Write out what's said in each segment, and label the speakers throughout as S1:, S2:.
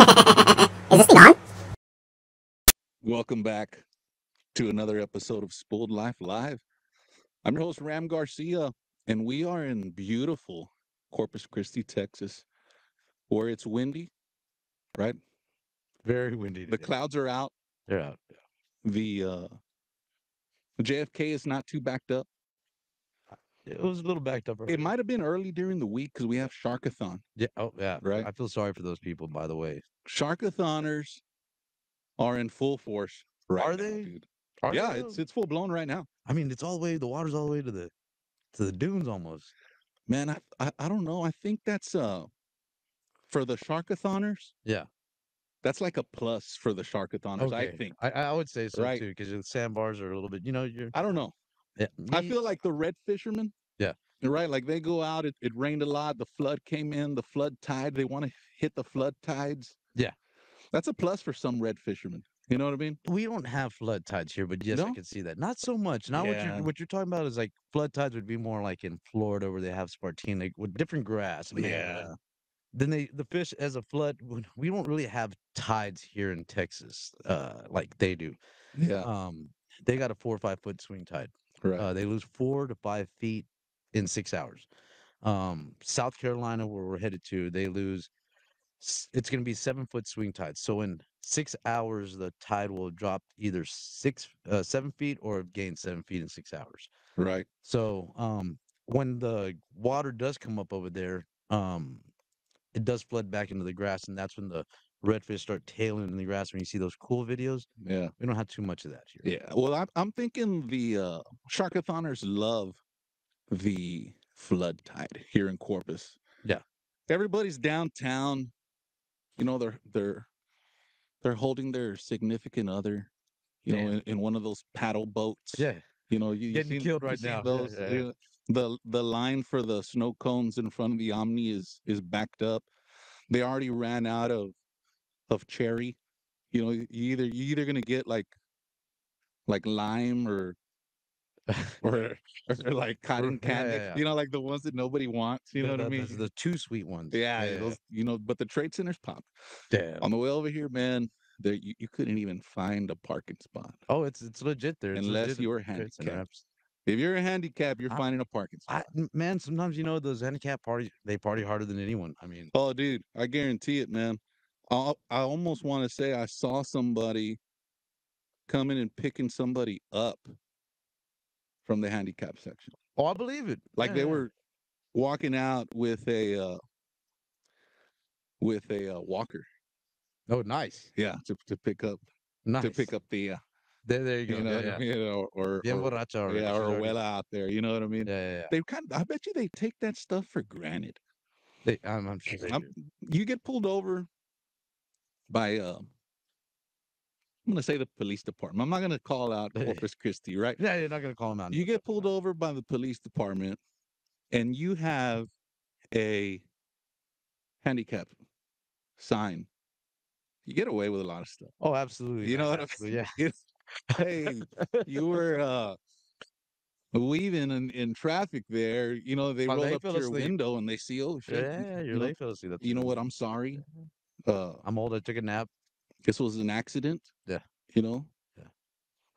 S1: Is this thing on?
S2: Welcome back to another episode of Spooled Life Live. I'm your host, Ram Garcia, and we are in beautiful Corpus Christi, Texas, where it's windy, right?
S3: Very windy
S2: The
S3: today.
S2: clouds are out.
S3: They're out.
S2: The JFK is not too backed up.
S3: It was a little backed up. Earlier.
S2: It might have been early during the week because we have Sharkathon.
S3: Yeah. Oh, yeah.
S2: Right.
S3: I feel sorry for those people, by the way.
S2: Sharkathoners are in full force right
S3: Are
S2: now,
S3: they?
S2: dude.
S3: Are
S2: Yeah,
S3: they?
S2: it's full blown right now.
S3: I mean, it's all the way. The water's all the way to the dunes almost.
S2: Man, I don't know. I think that's for the Sharkathoners.
S3: Yeah.
S2: That's like a plus for the Sharkathoners, I think.
S3: I would say so
S2: Right.
S3: too, because the sandbars are a little bit. You're.
S2: I don't know.
S3: Yeah.
S2: I feel like the red fishermen.
S3: Yeah.
S2: Right. Like they go out. It rained a lot. The flood came in. The flood tide. They want to hit the flood tides.
S3: Yeah.
S2: That's a plus for some red fishermen. You know what I mean?
S3: We don't have flood tides here, but yes, I
S2: No?
S3: can see that. Not so much. Not
S2: Yeah.
S3: what you're talking about is like flood tides would be more like in Florida where they have spartina like, with different grass.
S2: Yeah.
S3: Then the fish as a flood. We don't really have tides here in Texas, like they do.
S2: Yeah.
S3: They got a 4 or 5 foot swing tide.
S2: Right.
S3: They lose 4 to 5 feet in 6 hours. South Carolina, where we're headed to, they lose. It's going to be 7 foot swing tide. So in 6 hours, the tide will drop either 7 feet or gain 7 feet in 6 hours.
S2: Right.
S3: So when the water does come up over there, it does flood back into the grass, and that's when the redfish start tailing in the grass. When you see those cool videos,
S2: Yeah.
S3: we don't have too much of that here.
S2: Yeah. Well, I'm thinking the Sharkathoners love the flood tide here in Corpus.
S3: Yeah.
S2: Everybody's downtown. You know, they're holding their significant other, you know, in one of those paddle boats.
S3: Yeah.
S2: You know, you
S3: Getting
S2: seen,
S3: killed
S2: you
S3: right
S2: seen
S3: now.
S2: those.
S3: Yeah.
S2: The line for the snow cones in front of the Omni is backed up. They already ran out of cherry. You know, you either gonna get like lime or like cotton candy.
S3: Yeah.
S2: You know, like the ones that nobody wants. You know what I mean?
S3: The too sweet ones.
S2: Yeah, those. You know, but the trade centers pop.
S3: Damn.
S2: On the way over here, man, there you couldn't even find a parking spot
S3: Oh, it's legit there. It's
S2: unless
S3: legit
S2: you were
S3: at the trade center.
S2: handicapped. If you're a handicap, you're finding a parking spot.
S3: Man, sometimes those handicap they party harder than anyone. I mean,
S2: Oh, dude, I guarantee it, man. I almost want to say I saw somebody coming and picking somebody up from the handicap section.
S3: oh, I believe it.
S2: Like they were walking out with a walker.
S3: Oh, nice.
S2: Yeah, to pick up
S3: Nice.
S2: the
S3: There you go.
S2: you know,
S3: Yeah.
S2: you know, or
S3: Bien borracha already.
S2: yeah,
S3: She's
S2: or
S3: already-
S2: Abuela out there. You know what I mean?
S3: Yeah.
S2: They I bet you they take that stuff for granted.
S3: I'm sure they do.
S2: You get pulled over by I'm gonna say the police department. I'm not gonna call out Corpus Christi, right?
S3: Yeah, you're not gonna call them out.
S2: You get pulled over by the police department and you have a handicap sign. You get away with a lot of stuff.
S3: Oh, absolutely.
S2: You know what I mean?
S3: Yeah.
S2: Hey, you were weaving in traffic there. You know, they
S3: My
S2: roll
S3: leg
S2: up to
S3: fell
S2: your
S3: asleep.
S2: window and they see, oh shit.
S3: Yeah, your
S2: you know,
S3: leg fell asleep.
S2: you know what? I'm sorry.
S3: I'm old. I took a nap.
S2: This was an accident.
S3: Yeah.
S2: You know?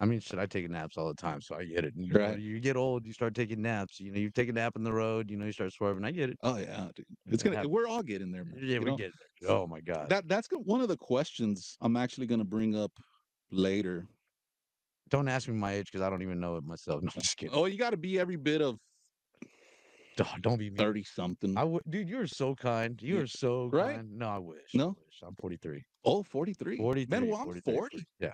S3: I mean, shit, I take naps all the time, so I get it. You
S2: Right.
S3: know, you get old, you start taking naps. You know, you take a nap in the road. You know, you start swerving. I get it.
S2: Oh yeah, dude. It's
S3: That
S2: gonna.
S3: happens.
S2: We're all getting there, man.
S3: Yeah,
S2: you
S3: we
S2: know?
S3: get it. Oh my god.
S2: That's one of the questions I'm actually gonna bring up later.
S3: Don't ask me my age because I don't even know it myself. No, I'm just kidding.
S2: Oh, you got to be every bit of
S3: Don't be mean.
S2: 30 something.
S3: Dude, you're so kind. You are so
S2: Right?
S3: kind. No, I wish.
S2: No?
S3: I wish. I'm 43.
S2: Oh, 43.
S3: 43.
S2: Man, well, I'm
S3: 43.
S2: 40.
S3: Yeah.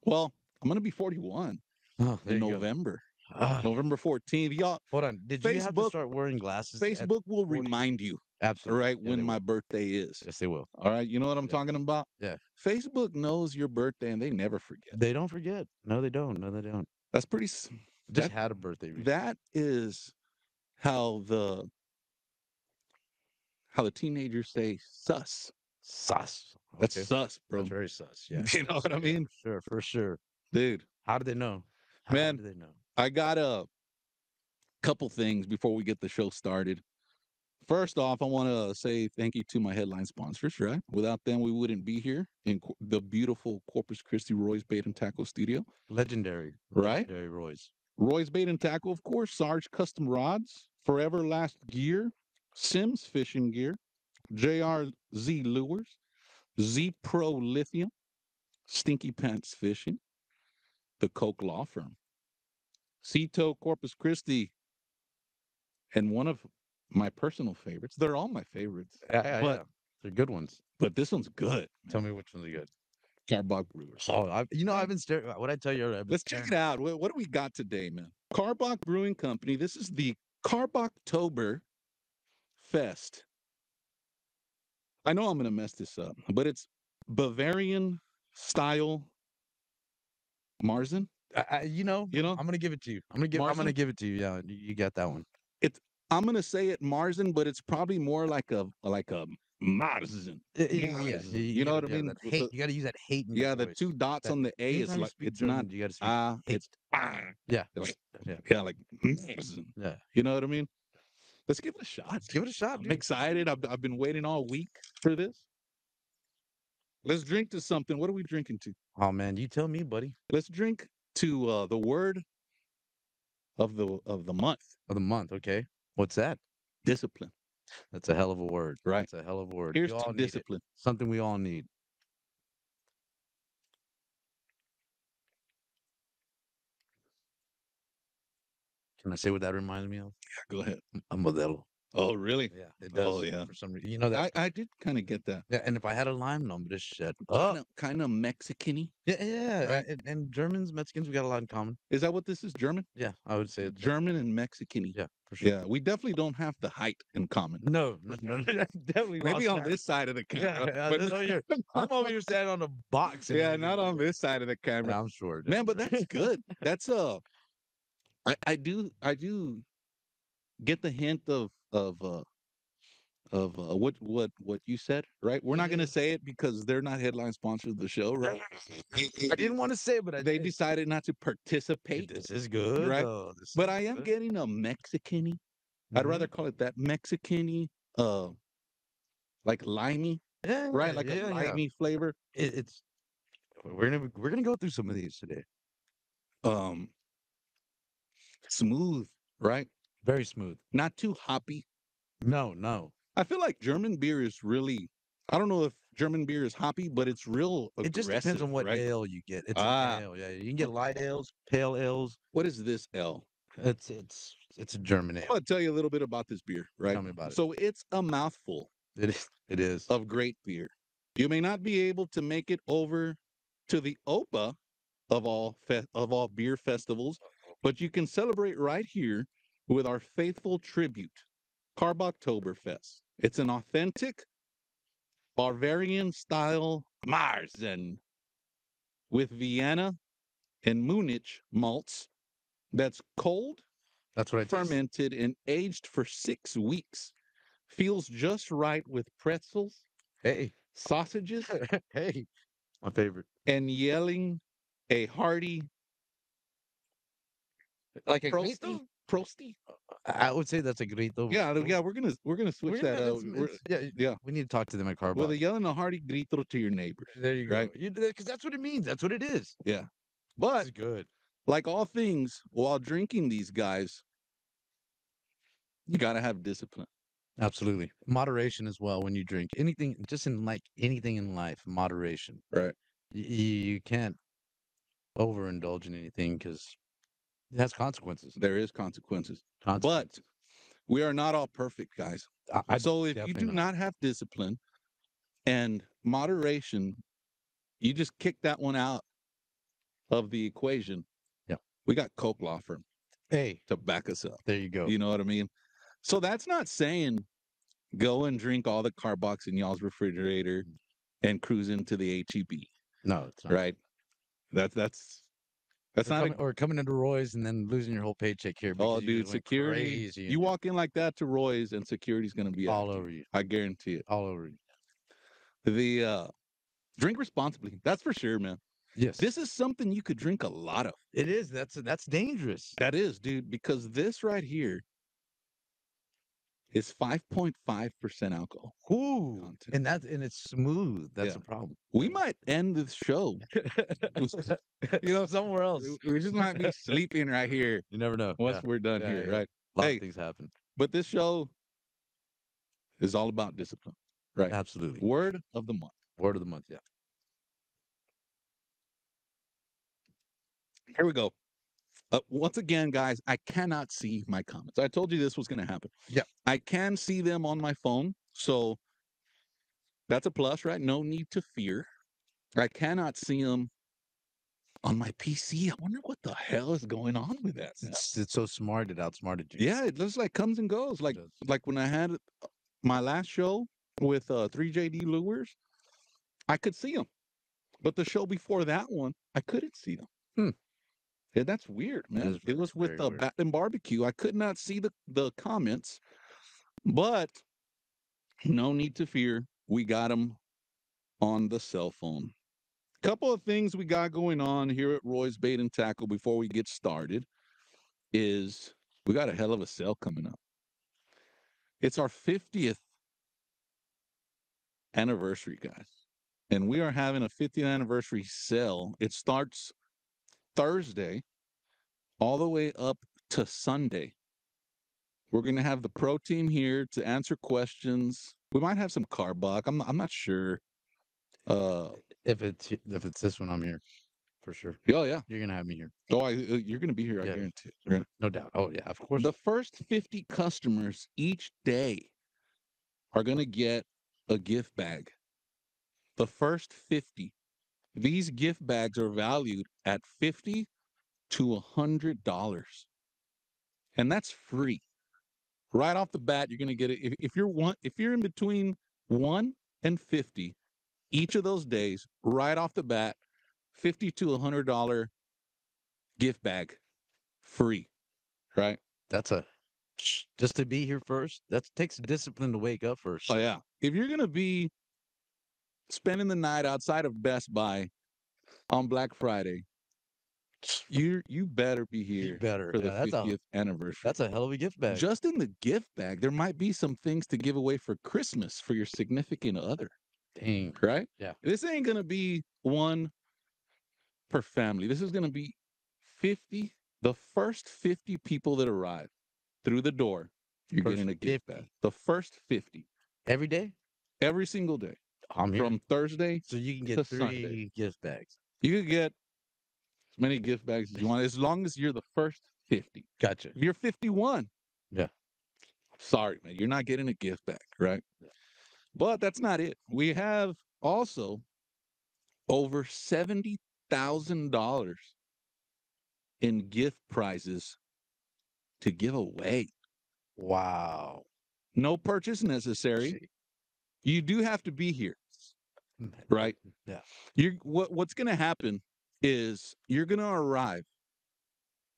S2: Well, I'm gonna be 41
S3: Oh, there
S2: in
S3: you go.
S2: November.
S3: Ah,
S2: November 14th. Y'all,
S3: hold on. Did you have to
S2: Facebook-
S3: start wearing glasses?
S2: Facebook will
S3: 40?
S2: remind you,
S3: Absolutely.
S2: right,
S3: Yeah,
S2: when
S3: they
S2: my
S3: will.
S2: birthday is.
S3: Yes, they will.
S2: All right, you know what I'm
S3: Yeah.
S2: talking about?
S3: Yeah.
S2: Facebook knows your birthday and they never forget.
S3: They don't forget. No, they don't. No, they don't.
S2: That's pretty.
S3: Just
S2: That-
S3: had a birthday. Recently.
S2: That is how the teenagers say sus.
S3: Sus.
S2: That's
S3: Okay.
S2: sus, bro.
S3: That's very sus. Yeah.
S2: You know what I mean?
S3: For sure.
S2: Dude,
S3: How do they know? How
S2: Man.
S3: do they know?
S2: I got a couple things before we get the show started. First off, I want to say thank you to my headline sponsors, right? Without them, we wouldn't be here in the beautiful Corpus Christi Roy's Bait and Tackle studio,
S3: Legendary,
S2: right?
S3: legendary Roy's.
S2: Roy's Bait and Tackle, of course, Sarge Custom Rods, Forever Last Gear, Sims Fishing Gear, JRZ Lures, Z Pro Lithium, Stinky Pants Fishing, the Coke Law Firm, Cito Corpus Christi, and one of my personal favorites. They're all my favorites, but
S3: They're good ones.
S2: but this one's good.
S3: Tell me which ones are good.
S2: Carbach Brewers.
S3: Oh, I've been staring. What I tell you, I've been
S2: Let's check
S3: staring.
S2: it out. What do we got today, man? Carbach Brewing Company. This is the Carbachtober Fest. I know I'm going to mess this up, but it's Bavarian style Marzen.
S3: You know, I'm gonna give it to you. I'm gonna
S2: Marzen?
S3: give it to you. Yeah, you got that one.
S2: I'm going to say it Marzen, but it's probably more like a Marzen. You know what I mean?
S3: That hate. You got to use that hate in your
S2: Yeah, the
S3: voice.
S2: two dots on the A is
S3: Anytime you
S2: like
S3: speak
S2: it's
S3: German,
S2: not
S3: You got to speak hate.
S2: it's
S3: Yeah,
S2: like,
S3: yeah,
S2: like Marzen.
S3: yeah.
S2: You know what I mean? Let's give it a shot.
S3: Let's give it a shot,
S2: I'm
S3: dude.
S2: excited. I've been waiting all week for this. Let's drink to something. What are we drinking to?
S3: Oh man, you tell me, buddy.
S2: Let's drink to the word of the month.
S3: Of the month, okay. What's that?
S2: Discipline.
S3: That's a hell of a word.
S2: Right.
S3: That's a hell of a word.
S2: Here's
S3: We all
S2: to
S3: need it.
S2: discipline.
S3: Something we all need. Can I say what that reminds me of?
S2: Yeah, go ahead.
S3: A Modelo.
S2: Oh, really?
S3: Yeah, it does.
S2: Oh, yeah.
S3: For some reason, you know that.
S2: I did kind of get that.
S3: Yeah, and if I had a lime, no, but shit.
S2: Kind of Mexican-y.
S3: Yeah.
S2: Right.
S3: And Germans, Mexicans, we got a lot in common.
S2: Is that what this is? German?
S3: Yeah, I would say it's
S2: German and Mexican-y.
S3: Yeah, for sure.
S2: Yeah, we definitely don't have the height in common.
S3: No, definitely.
S2: Maybe
S3: lost
S2: on
S3: that.
S2: this side of the camera.
S3: Yeah,
S2: but
S3: I'm over here standing on a box.
S2: yeah, not on this side of the camera.
S3: Yeah, I'm sure.
S2: Man, but that's good. That's I do get the hint of what you said, right? We're not gonna say it because they're not headline sponsors of the show, right?
S3: I didn't want to say it, but
S2: They decided not to participate.
S3: This is good,
S2: right?
S3: though.
S2: But I am getting a Mexican-y. I'd rather call it that Mexican-y, like limey, right? Like a limey flavor.
S3: It's we're gonna go through some of these today.
S2: Smooth, right?
S3: Very smooth.
S2: Not too hoppy.
S3: No.
S2: I feel like German beer is really. I don't know if German beer is hoppy, but it's real aggressive.
S3: It just depends on what
S2: right?
S3: ale you get. It's an ale. Yeah, you can get light ales, pale ales.
S2: What is this ale?
S3: It's a German ale.
S2: I'll tell you a little bit about this beer, right?
S3: Tell me about it.
S2: So it's a mouthful.
S3: It is
S2: of great beer. You may not be able to make it over to the OPA of all beer festivals, but you can celebrate right here with our faithful tribute, Carbachtoberfest. It's an authentic Bavarian style Marzen with Vienna and Munich malts that's cold,
S3: that's what I taste.
S2: fermented, and aged for 6 weeks. Feels just right with pretzels, sausages,
S3: my favorite,
S2: and yelling a hearty,
S3: like a
S2: prosty.
S3: I would say that's a grito.
S2: Yeah, we're gonna switch that out.
S3: Yeah, we need to talk to them at Carbach.
S2: Well, yelling a hearty grito to your neighbors.
S3: There you go.
S2: Right?
S3: Because that's what it means. That's what it is.
S2: Yeah, but
S3: it's good.
S2: Like all things, while drinking these guys, you gotta have discipline.
S3: Absolutely. Moderation as well when you drink anything, just in like anything in life, moderation.
S2: Right.
S3: You can't overindulge in anything because it has consequences.
S2: There is consequences. But we are not all perfect, guys. So if you do not have discipline and moderation, you just kick that one out of the equation.
S3: Yeah.
S2: We got Coke Law Firm to back us up.
S3: There you go.
S2: You know what I mean? So that's not saying go and drink all the Carbox in y'all's refrigerator and cruise into the HEB.
S3: No, it's not.
S2: Right. That's not
S3: or coming into Roy's and then losing your whole paycheck here.
S2: Oh, dude, security.
S3: Crazy.
S2: You walk in like that to Roy's and security's going to be
S3: all over you.
S2: I guarantee it.
S3: All over you.
S2: The drink responsibly. That's for sure, man.
S3: Yes.
S2: This is something you could drink a lot of.
S3: It is. That's dangerous.
S2: That is, dude, because this right here is 5.5% alcohol
S3: Ooh,
S2: content.
S3: and it's smooth. That's
S2: Yeah.
S3: a problem.
S2: We might end this show. You know,
S3: Somewhere else.
S2: we just might be sleeping right here
S3: You never know.
S2: once
S3: Yeah.
S2: we're done
S3: Yeah,
S2: here,
S3: yeah.
S2: right?
S3: A lot of
S2: Hey,
S3: things happen.
S2: but this show is all about discipline, right?
S3: Absolutely.
S2: Word of the month.
S3: Word of the month. Yeah.
S2: Here we go. Once again, guys, I cannot see my comments. I told you this was going to happen.
S3: Yeah.
S2: I can see them on my phone. So that's a plus, right? No need to fear. I cannot see them on my PC. I wonder what the hell is going on with that.
S3: It's so smart. It outsmarted you.
S2: Yeah, it just like comes and goes.
S3: It does.
S2: Like when I had my last show with 3JD Lures, I could see them. But the show before that one, I couldn't see them.
S3: Hmm.
S2: Yeah, that's weird, man. It was with
S3: very weird.
S2: Bat and Barbecue. I could not see the comments, but no need to fear. We got them on the cell phone. Couple of things we got going on here at Roy's Bait and Tackle before we get started is we got a hell of a sale coming up. It's our 50th anniversary, guys. And we are having a 50th anniversary sale. It starts Thursday all the way up to Sunday. We're going to have the pro team here to answer questions. We might have some carbach. I'm not sure.
S3: If it's this one, I'm here for sure.
S2: Oh yeah.
S3: You're gonna have me here.
S2: Oh, you're going to be here. I
S3: Yeah.
S2: guarantee it. Right?
S3: No doubt. Oh yeah, of course.
S2: The first 50 customers each day are going to get a gift bag. The first 50. These gift bags are valued at $50 to $100. And that's free. Right off the bat, you're going to get it. If you're in between 1 and 50 each of those days, right off the bat, $50 to $100 gift bag free. Right?
S3: That's just to be here first. That takes discipline to wake up first.
S2: Oh yeah. If you're going to be spending the night outside of Best Buy on Black Friday, you better be here for the 50th anniversary.
S3: That's a hell of a gift bag.
S2: Just in the gift bag, there might be some things to give away for Christmas for your significant other.
S3: Dang.
S2: Right?
S3: Yeah.
S2: This ain't going to be one per family. This is going to be 50. The first 50 people that arrive through the door, you're getting a gift bag. The first 50.
S3: Every day?
S2: Every single day.
S3: I'm here.
S2: From Thursday
S3: So you can
S2: to
S3: get
S2: Sunday.
S3: 3 gift bags.
S2: You can get as many gift bags as you want, as long as you're the first 50.
S3: Gotcha.
S2: If you're 51,
S3: yeah.
S2: Sorry, man, you're not getting a gift bag, right? Yeah. But that's not it. We have also over $70,000 in gift prizes to give away.
S3: Wow.
S2: No purchase necessary. You do have to be here, right?
S3: Yeah.
S2: What's going to happen is you're going to arrive.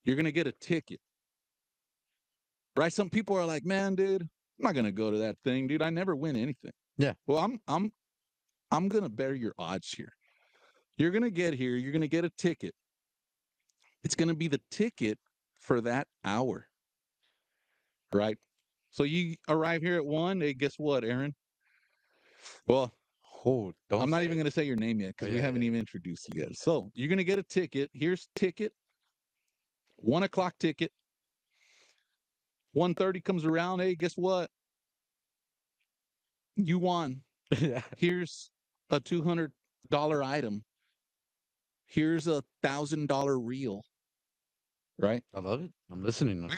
S2: You're going to get a ticket, right? Some people are like, "Man, dude, I'm not going to go to that thing, dude. I never win anything."
S3: Yeah.
S2: Well, I'm going to better your odds here. You're going to get here. You're going to get a ticket. It's going to be the ticket for that hour, right? So you arrive here at 1. Hey, guess what, Aaron? Well, I'm not even going to say your name yet because we haven't even introduced you yet. So you're going to get a ticket. Here's ticket. 1 o'clock ticket. 1:30 comes around. Hey, guess what? You won. Here's a $200 item. Here's a $1,000 reel. Right?
S3: I love it. I'm listening.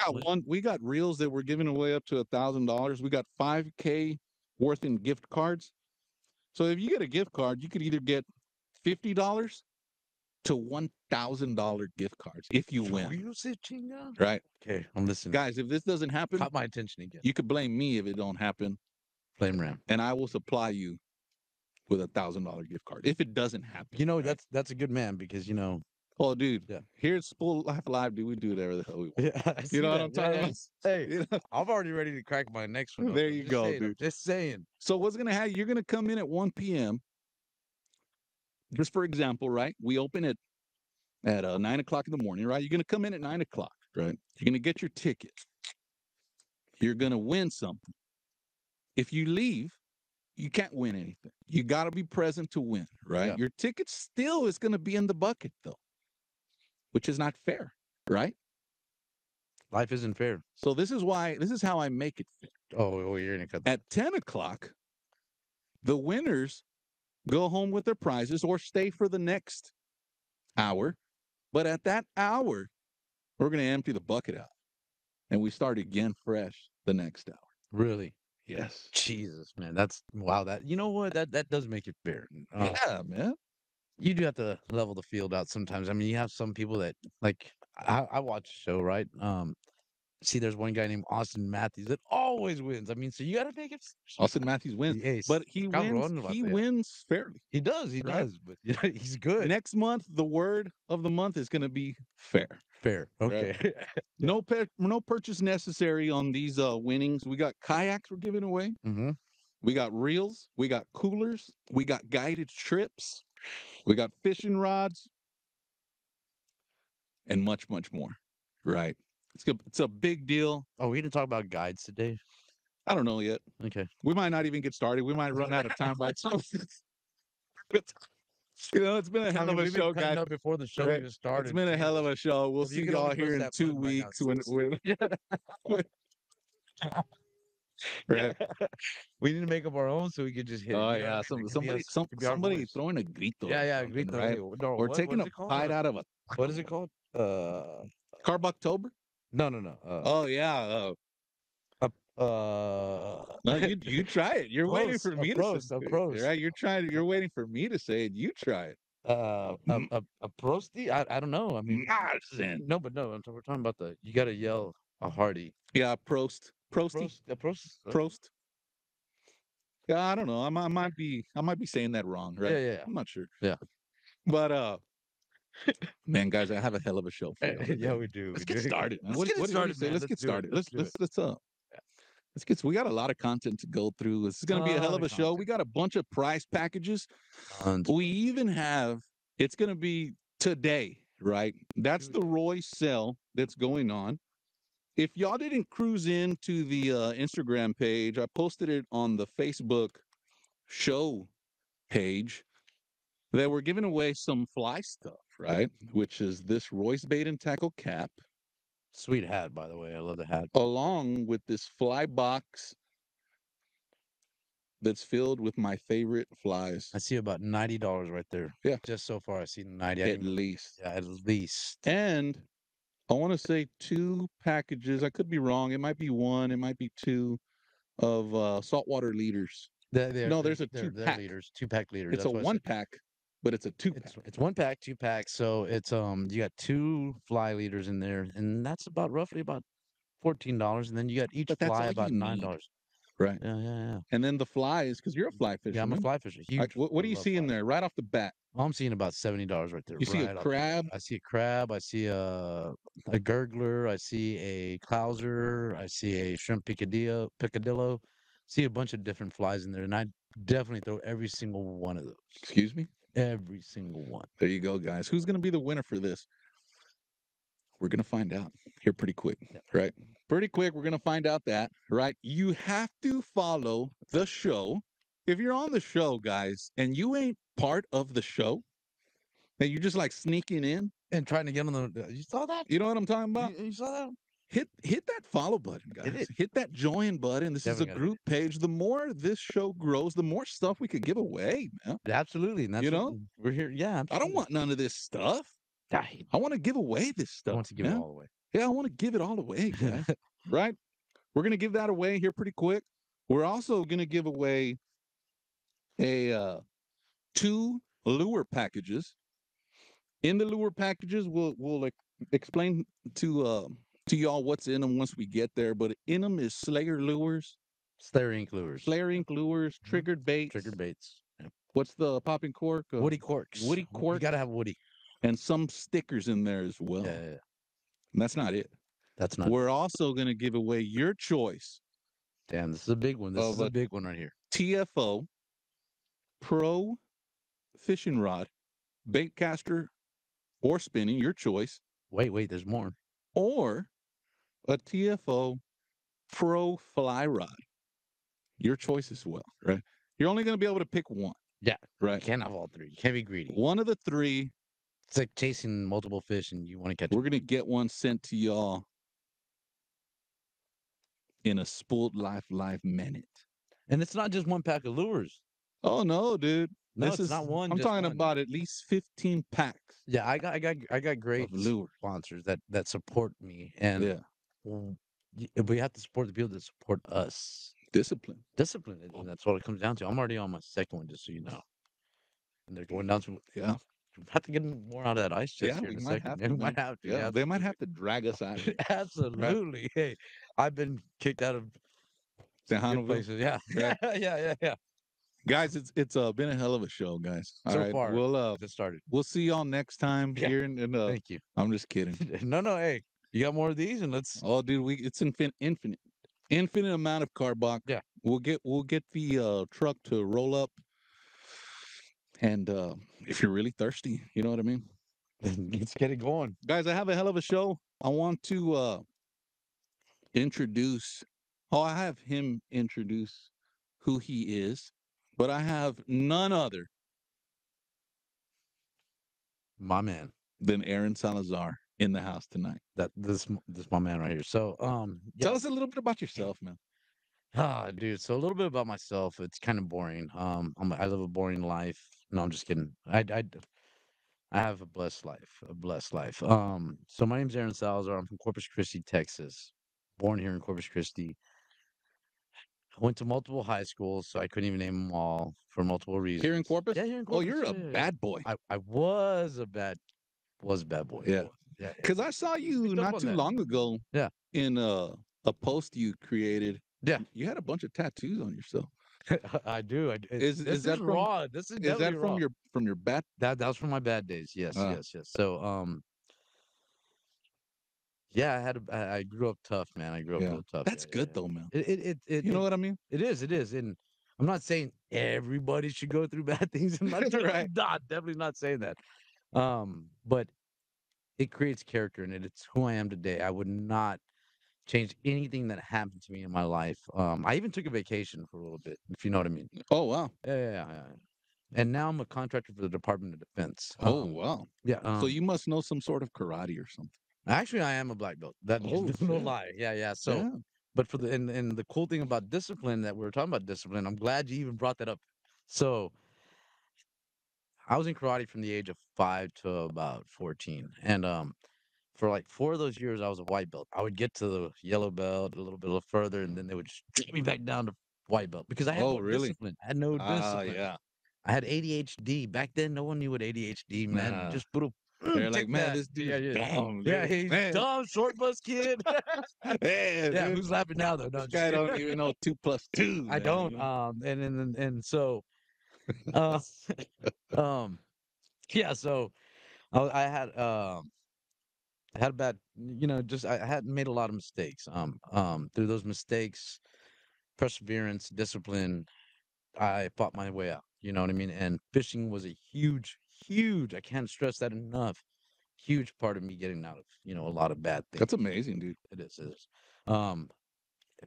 S2: We got reels that we're giving away up to $1,000. We got $5K worth in gift cards. So if you get a gift card, you could either get $50 to $1,000 gift cards if you win. Right?
S3: Okay, I'm listening.
S2: Guys, if this doesn't happen,
S3: caught my attention again.
S2: You could blame me if it don't happen.
S3: Blame Ram.
S2: And I will supply you with a $1,000 gift card if it doesn't happen.
S3: You know, right? that's a good man because, you know.
S2: Oh, dude. Yeah. Here at Spooled Life Live, dude, we do whatever the hell we want.
S3: Yeah,
S2: you know what I'm talking about?
S3: Hey, you know? I'm already ready to crack my next one.
S2: There you go, dude.
S3: I'm just saying.
S2: So what's going to happen? You're going to come in at 1 p.m. Just for example, right? We open at 9 o'clock in the morning, right? You're going to come in at 9 o'clock, right? You're going to get your ticket. You're going to win something. if you leave, you can't win anything. You got to be present to win, right?
S3: Yeah.
S2: Your ticket still is going to be in the bucket, though, which is not fair, right?
S3: Life isn't fair.
S2: So this is how I make it fair.
S3: Oh, you're gonna cut that.
S2: At 10 o'clock, the winners go home with their prizes or stay for the next hour. But at that hour, we're going to empty the bucket out and we start again fresh the next hour.
S3: Really?
S2: Yes.
S3: Jesus, man. That's wow. That you know what? That does make it fair.
S2: Yeah, man.
S3: You do have to level the field out sometimes. I mean, you have some people that like I watch the show, right? See, there's one guy named Austin Matthews that always wins. I mean, so you got to make it.
S2: Austin Matthews wins, but he wins. He wins fairly.
S3: He does. He
S2: right?
S3: does. But yeah, he's good.
S2: Next month, the word of the month is going to be fair.
S3: Fair. Okay.
S2: No purchase necessary on these winnings. We got kayaks we're giving away.
S3: Mm-hmm.
S2: We got reels. We got coolers. We got guided trips. We got fishing rods, and much, much more. Right. It's a big deal.
S3: Oh, we didn't talk about guides today.
S2: I don't know yet.
S3: Okay.
S2: We might not even get started. We might run out of time by time. You know, it's been a hell of a show, guys.
S3: Before the show even started.
S2: It's been a hell of a show. We'll see y'all here in 2 weeks when
S3: right. We need to make up our own so we can just hit.
S2: Oh yeah, somebody throwing a grito.
S3: Yeah, grito.
S2: Right?
S3: No,
S2: or taking a bite out of a.
S3: What is it called?
S2: Carboctober?
S3: No.
S2: Oh yeah.
S3: No,
S2: you try it. You're waiting for me to say it. Right? You're waiting for me to say it. You try it.
S3: A prosty? I don't know. I mean, no, but no. We're talking about you got to yell a hearty.
S2: Yeah, prosty.
S3: Prost.
S2: Yeah, I don't know. I might be saying that wrong, right?
S3: Yeah.
S2: I'm not sure.
S3: Yeah.
S2: But man, guys, I have a hell of a show for you.
S3: Yeah, we do.
S2: Let's get started. Man.
S3: Let's get started.
S2: Let's get started. We got a lot of content to go through. This is going to be a hell of a show. We got a bunch of prize packages. We even have, it's going to be today, right? That's the Roy sale that's going on. If y'all didn't cruise into the Instagram page, I posted it on the Facebook show page that we're giving away some fly stuff, right? Which is this Roy's Bait and Tackle cap.
S3: Sweet hat, by the way. I love the hat.
S2: Along with this fly box that's filled with my favorite flies.
S3: I see about $90 right there.
S2: Yeah.
S3: Just so far, I see 90.
S2: At least.
S3: Yeah, at least.
S2: And I want to say 2 packages. I could be wrong. It might be 1. It might be 2 of saltwater leaders. There's a 2-pack.
S3: 2-pack leaders.
S2: It's a 1-pack, but it's a 2-pack.
S3: It's 1-pack, 2-pack. So it's you got 2 fly leaders in there, and that's about roughly about $14. And then you got each fly about $9.
S2: Right.
S3: Yeah.
S2: And then the flies, because you're a fly fisherman.
S3: Yeah, I'm a fly fisher.
S2: What do you see in there right off the bat?
S3: I'm seeing about $70 right there.
S2: You see a crab?
S3: I see a crab. I see a gurgler. I see a clouser. I see a shrimp picadillo. See a bunch of different flies in there, and I definitely throw every single one of those.
S2: Excuse me?
S3: Every single one.
S2: There you go, guys. Who's going to be the winner for this? We're going to find out here pretty quick, right? Pretty quick, we're going to find out that, right? You have to follow the show. If you're on the show, guys, and you ain't part of the show, and you're just like sneaking in
S3: and trying to get on the, you saw that?
S2: You know what I'm talking about?
S3: You saw that?
S2: Hit that follow button, guys. Hit that join button. This is a group page. The more this show grows, the more stuff we could give away, man.
S3: Absolutely. And that's we're here. Yeah. Absolutely.
S2: I don't want none of this stuff. I want to give away this stuff.
S3: I want to give it all away.
S2: Yeah, I want to give it all away, guys. Right? We're going to give that away here pretty quick. We're also going to give away a 2 lure packages. In the lure packages, we'll explain to y'all what's in them once we get there. But in them is Slayer lures,
S3: Slayer Ink lures,
S2: triggered baits.
S3: Yeah.
S2: What's the popping cork?
S3: Woody corks.
S2: Woody cork.
S3: You gotta have woody.
S2: And some stickers in there as well.
S3: Yeah.
S2: And that's not it. We're also going to give away your choice.
S3: Damn, this is a big one. This is a big one right here.
S2: TFO Pro fishing rod, bait caster, or spinning, your choice.
S3: Wait, there's more.
S2: Or a TFO Pro fly rod. your choice as well, right? You're only going to be able to pick one,
S3: Yeah. You
S2: right?
S3: can't have all three. You can't be greedy.
S2: One of the three,
S3: It's like chasing multiple fish and you want to catch
S2: we're
S3: them.
S2: going to get one sent to y'all in a Spooled Life live minute.
S3: And it's not just one pack of lures.
S2: Oh no, dude.
S3: No, it's not
S2: I'm
S3: just
S2: talking
S3: one.
S2: about at least 15 packs
S3: Yeah, I got great
S2: of lures.
S3: sponsors that support me, and
S2: Yeah.
S3: we have to support the people that support us.
S2: Discipline.
S3: Discipline, and that's what it comes down to. I'm already on my second one, just so you know. And they're going down to.
S2: Yeah.
S3: We have to get more out of that ice chest
S2: Yeah,
S3: here
S2: we
S3: in a
S2: might
S3: second.
S2: have
S3: Yeah,
S2: to,
S3: we might
S2: man.
S3: have to.
S2: Yeah, they might
S3: Absolutely.
S2: have to drag us out of here. Right?
S3: Absolutely. Hey, I've been kicked out of some good
S2: Tejanoville.
S3: places. Yeah.
S2: Right.
S3: Yeah.
S2: Guys, it's been a hell of a show, guys. All
S3: So
S2: right.
S3: far, just started.
S2: We'll see y'all next time
S3: Yeah.
S2: here in
S3: Thank you.
S2: I'm just kidding.
S3: No. Hey, you got more of these, and let's.
S2: Oh, dude, it's infinite amount of carbach.
S3: Yeah.
S2: We'll get the truck to roll up, and if you're really thirsty, you know what I mean.
S3: Let's get it going.
S2: Guys, I have a hell of a show. I want to introduce. Oh, I have him introduce who he is, but I have none other
S3: My man.
S2: than Aaron Salazar in the house tonight.
S3: This my man right here. So yeah.
S2: Tell us a little bit about yourself, man.
S3: Dude. So a little bit about myself. It's kind of boring. I live a boring life. No, I'm just kidding. I have a blessed life. A blessed life. So my name's Aaron Salazar. I'm from Corpus Christi, Texas. Born here in Corpus Christi. I went to multiple high schools, so I couldn't even name them all for multiple reasons.
S2: Here in Corpus?
S3: Yeah, here in
S2: Oh,
S3: Corpus.
S2: you're a
S3: Yeah.
S2: bad boy.
S3: I was a bad boy.
S2: Yeah.
S3: Yeah.
S2: Because I saw you
S3: Picked up
S2: not
S3: on
S2: too
S3: that.
S2: long ago.
S3: Yeah.
S2: In a post you created.
S3: Yeah.
S2: You had a bunch of tattoos on yourself.
S3: I do.
S2: Is that from
S3: raw? This is definitely
S2: that from
S3: raw.
S2: your bad?
S3: That was from my bad days. Yes.
S2: Ah.
S3: So yeah, I grew up tough, man. I grew up
S2: Yeah.
S3: real tough.
S2: That's
S3: Yeah.
S2: good though, man.
S3: You
S2: know what I mean?
S3: It is. And I'm not saying everybody should go through bad things in life.
S2: Right.
S3: Definitely not saying that. But it creates character in it. It's who I am today. I would not change anything that happened to me in my life. I even took a vacation for a little bit, if you know what I mean.
S2: Oh wow.
S3: Yeah. And now I'm a contractor for the Department of Defense.
S2: Oh wow.
S3: Yeah.
S2: So you must know some sort of karate or something.
S3: Actually, I am a black belt. That
S2: Oh,
S3: no
S2: shit.
S3: lie. Yeah. So,
S2: Yeah.
S3: but for and the cool thing about discipline that we were talking about discipline, I'm glad you even brought that up. So, I was in karate from the age of 5 to about 14, and for like 4 of those years, I was a white belt. I would get to the yellow belt a little bit further, and then they would just drop me back down to white belt because I had no
S2: really?
S3: discipline. I had no discipline.
S2: Yeah.
S3: I had ADHD. Back then, no one knew what ADHD meant.
S2: Nah.
S3: Just put a
S2: They're like,
S3: take
S2: man,
S3: that."
S2: this dude's dumb.
S3: Yeah,
S2: dude.
S3: he's
S2: Man.
S3: dumb, short bus kid.
S2: Yeah,
S3: Yeah,
S2: dude.
S3: who's laughing now though? No,
S2: This
S3: just
S2: guy
S3: kidding.
S2: don't even know 2 + 2.
S3: I
S2: man,
S3: don't.
S2: you know?
S3: And so, uh, um, yeah. So I had a bad, just I had made a lot of mistakes. Through those mistakes, perseverance, discipline, I fought my way out. You know what I mean? And fishing was a huge. I can't stress that enough. Huge part of me getting out of a lot of bad things.
S2: That's amazing, dude.
S3: It is. Um,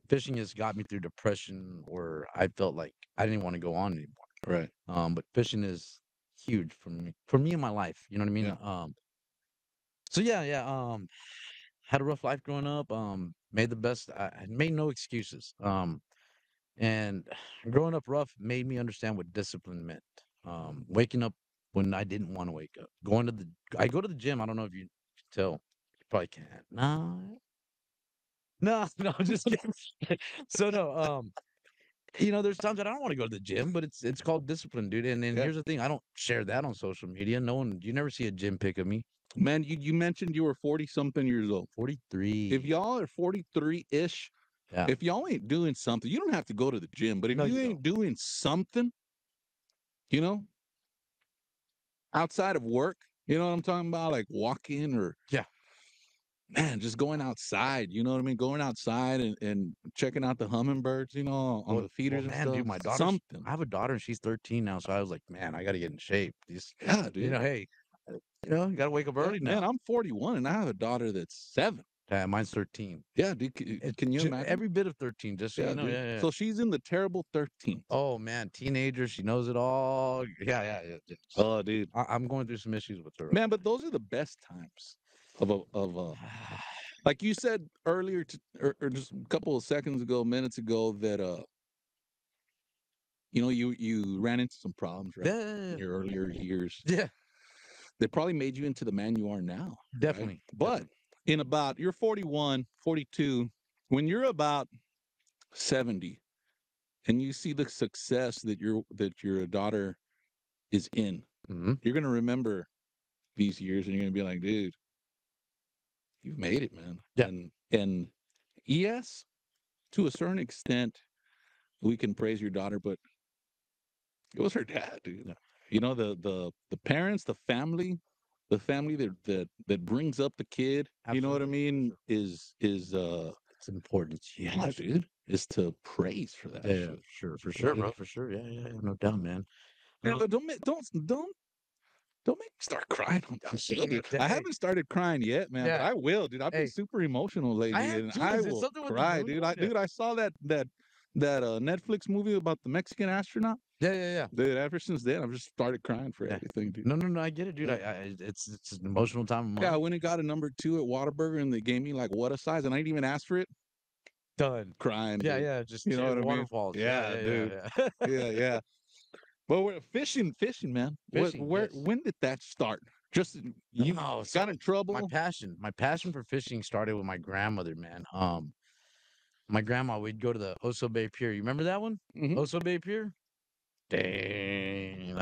S3: Fishing has got me through depression where I felt like I didn't want to go on anymore.
S2: Right.
S3: But fishing is huge for me in my life. You know what I mean?
S2: Yeah.
S3: So yeah. Had a rough life growing up. Made the best. I made no excuses. And growing up rough made me understand what discipline meant. Waking up when I didn't want to wake up. I go to the gym. I don't know if you can tell. You probably can't. No, I'm just kidding. So no, there's times that I don't want to go to the gym, but it's called discipline, dude. And
S2: Yeah.
S3: here's the thing: I don't share that on social media. You never see a gym pic of me.
S2: Man, you mentioned you were 40 something years old.
S3: 43.
S2: If y'all are 43-ish,
S3: Yeah.
S2: if y'all ain't doing something, you don't have to go to the gym, but if
S3: No,
S2: you
S3: you
S2: ain't doing something, outside of work, you know what I'm talking about? Like walking or
S3: Yeah.
S2: man, just going outside, you know what I mean? Going outside and checking out the hummingbirds, on the feeders and stuff.
S3: Dude, my daughter.
S2: Something.
S3: I have a daughter and she's 13 now, so I was like, man, I got to get in shape.
S2: Yeah, dude.
S3: Hey, you got to wake up early now.
S2: Man, I'm 41 and I have a daughter that's 7.
S3: Mine's 13.
S2: Yeah, dude.
S3: It's
S2: Can you imagine?
S3: every bit of 13, just so you
S2: Yeah,
S3: know.
S2: dude.
S3: Yeah, yeah.
S2: So she's in the terrible 13th.
S3: Oh man, teenager, she knows it all. Yeah, yeah, yeah.
S2: Oh, dude.
S3: I'm going through some issues with her right
S2: Man, but those are the best times of
S3: now.
S2: like you said earlier or just a couple of seconds ago, minutes ago, that you ran into some problems, right? In
S3: Yeah,
S2: your earlier years.
S3: yeah,
S2: They probably made you into the man you are now, right?
S3: definitely,
S2: But
S3: definitely.
S2: in about you're 41, 42, when you're about 70 and you see the success that your daughter is in,
S3: Hmm.
S2: you're gonna remember these years and you're gonna be like, dude, you've made it, man.
S3: Yeah,
S2: And yes, to a certain extent, we can praise your daughter, but it was her dad, dude.
S3: yeah,
S2: The parents, the family that brings up the kid, you know what I
S3: absolutely, for
S2: mean,
S3: sure.
S2: is
S3: It's important.
S2: yeah, dude, is to praise for that
S3: Yeah, yeah,
S2: shit.
S3: for sure,
S2: Right?
S3: bro, for sure. Yeah, yeah, yeah, no doubt, man.
S2: Yeah,
S3: Uh,
S2: but don't make me start crying on this shit, dude. I
S3: hey,
S2: haven't started crying yet, man, but
S3: yeah,
S2: I will, dude. I've been
S3: hey,
S2: super emotional
S3: I
S2: lately,
S3: have
S2: and
S3: too.
S2: I
S3: Is it
S2: will
S3: something with the
S2: cry,
S3: moon?
S2: dude.
S3: Yeah,
S2: I saw that Netflix movie about the Mexican astronaut.
S3: yeah, yeah, yeah,
S2: Dude, ever since then, I've just started crying for
S3: yeah.
S2: everything, dude.
S3: No, no, no, I get it, dude.
S2: Yeah.
S3: It's an emotional time of
S2: Yeah, I
S3: mine.
S2: went and got a number two at Whataburger, and they gave me like what a size, and I didn't even ask for it.
S3: Done.
S2: Crying,
S3: Yeah,
S2: dude.
S3: yeah, just
S2: You know
S3: tears,
S2: what I mean?
S3: waterfalls. Yeah,
S2: Yeah,
S3: yeah,
S2: dude.
S3: yeah, yeah.
S2: Yeah, yeah. But we're fishing, man.
S3: Fishing, yes.
S2: When did that start? Just you
S3: Oh,
S2: got in
S3: so
S2: trouble?
S3: my passion for fishing started with my grandmother, man. My grandma, we'd go to the Oso Bay Pier. You remember that one?
S2: Hmm.
S3: Oso Bay Pier? Dang,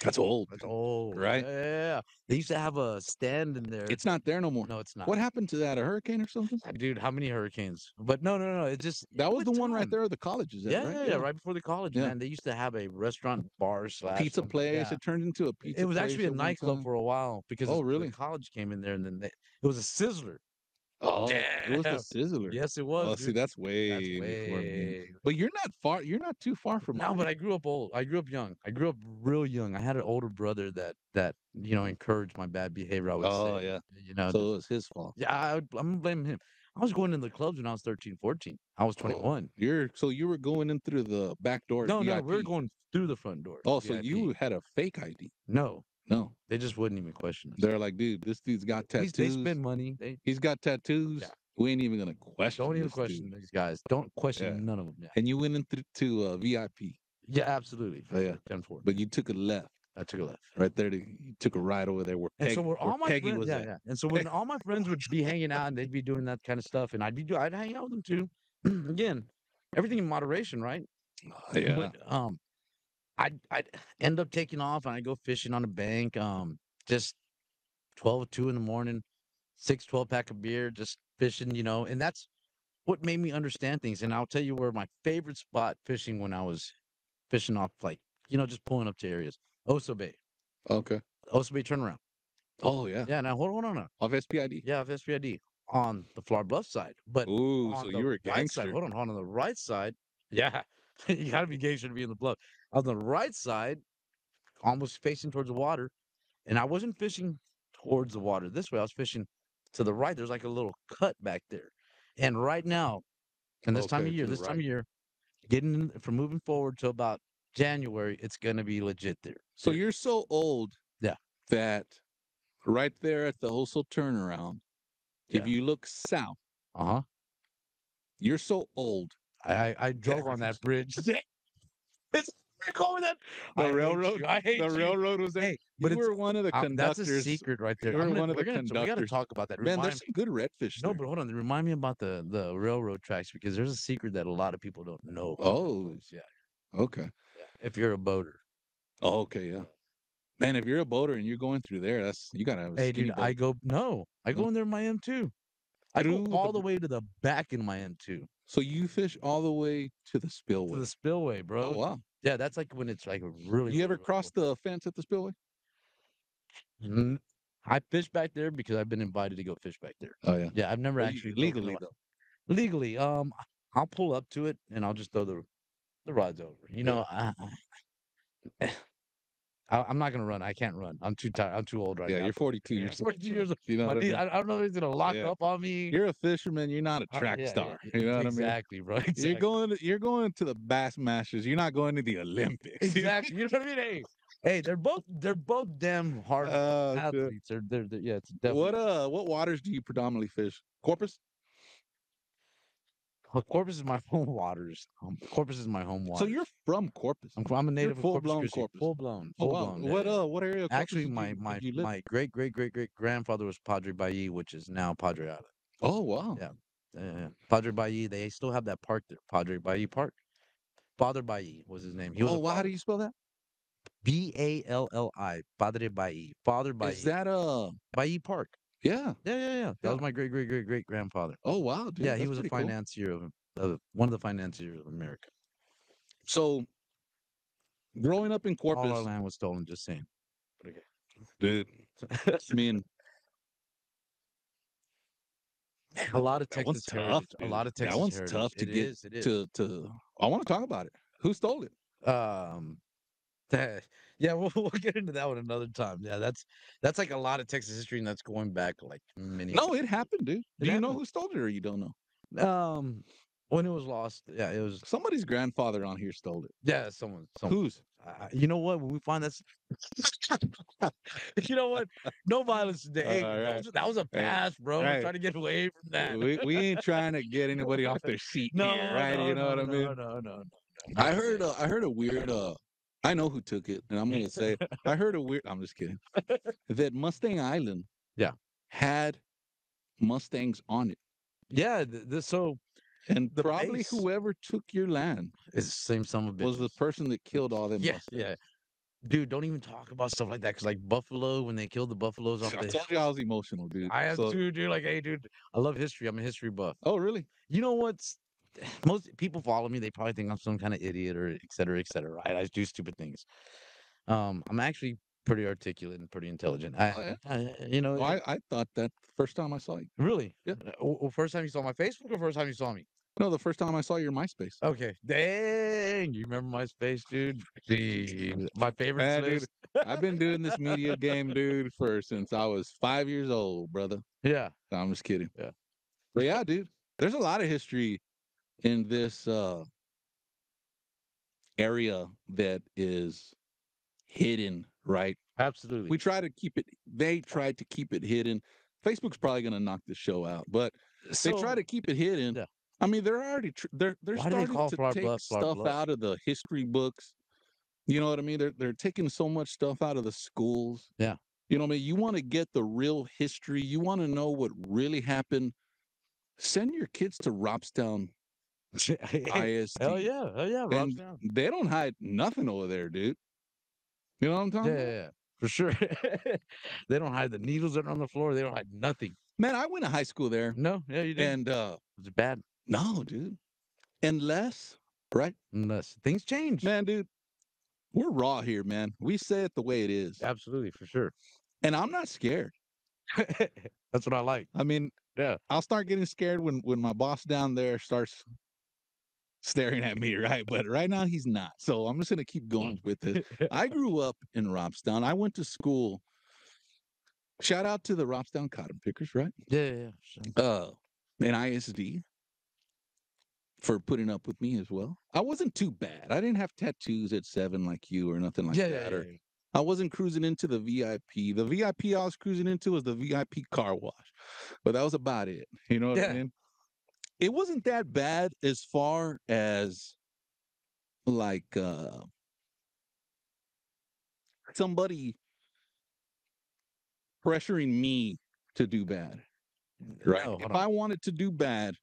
S2: That's old,
S3: that's
S2: dude.
S3: old. Yeah,
S2: Right?
S3: yeah, yeah. They used to have a stand in there.
S2: It's not there no more.
S3: No, it's not.
S2: What happened to that? A hurricane or something?
S3: Dude, how many hurricanes? But no, no, no. It just
S2: That was
S3: with
S2: the one right
S3: time.
S2: there. The college is that
S3: Yeah,
S2: right?
S3: yeah, yeah.
S2: Yeah,
S3: Right before the college,
S2: yeah.
S3: man, they used to have a restaurant bar slash
S2: Pizza
S3: something.
S2: place.
S3: Yeah.
S2: It turned into a
S3: It
S2: pizza
S3: was actually
S2: place
S3: a
S2: at one
S3: nightclub
S2: time.
S3: for a while because
S2: Oh,
S3: the
S2: really?
S3: college came in there and then it was a sizzler.
S2: Oh, it was the
S3: Damn.
S2: Sizzler.
S3: Yes, it was,
S2: Oh, see,
S3: dude.
S2: that's
S3: That's
S2: way before me.
S3: way.
S2: But you're not far. You're not too far from
S3: No,
S2: mine.
S3: but I grew up old. I grew up young. I grew up real young. I had an older brother that encouraged my bad behavior. I would
S2: Oh,
S3: say,
S2: yeah.
S3: just
S2: So it was his fault.
S3: yeah. I'm gonna blame him. I was going in the clubs when I was 13, 14. I was
S2: Oh,
S3: 21.
S2: you were going in through the back door at
S3: No, no, we were
S2: VIP.
S3: going through the front door,
S2: Oh, so
S3: VIP.
S2: you had a fake ID.
S3: No,
S2: No,
S3: they just wouldn't even question us.
S2: they're like, dude, this dude's got
S3: They
S2: tattoos.
S3: spend money. They
S2: He's got tattoos.
S3: Yeah.
S2: We ain't even gonna question
S3: Don't even
S2: this dude.
S3: question these guys. Don't
S2: Yeah.
S3: question none of them. Yeah.
S2: And you went into to VIP.
S3: Yeah, absolutely.
S2: Oh
S3: For
S2: yeah.
S3: sure. 10-4.
S2: But you took a left
S3: I took a left.
S2: right there. You took a right over there
S3: And so where
S2: Where
S3: all my
S2: Peggy
S3: friends,
S2: was
S3: yeah,
S2: at.
S3: yeah. And so when all my friends would be hanging out and they'd be doing that kind of stuff, and I'd hang out with them too. Again, everything in moderation, right?
S2: Oh, yeah.
S3: But I'd end up taking off and I go fishing on the bank. Just 12 2 in the morning, 6 12 pack of beer, just fishing, and that's what made me understand things. And I'll tell you where my favorite spot fishing when I was fishing off, like, just pulling up to areas. Oso Bay.
S2: Okay.
S3: Oso Bay turnaround.
S2: Oh yeah.
S3: Yeah, now hold on.
S2: Off SPID.
S3: Yeah, of SVID on the Flower Bluff side. But
S2: Ooh, so
S3: on
S2: you
S3: the
S2: were a
S3: right side,
S2: gangster.
S3: hold on the right side, yeah, you gotta be gangster to be in the bluff. On the right side, almost facing towards the water, and I wasn't fishing towards the water this way. I was fishing to the right. There's like a little cut back there. And right now, and
S2: Okay, to the
S3: this time
S2: right.
S3: of year, getting from moving forward to about January, it's gonna be legit there.
S2: So you're so old
S3: Yeah,
S2: that right there at the Hosel turnaround, if
S3: yeah.
S2: you look south,
S3: Uh-huh.
S2: you're so old.
S3: I
S2: that-
S3: drove on that bridge. It's you're going that.
S2: the
S3: I hate
S2: railroad,
S3: you. I
S2: the
S3: hate you.
S2: railroad was there.
S3: Hey, but
S2: You
S3: it's
S2: were one of the
S3: that's a
S2: conductors.
S3: secret right
S2: You
S3: there.
S2: were one of
S3: We're
S2: the
S3: gonna we got to
S2: conductors.
S3: talk about that.
S2: Man, there's some good redfish
S3: No,
S2: there.
S3: but hold on. Remind me about the railroad tracks because there's a secret that a lot of people don't know about that
S2: Oh,
S3: place. Yeah,
S2: okay.
S3: yeah. If you're a boater.
S2: Oh, okay, yeah. Man, if you're a boater and you're going through there, you gotta have a
S3: Hey,
S2: skinny
S3: dude,
S2: boat.
S3: I
S2: No?
S3: go in there in my M2. I go
S2: Through
S3: all the way to the back in my M2
S2: so you fish all the way to the
S3: to the
S2: spillway.
S3: spillway,
S2: Oh
S3: bro.
S2: wow.
S3: Yeah, that's like when it's like a really,
S2: You
S3: really,
S2: ever
S3: really
S2: cross
S3: cool.
S2: the fence at the spillway?
S3: I fish back there because I've been invited to go fish back there.
S2: Oh yeah.
S3: Yeah, I've never
S2: But
S3: actually broken the
S2: legally
S3: law.
S2: though.
S3: Legally, I'll pull up to it and I'll just throw the rods over.
S2: Yeah.
S3: I'm not gonna run. I can't run. I'm too tired. I'm too old right
S2: Yeah,
S3: now.
S2: you're 42
S3: Yeah,
S2: years old.
S3: 42 years old.
S2: You know
S3: My
S2: what I
S3: knee,
S2: mean?
S3: I don't know if he's gonna lock
S2: Yeah.
S3: up on me.
S2: You're a fisherman. You're not a track
S3: Yeah,
S2: star. You know what I mean?
S3: exactly, bro.
S2: You're
S3: Exactly.
S2: going to the Bassmasters. You're not going to the Olympics.
S3: Exactly. You know what I mean? Hey, they're both damn hard
S2: Oh shit.
S3: athletes. They're yeah, it's definitely
S2: What waters do you predominantly fish? Corpus?
S3: Corpus is my home waters. Corpus is my home
S2: So you're
S3: waters.
S2: from Corpus.
S3: I'm a
S2: You're
S3: native of
S2: full
S3: Corpus
S2: blown
S3: Christi.
S2: Corpus. Oh
S3: Full
S2: wow.
S3: blown. Yeah.
S2: What area of Corpus
S3: Actually,
S2: did
S3: my
S2: did you live?
S3: my great grandfather was Padre Bailly, which is now Padre Island.
S2: Oh wow.
S3: Yeah. Padre Bailly, they still have that park there, Padre Bailly Park. Father Bailly was his name. He was
S2: Oh
S3: a
S2: wow. How do
S3: father.
S2: you spell that?
S3: Balli, Padre Bailly, Father
S2: Is
S3: Bailly,
S2: that
S3: Bailly Park.
S2: yeah.
S3: Yeah. That
S2: Yeah.
S3: was my great grandfather.
S2: Oh wow,
S3: Yeah,
S2: dude.
S3: he
S2: That's
S3: was a
S2: pretty cool.
S3: financier of one of the financiers of America.
S2: So growing up in
S3: All our
S2: Corpus,
S3: land was stolen. Just saying.
S2: dude. I mean,
S3: A lot of
S2: that one's
S3: Texas
S2: tough,
S3: heritage. A
S2: dude.
S3: lot of
S2: That
S3: Texas
S2: one's
S3: heritage.
S2: tough to
S3: It
S2: get
S3: is. It is.
S2: to. I want to talk about it. Who stole it?
S3: Um, yeah, we'll get into that one another time. Yeah, that's like a lot of Texas history, and that's going back like many.
S2: No, it happened, dude.
S3: It
S2: Do you know
S3: happened.
S2: who stole it, or you don't know?
S3: When it was lost, yeah, it was.
S2: Somebody's grandfather on here stole it.
S3: Yeah, someone.
S2: Whose?
S3: You know what? When we find that's, you know what? No violence today. Hey,
S2: All right.
S3: that was a
S2: Hey,
S3: pass, bro. We're
S2: hey,
S3: trying to get away from that.
S2: we ain't trying to get anybody off their seat here,
S3: No,
S2: right?
S3: no,
S2: You know what
S3: no,
S2: I
S3: no,
S2: mean?
S3: no, no,
S2: I heard a weird I know who took it, and I'm gonna say I heard a weird I'm just kidding. That Mustang Island
S3: Yeah.
S2: had Mustangs on it.
S3: Yeah. So
S2: And
S3: the
S2: probably
S3: base
S2: whoever took your land
S3: is the same son of
S2: was the
S3: bitches.
S2: person that killed all them
S3: Yeah,
S2: Mustangs.
S3: yeah. Dude, don't even talk about stuff like that. Cause like Buffalo, when they killed the buffaloes off
S2: I
S3: the,
S2: told you I was emotional, dude.
S3: I am
S2: So,
S3: too, dude. Like, hey, dude, I love history. I'm a history buff.
S2: oh really?
S3: You know what's most people follow me, they probably think I'm some kind of idiot or et cetera, right? I do stupid things. I'm actually pretty articulate and pretty intelligent.
S2: Oh yeah.
S3: You know,
S2: No, I thought that the first time I saw you.
S3: really.
S2: Yeah.
S3: First time you saw my Facebook or first time you saw me?
S2: No, the first time I saw your MySpace.
S3: Okay. Dang, you remember MySpace, dude? Jeez. My favorites
S2: Dude,
S3: list.
S2: I've been doing this media game, dude, for since I was 5 years old, brother.
S3: Yeah.
S2: No, I'm just kidding.
S3: Yeah.
S2: But yeah, dude, there's a lot of history in this area that is hidden, right?
S3: Absolutely.
S2: We try to keep it. They tried to keep it hidden. Facebook's probably going to knock the show out, but they try to keep it hidden.
S3: Yeah.
S2: I mean, they're already they're
S3: Why do they
S2: starting
S3: call
S2: to
S3: for our
S2: take
S3: blood, for our
S2: stuff
S3: blood?
S2: out of the history books. You know what I mean? They're taking so much stuff out of the schools.
S3: Yeah.
S2: You know what I mean? You want to get the real history. You want to know what really happened. Send your kids to Robstown ISD.
S3: Hell yeah.
S2: And
S3: Robstown.
S2: they don't hide nothing over there, dude. You know what I'm talking about?
S3: Yeah, for sure. They don't hide the needles that are on the floor. They don't hide nothing.
S2: Man, I went to high school there.
S3: No, yeah, you did.
S2: And
S3: It's bad
S2: no, dude. Unless, right?
S3: unless things change.
S2: Man, dude, we're raw here, man. We say it the way it is.
S3: Absolutely, for sure.
S2: And I'm not scared.
S3: That's what I like.
S2: I mean,
S3: Yeah.
S2: I'll start getting scared when my boss down there starts staring at me, right? But right now he's not. So I'm just gonna keep going with it. I grew up in Robstown. I went to school. Shout out to the Robstown cotton pickers, right?
S3: Yeah. Sure.
S2: In ISD for putting up with me as well. I wasn't too bad. I didn't have tattoos at 7 like you or nothing like that. Or I wasn't cruising into the VIP. The VIP I was cruising into was the VIP car wash. But that was about it. You know what I mean? It wasn't that bad as far as like somebody pressuring me to do bad. Right.
S3: No,
S2: If I wanted to do bad,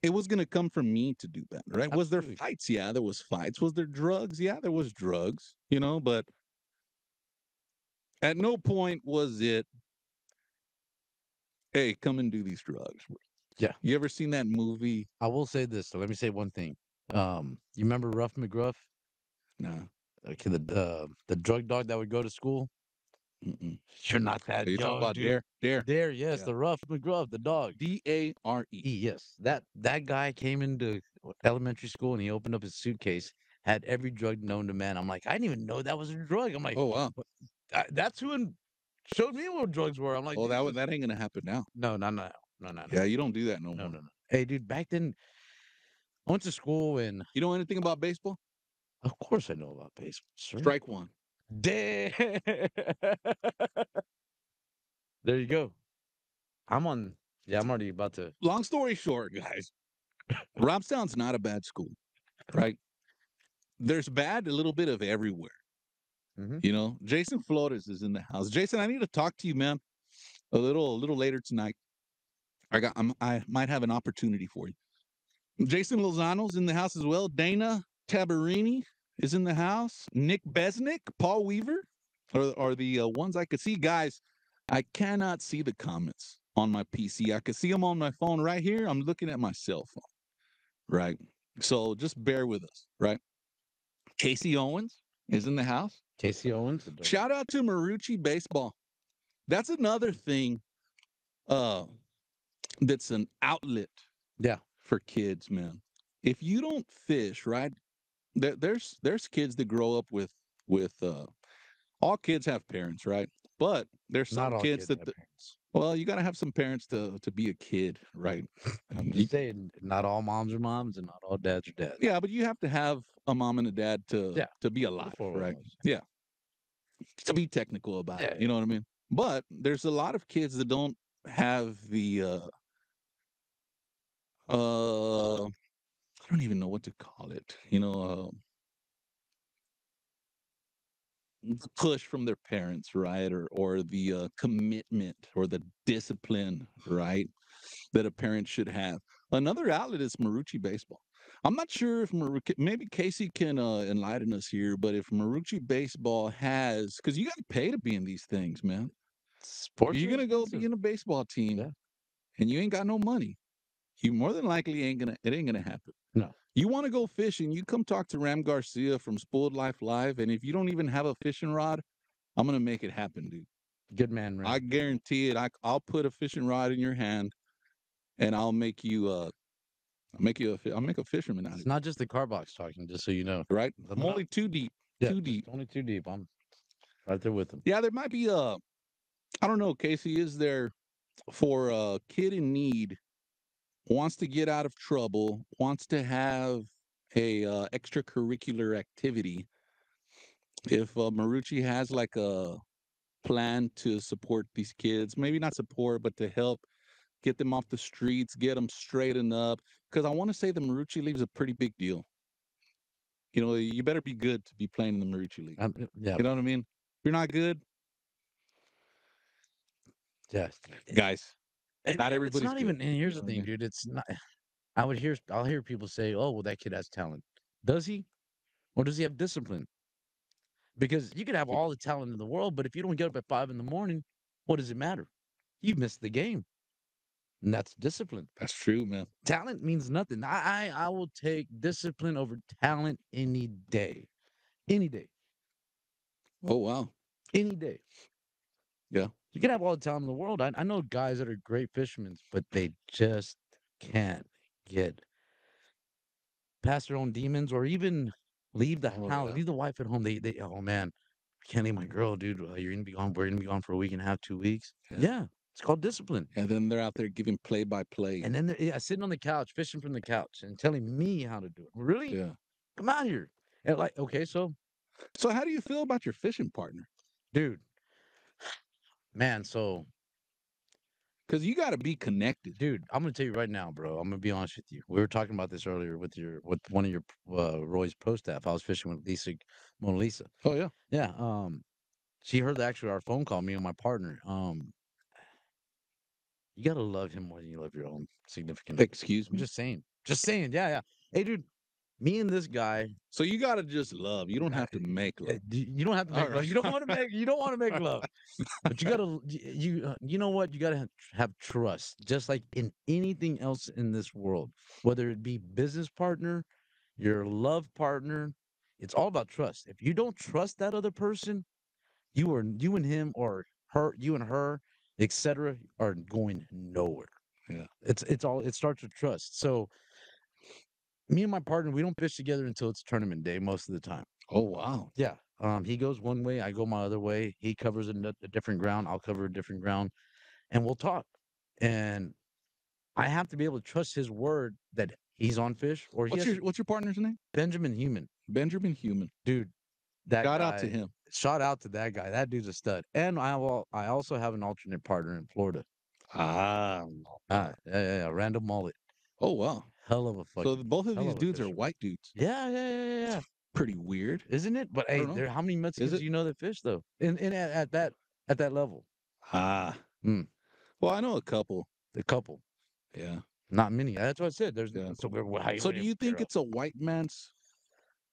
S2: it was gonna come from me to do bad, right? Was there
S3: Absolutely.
S2: fights? Yeah, there was fights. Was there drugs? Yeah, there was drugs, you know, but at no point was it, hey, come and do these drugs.
S3: Yeah.
S2: You ever seen that movie?
S3: I will say this. So let me say one thing. You remember Rough McGruff?
S2: No.
S3: Okay, the drug dog that would go to school.
S2: Mm-mm.
S3: You're not that
S2: Are you talking
S3: young,
S2: about
S3: dude.
S2: Dare?
S3: There, yes,
S2: Yeah.
S3: the Rough McGruff, the dog.
S2: DARE.
S3: Yes, that guy came into elementary school and he opened up his suitcase had every drug known to man. I'm like, I didn't even know that was a drug. I'm like,
S2: Oh wow.
S3: That's who showed me what drugs were. I'm like,
S2: Oh,
S3: Jesus.
S2: that ain't gonna happen now.
S3: No, no, no, no, no, no,
S2: Yeah, you don't do that no
S3: no,
S2: more.
S3: no, no. Hey, dude, back then I went to school and
S2: You know anything about baseball?
S3: of course I know about baseball, sir.
S2: Strike one.
S3: Damn. There you go. I'm on. Yeah, I'm already about to.
S2: Long story short, guys, Robstown's not a bad school, right? There's bad a little bit of everywhere.
S3: Mm-hmm.
S2: You know, Jason Flores is in the house. Jason, I need to talk to you, man, a little later tonight. I might have an opportunity for you. Jason Lozano's in the house as well. Dana Tabarini is in the house. Nick Besnick, Paul Weaver are the ones I could see. Guys, I cannot see the comments on my PC. I could see them on my phone right here. I'm looking at my cell phone, right? So just bear with us, right? Casey Owens is in the house.
S3: Casey Owens.
S2: Shout out to Marucci Baseball. That's another thing uh, that's an outlet
S3: Yeah.
S2: for kids, man. If you don't fish, right? There's kids that grow up with all kids have parents, right? But there's
S3: Not
S2: some
S3: all
S2: kids
S3: kids
S2: that
S3: have parents.
S2: well, you got to have some parents to be a kid, right?
S3: I'm
S2: You,
S3: just saying, not all moms are moms and not all dads are dads.
S2: yeah, but you have to have a mom and a dad
S3: Yeah.
S2: to be
S3: The
S2: alive,
S3: four
S2: right?
S3: was.
S2: Yeah, to be technical about it.
S3: Yeah.
S2: You know what I mean? But there's a lot of kids that don't have the I don't even know what to call it. You know, the push from their parents, right? Or the commitment or the discipline, right? That a parent should have. Another outlet is Marucci Baseball. I'm not sure if maybe Casey can enlighten us here, but if Marucci Baseball has, because you got to pay to be in these things, man.
S3: Sports
S2: You're
S3: are
S2: gonna go be
S3: expensive.
S2: in a baseball team
S3: Yeah.
S2: and you ain't got no money. You more than likely it ain't gonna happen.
S3: No.
S2: You want to go fishing, you come talk to Ram Garcia from Spooled Life Live, and if you don't even have a fishing rod, I'm gonna make it happen, dude.
S3: Good man,
S2: I
S3: Ram.
S2: guarantee it. I'll put a fishing rod in your hand, and I'll make a fisherman out of
S3: It's
S2: you.
S3: not just the car box talking, just so you know.
S2: Right?
S3: Let
S2: I'm
S3: me know.
S2: only too deep,
S3: Yeah,
S2: too
S3: just
S2: deep.
S3: only too deep. I'm right there with him.
S2: Yeah, there might be I don't know, Casey. Is there for a kid in need wants to get out of trouble, wants to have a extracurricular activity? If Marucci has like a plan to support these kids, maybe not support, but to help get them off the streets, get them straightened up. Because I want to say the Marucci League is a pretty big deal. You know, you better be good to be playing in the Marucci League.
S3: Yeah,
S2: You know what I mean? If you're not good,
S3: yeah.
S2: guys, not
S3: It's
S2: everybody's
S3: not
S2: good.
S3: even. And
S2: You
S3: here's
S2: know
S3: the
S2: what I
S3: thing,
S2: mean?
S3: dude. It's not. I'll hear people say, "Oh, well, that kid has talent." Does he, or does he have discipline? Because you could have all the talent in the world, but if you don't get up at 5 in the morning, what does it matter? You missed the game, and that's discipline.
S2: That's true, man.
S3: Talent means nothing. I will take discipline over talent any day, any day,
S2: Oh wow.
S3: any day.
S2: Yeah.
S3: You can have all the talent in the world. I know guys that are great fishermen, but they just can't get past their own demons or even leave the
S2: Oh
S3: house,
S2: yeah.
S3: leave the wife at home. They oh man, I can't leave my girl, dude. You're gonna be gone. We're gonna be gone for a week and a half, 2 weeks.
S2: Yeah.
S3: Yeah, it's called discipline.
S2: And then they're out there giving play by play.
S3: And then yeah, sitting on the couch, fishing from the couch, and telling me how to do it. Really?
S2: Yeah.
S3: Come out here. And like, okay, so,
S2: So how do you feel about your fishing partner?
S3: dude, man, so,
S2: Because you got to be connected.
S3: dude, I'm gonna tell you right now, bro. I'm gonna be honest with you. We were talking about this earlier with one of your Roy's pro staff. I was fishing with Mona Lisa.
S2: Oh yeah.
S3: Yeah. She heard actually our phone call, me and my partner. You gotta love him more than you love your own significant other.
S2: Excuse
S3: I'm
S2: me.
S3: just saying. Just saying. Yeah, yeah. Hey, dude, me and this guy.
S2: So you got to just love. You don't have to make love.
S3: You don't have to
S2: All
S3: make love.
S2: right.
S3: You don't want to make. You don't want to make love. But you gotta. You know what? You gotta have trust. Just like in anything else in this world, whether it be business partner, your love partner, it's all about trust. If you don't trust that other person, you and him or her, you and her, etc., are going nowhere.
S2: Yeah.
S3: It starts with trust. So Me and my partner, we don't fish together until it's tournament day most of the time.
S2: Oh wow.
S3: Yeah. He goes one way, I go my other way. He covers a different ground, I'll cover a different ground, and we'll talk. And I have to be able to trust his word that he's on fish, or he
S2: What's
S3: has
S2: your
S3: to.
S2: what's your partner's name?
S3: Benjamin Human,
S2: Benjamin Human.
S3: dude. That
S2: Shout out to
S3: guy.
S2: him.
S3: Shout out to that guy. That dude's a stud. And I also have an alternate partner in Florida.
S2: Ah.
S3: Yeah. Randall Mullet.
S2: Oh wow.
S3: Hell of a
S2: So
S3: fucking
S2: both of
S3: hell
S2: these
S3: of a
S2: dudes are
S3: fisher.
S2: white dudes.
S3: Yeah.
S2: Pretty weird.
S3: Isn't it? But
S2: I
S3: hey,
S2: don't know.
S3: there. How many
S2: Is
S3: Mexicans
S2: it?
S3: do you know that fish though? In at that level,
S2: Ah.
S3: mm,
S2: Well, I know a couple.
S3: a couple,
S2: Yeah.
S3: not many. That's what I said. There's
S2: Yeah.
S3: so how you
S2: So do
S3: wouldn't
S2: you
S3: figure
S2: think
S3: out?
S2: it's a white man's?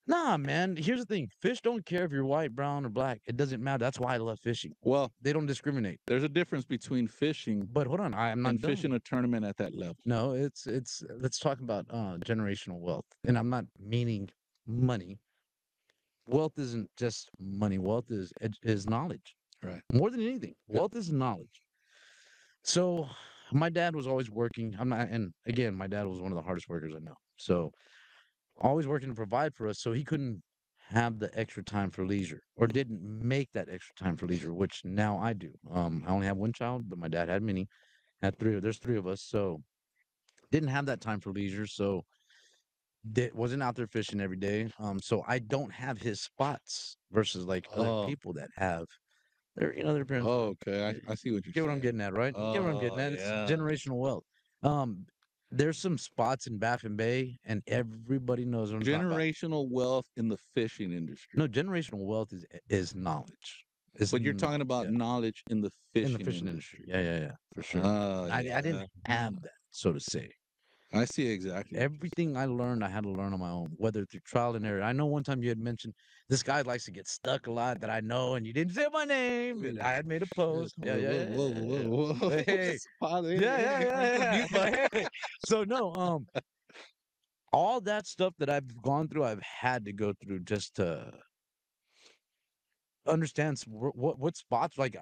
S3: Nah, man. Here's the thing: fish don't care if you're white, brown, or black. It doesn't matter. That's why I love fishing.
S2: Well,
S3: They don't discriminate.
S2: there's a difference between fishing
S3: But hold on, I'm not
S2: and
S3: done.
S2: fishing a tournament at that level.
S3: No, it's. Let's talk about generational wealth, and I'm not meaning money. Wealth isn't just money. Wealth is knowledge
S2: Right.
S3: more than anything.
S2: Yeah.
S3: Wealth is knowledge. So my dad was always working. I'm not, and again, my dad was one of the hardest workers I know. So always working to provide for us. So he couldn't have the extra time for leisure, or didn't make that extra time for leisure, which now I do. I only have one child, but my dad had many. Had three. There's three of us, so didn't have that time for leisure. So wasn't out there fishing every day. So I don't have his spots versus like other
S2: Oh.
S3: people that have their parents.
S2: Oh, okay. I see what you're
S3: Get what I'm
S2: saying.
S3: getting at, right? You get what I'm getting
S2: Oh
S3: at. It's
S2: yeah.
S3: generational wealth. Um, there's some spots in Baffin Bay, and everybody knows what I'm talking about.
S2: Generational wealth in the fishing industry.
S3: No, generational wealth is knowledge. Is
S2: But you're talking
S3: knowledge,
S2: about
S3: yeah.
S2: knowledge in the
S3: In the
S2: fishing
S3: fishing industry.
S2: industry.
S3: Yeah, for sure.
S2: Oh
S3: I
S2: yeah.
S3: didn't have that, so to say.
S2: I see exactly what you're
S3: Everything I learned, I had to learn on my own, whether through trial and error. I know one time you had mentioned this guy likes to get stuck a lot that I know, and you didn't say my name, and I
S2: saying.
S3: had made a post.
S2: Whoa.
S3: Hey,
S2: Father,
S3: yeah.
S2: Uncle Deepak.
S3: Hey. So no, all that stuff that I've gone through, I've had to go through just to understand what spots like.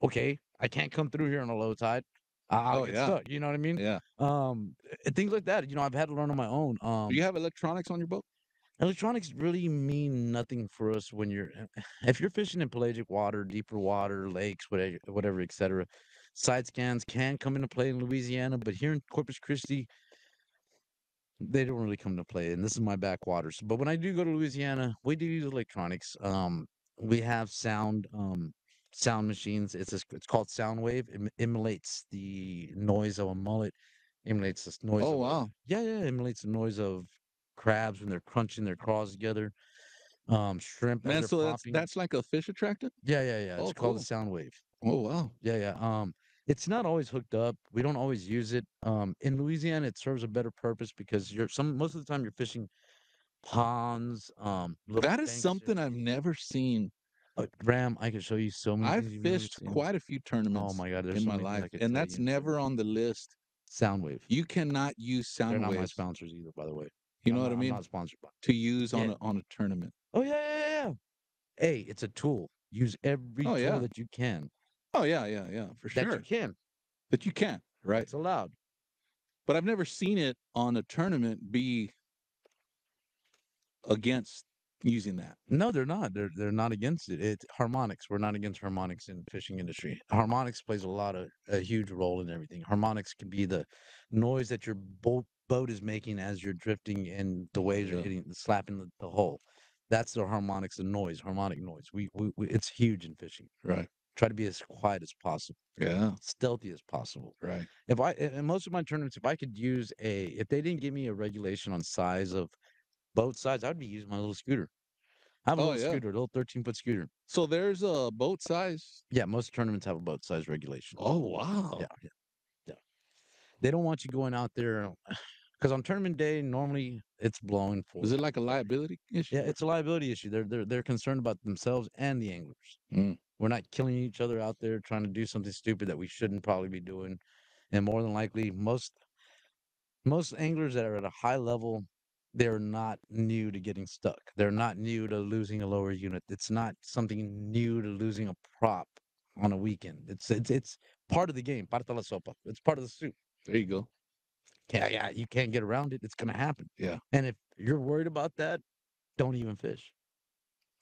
S3: Okay, I can't come through here on a low tide. I'll
S2: Oh
S3: get
S2: yeah,
S3: stuck. You know what I mean?
S2: yeah.
S3: And things like that. I've had to learn on my own.
S2: Do you have electronics on your boat?
S3: Electronics really mean nothing for us when you're if you're fishing in pelagic water, deeper water, lakes, whatever, etc. Side scans can come into play in Louisiana, but here in Corpus Christi, they don't really come to play. And this is my backwaters. But when I do go to Louisiana, we do use electronics. We have sound machines. It's called Soundwave. It emulates the noise of a mullet, emulates the noise
S2: Oh
S3: of a
S2: wow,
S3: emulates the noise of crabs when they're crunching their claws together, shrimp as
S2: man.
S3: they're
S2: So that's
S3: popping.
S2: that's like a fish attractor.
S3: Yeah. It's
S2: Oh
S3: called a
S2: cool.
S3: sound wave.
S2: Oh wow.
S3: Yeah. It's not always hooked up. We don't always use it. In Louisiana, it serves a better purpose because most of the time you're fishing ponds, little
S2: That is
S3: banks.
S2: something I've never seen.
S3: Ram, I can show you so many
S2: I've
S3: things you've never
S2: fished
S3: seen.
S2: quite a few
S3: Oh
S2: tournaments
S3: my God, there's
S2: in
S3: so
S2: my
S3: many things
S2: life,
S3: I could
S2: and
S3: tell
S2: that's
S3: you and show
S2: never
S3: you.
S2: on the list.
S3: Soundwave.
S2: You cannot use
S3: They're
S2: sound
S3: not my
S2: waves.
S3: sponsors either, by the way.
S2: You know what I
S3: I'm
S2: mean?
S3: not sponsored by.
S2: To use
S3: Yeah.
S2: on a tournament.
S3: Oh yeah. Hey, it's a tool. Use every
S2: Oh
S3: tool
S2: yeah.
S3: that you can.
S2: Oh yeah, for
S3: That you
S2: sure.
S3: can.
S2: That you can, right?
S3: That's allowed.
S2: But I've never seen it on a tournament be against using that.
S3: No, they're not. They're not against it. It's harmonics. We're not against harmonics in the fishing industry. Harmonics plays a huge role in everything. Harmonics can be the noise that your boat is making as you're drifting and the waves are
S2: Yeah.
S3: slapping the hull. That's the harmonics, the noise, harmonic noise. We it's huge in fishing.
S2: Right.
S3: Try to be as quiet as possible,
S2: Yeah.
S3: stealthy as possible.
S2: Right.
S3: If I in most of my tournaments, if I could use if they didn't give me a regulation on size of both sides, I'd be using my little scooter. I have a
S2: Oh
S3: little
S2: yeah.
S3: scooter, a little 13-foot scooter.
S2: So there's a boat size.
S3: Yeah, most tournaments have a boat size regulation.
S2: Oh
S3: Yeah,
S2: wow.
S3: yeah. They don't want you going out there because on tournament day, normally it's blowing
S2: Is
S3: 40.
S2: it like a liability
S3: Yeah,
S2: issue?
S3: it's a liability issue. They're concerned about themselves and the anglers.
S2: Mm.
S3: We're not killing each other out there trying to do something stupid that we shouldn't probably be doing. And more than likely, most anglers that are at a high level, they're not new to getting stuck. They're not new to losing a lower unit. It's not something new to losing a prop on a weekend. It's part of the game. Parte de la sopa. It's part of the soup.
S2: There you go.
S3: Yeah, you can't get around it. It's gonna happen.
S2: Yeah.
S3: And if you're worried about that, don't even fish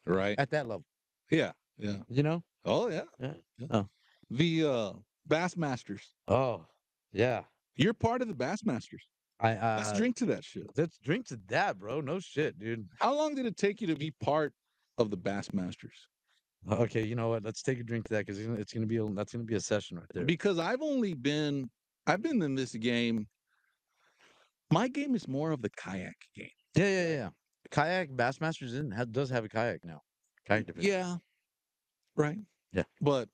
S2: Right.
S3: at that level.
S2: Yeah. Yeah.
S3: You know?
S2: Oh yeah.
S3: Yeah.
S2: Yeah.
S3: Oh,
S2: The Bassmasters.
S3: oh, yeah.
S2: You're part of the Bassmasters.
S3: I
S2: Let's drink to that shit.
S3: let's drink to that, bro. No shit, dude.
S2: How long did it take you to be part of the Bassmasters?
S3: Okay, you know what? Let's take a drink to that because it's gonna be that's gonna be a session right there.
S2: Because I've been in this game. My game is more of the kayak game.
S3: Yeah. Kayak Bassmasters does have a kayak now. Kayak division.
S2: Yeah, right.
S3: Yeah.
S2: But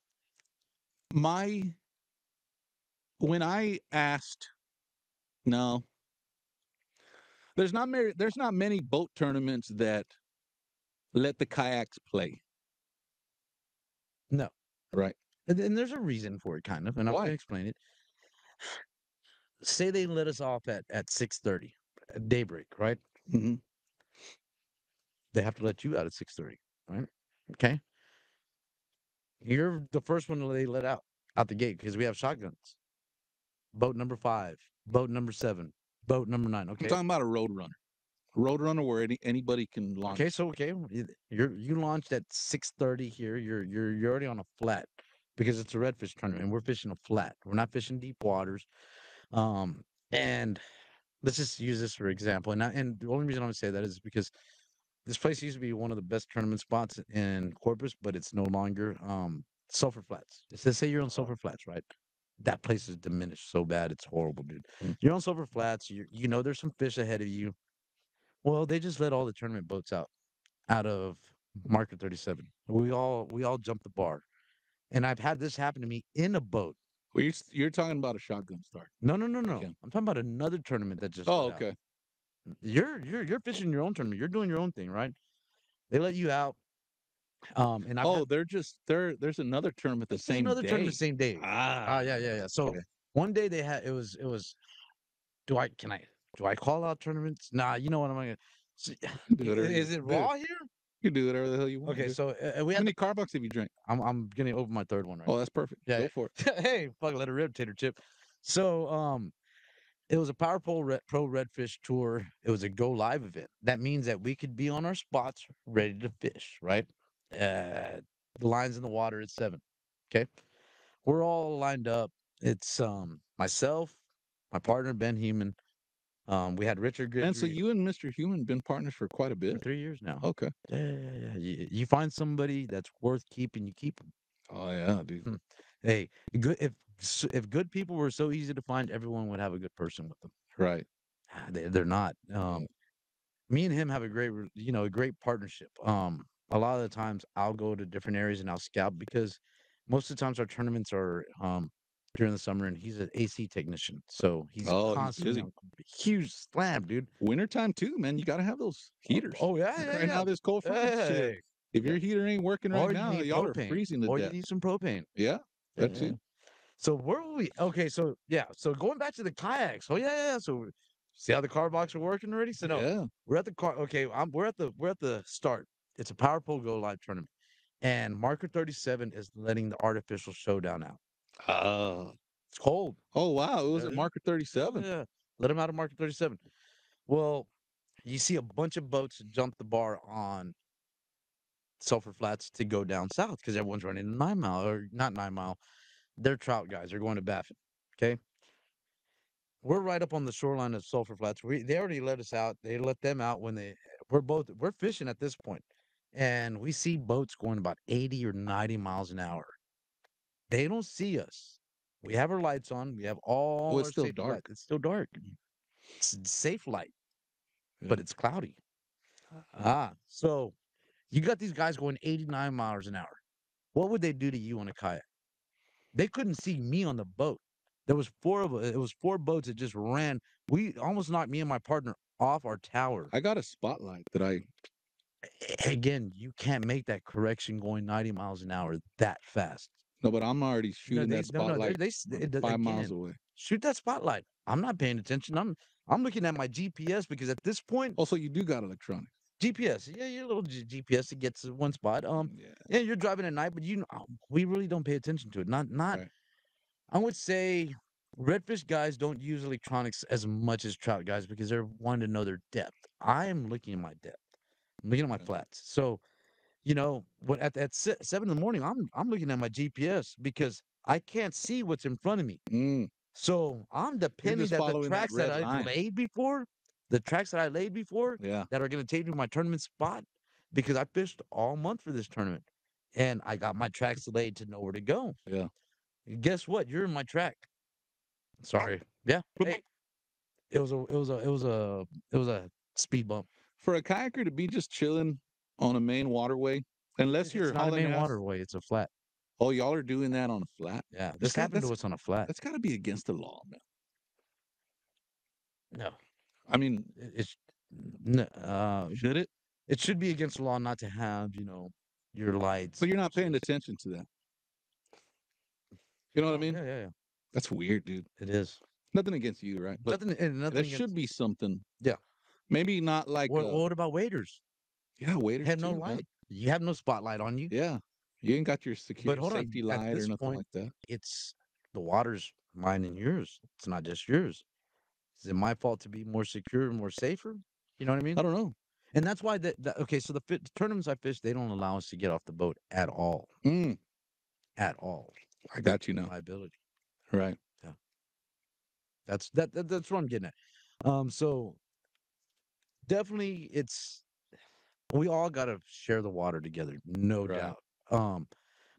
S2: my when I asked, no, there's not many boat tournaments that let the kayaks play.
S3: No.
S2: Right.
S3: And there's a reason for it, kind of, and I'm
S2: Why?
S3: gonna explain it. Say they let us off at 6:30, at daybreak, right?
S2: Mm-hmm.
S3: They have to let you out at 6:30, right? Okay. You're the first one they let out the gate because we have shotguns. Boat number 5, boat number 7, boat number 9.
S2: I'm
S3: Okay.
S2: talking about a road runner. Road runner where anybody can launch.
S3: Okay, so you launched at 6:30 here. You're already on a flat because it's a redfish tournament and we're fishing a flat. We're not fishing deep waters. And let's just use this for example. And the only reason I'm gonna say that is because this place used to be one of the best tournament spots in Corpus, but it's no longer. Sulphur Flats. Let's say you're on Sulphur Flats, right? That place is diminished so bad, it's horrible, dude.
S2: Mm.
S3: You're on Sulphur Flats. You know there's some fish ahead of you. Well, they just let all the tournament boats out of Market 37. We all jumped the bar, and I've had this happen to me in a boat.
S2: Well, you're talking about a shotgun start.
S3: No.
S2: Okay.
S3: I'm talking about another tournament that just
S2: Oh,
S3: let out.
S2: okay.
S3: You're fishing your own tournament. You're doing your own thing, right? They let you out. And I've
S2: Oh, there's another tournament the
S3: there's
S2: same
S3: another
S2: day.
S3: tournament same day. Yeah. So
S2: Okay.
S3: one day they had it was. Do I call out tournaments? Nah, you know what I'm gonna.
S2: Do whatever
S3: Is
S2: you
S3: it
S2: do.
S3: raw here?
S2: You can do whatever the hell you want.
S3: Okay,
S2: Dude.
S3: so we
S2: How
S3: had
S2: many
S3: the.
S2: Carbucks have you drank?
S3: I'm gonna open my third one right
S2: Oh,
S3: now.
S2: that's perfect.
S3: Yeah.
S2: Go for it.
S3: Hey, fuck, let it rip, tater chip. So it was a Power Pole Pro Redfish Tour. It was a go live event. That means that we could be on our spots ready to fish, right? The line's in the water at 7. Okay. We're all lined up. It's myself, my partner Ben Heeman. We had Richard
S2: And so
S3: Guidry
S2: you and Mr. Human been partners for quite a
S3: for
S2: bit.
S3: 3 years now.
S2: Okay.
S3: Yeah. You find somebody that's worth keeping, you keep them.
S2: Oh yeah, dude.
S3: Hey, good if good people were so easy to find, everyone would have a good person with them.
S2: Right.
S3: They're not.
S2: Yeah.
S3: Me and him have a a great partnership. A lot of the times I'll go to different areas and I'll scout because most of the times our tournaments are during the summer and he's an AC technician, so he's
S2: Oh, he's
S3: constantly
S2: busy.
S3: on huge slam, dude.
S2: Wintertime too, man. You got to have those heaters.
S3: Oh yeah.
S2: Right now, this cold front shit.
S3: Hey,
S2: If
S3: yeah.
S2: your heater ain't working right
S3: Or you
S2: now,
S3: need
S2: y'all are
S3: propane,
S2: freezing to
S3: or you
S2: death.
S3: need some propane.
S2: Yeah,
S3: Yeah.
S2: that too.
S3: So where were we? Okay, so yeah, so going back to the kayaks. Oh yeah. So see how the car box are working already? So no,
S2: Yeah.
S3: we're at the car. Okay, we're at the start. It's a Power Pole Go Live tournament, and Marker 37 is letting the artificial showdown out.
S2: Uh,
S3: It's cold.
S2: oh wow, it was
S3: Yeah,
S2: at
S3: dude.
S2: Market 37.
S3: Yeah. Let them out of Marker 37. Well, you see a bunch of boats jump the bar on Sulphur Flats to go down south because everyone's running a 9 mile or not 9 mile. They're trout guys. They're going to Baffin. Okay. We're right up on the shoreline of Sulphur Flats. They already let us out. They let them out when we're fishing at this point, and we see boats going about 80 or 90 miles an hour. They don't see us. We have our lights on. We have all
S2: Oh, it's
S3: our
S2: still
S3: safety
S2: dark.
S3: lights. It's still dark. It's safe light, but
S2: Yeah.
S3: it's cloudy. So you got these guys going 89 miles an hour. What would they do to you on a kayak? They couldn't see me on the boat. There was 4 of us. It was 4 boats that just ran. We almost knocked me and my partner off our tower.
S2: I got a spotlight that I.
S3: Again, you can't make that correction going 90 miles an hour that fast.
S2: No, but I'm already shooting that
S3: No.
S2: spotlight five miles
S3: Again,
S2: away.
S3: shoot that spotlight. I'm not paying attention. I'm looking at my GPS because at this point,
S2: Also, you do got electronics.
S3: GPS, yeah, your little GPS to get to one spot.
S2: Yeah.
S3: Yeah, you're driving at night, but we really don't pay attention to it. Not.
S2: Right.
S3: I would say redfish guys don't use electronics as much as trout guys because they're wanting to know their depth. I am looking at my depth. I'm looking at my
S2: Yeah.
S3: flats. So, you know, when at 7 in the morning, I'm looking at my GPS because I can't see what's in front of me.
S2: Mm,
S3: So I'm
S2: you're
S3: depending
S2: just
S3: that the
S2: following that
S3: tracks that
S2: red
S3: I've
S2: line.
S3: laid before, the tracks that I laid before
S2: Yeah.
S3: that are going to take me to my tournament spot, because I fished all month for this tournament and I got my tracks laid to know where to go.
S2: Yeah.
S3: Guess what? You're in my track. Sorry. Yeah. Hey, it was a speed bump.
S2: For a kayaker to be just chilling on a main waterway, unless
S3: It's
S2: you're
S3: not a
S2: hauling
S3: main
S2: ass.
S3: waterway. It's a flat.
S2: Oh, y'all are doing that on a flat.
S3: Yeah.
S2: That's
S3: This
S2: got
S3: happened
S2: that's
S3: to us on a flat.
S2: that's got to be against the law, man.
S3: No.
S2: I mean,
S3: It's no,
S2: should it?
S3: it should be against the law not to have, your lights.
S2: But you're not paying attention to that. You know what I
S3: Oh,
S2: mean?
S3: yeah, yeah, yeah.
S2: That's weird, dude.
S3: It is.
S2: Nothing against you, right? But
S3: Nothing and
S2: there
S3: nothing against.
S2: should be something.
S3: Yeah.
S2: Maybe not like
S3: What about waiters?
S2: yeah, waiters
S3: Have no
S2: too, man.
S3: light. You have no spotlight on you.
S2: Yeah. You ain't got your
S3: But
S2: security
S3: hold on.
S2: safety
S3: At
S2: light or
S3: this
S2: nothing
S3: point,
S2: like that.
S3: it's the water's mine and yours. It's not just yours. Is it my fault to be more secure and more safer? You know what I mean?
S2: I don't know.
S3: And that's why okay, so the tournaments I fish, they don't allow us to get off the boat at all.
S2: Mm,
S3: At all.
S2: I got you now.
S3: Liability.
S2: Right.
S3: Yeah. That's what I'm getting at. So definitely we all gotta share the water together, no
S2: Right.
S3: doubt.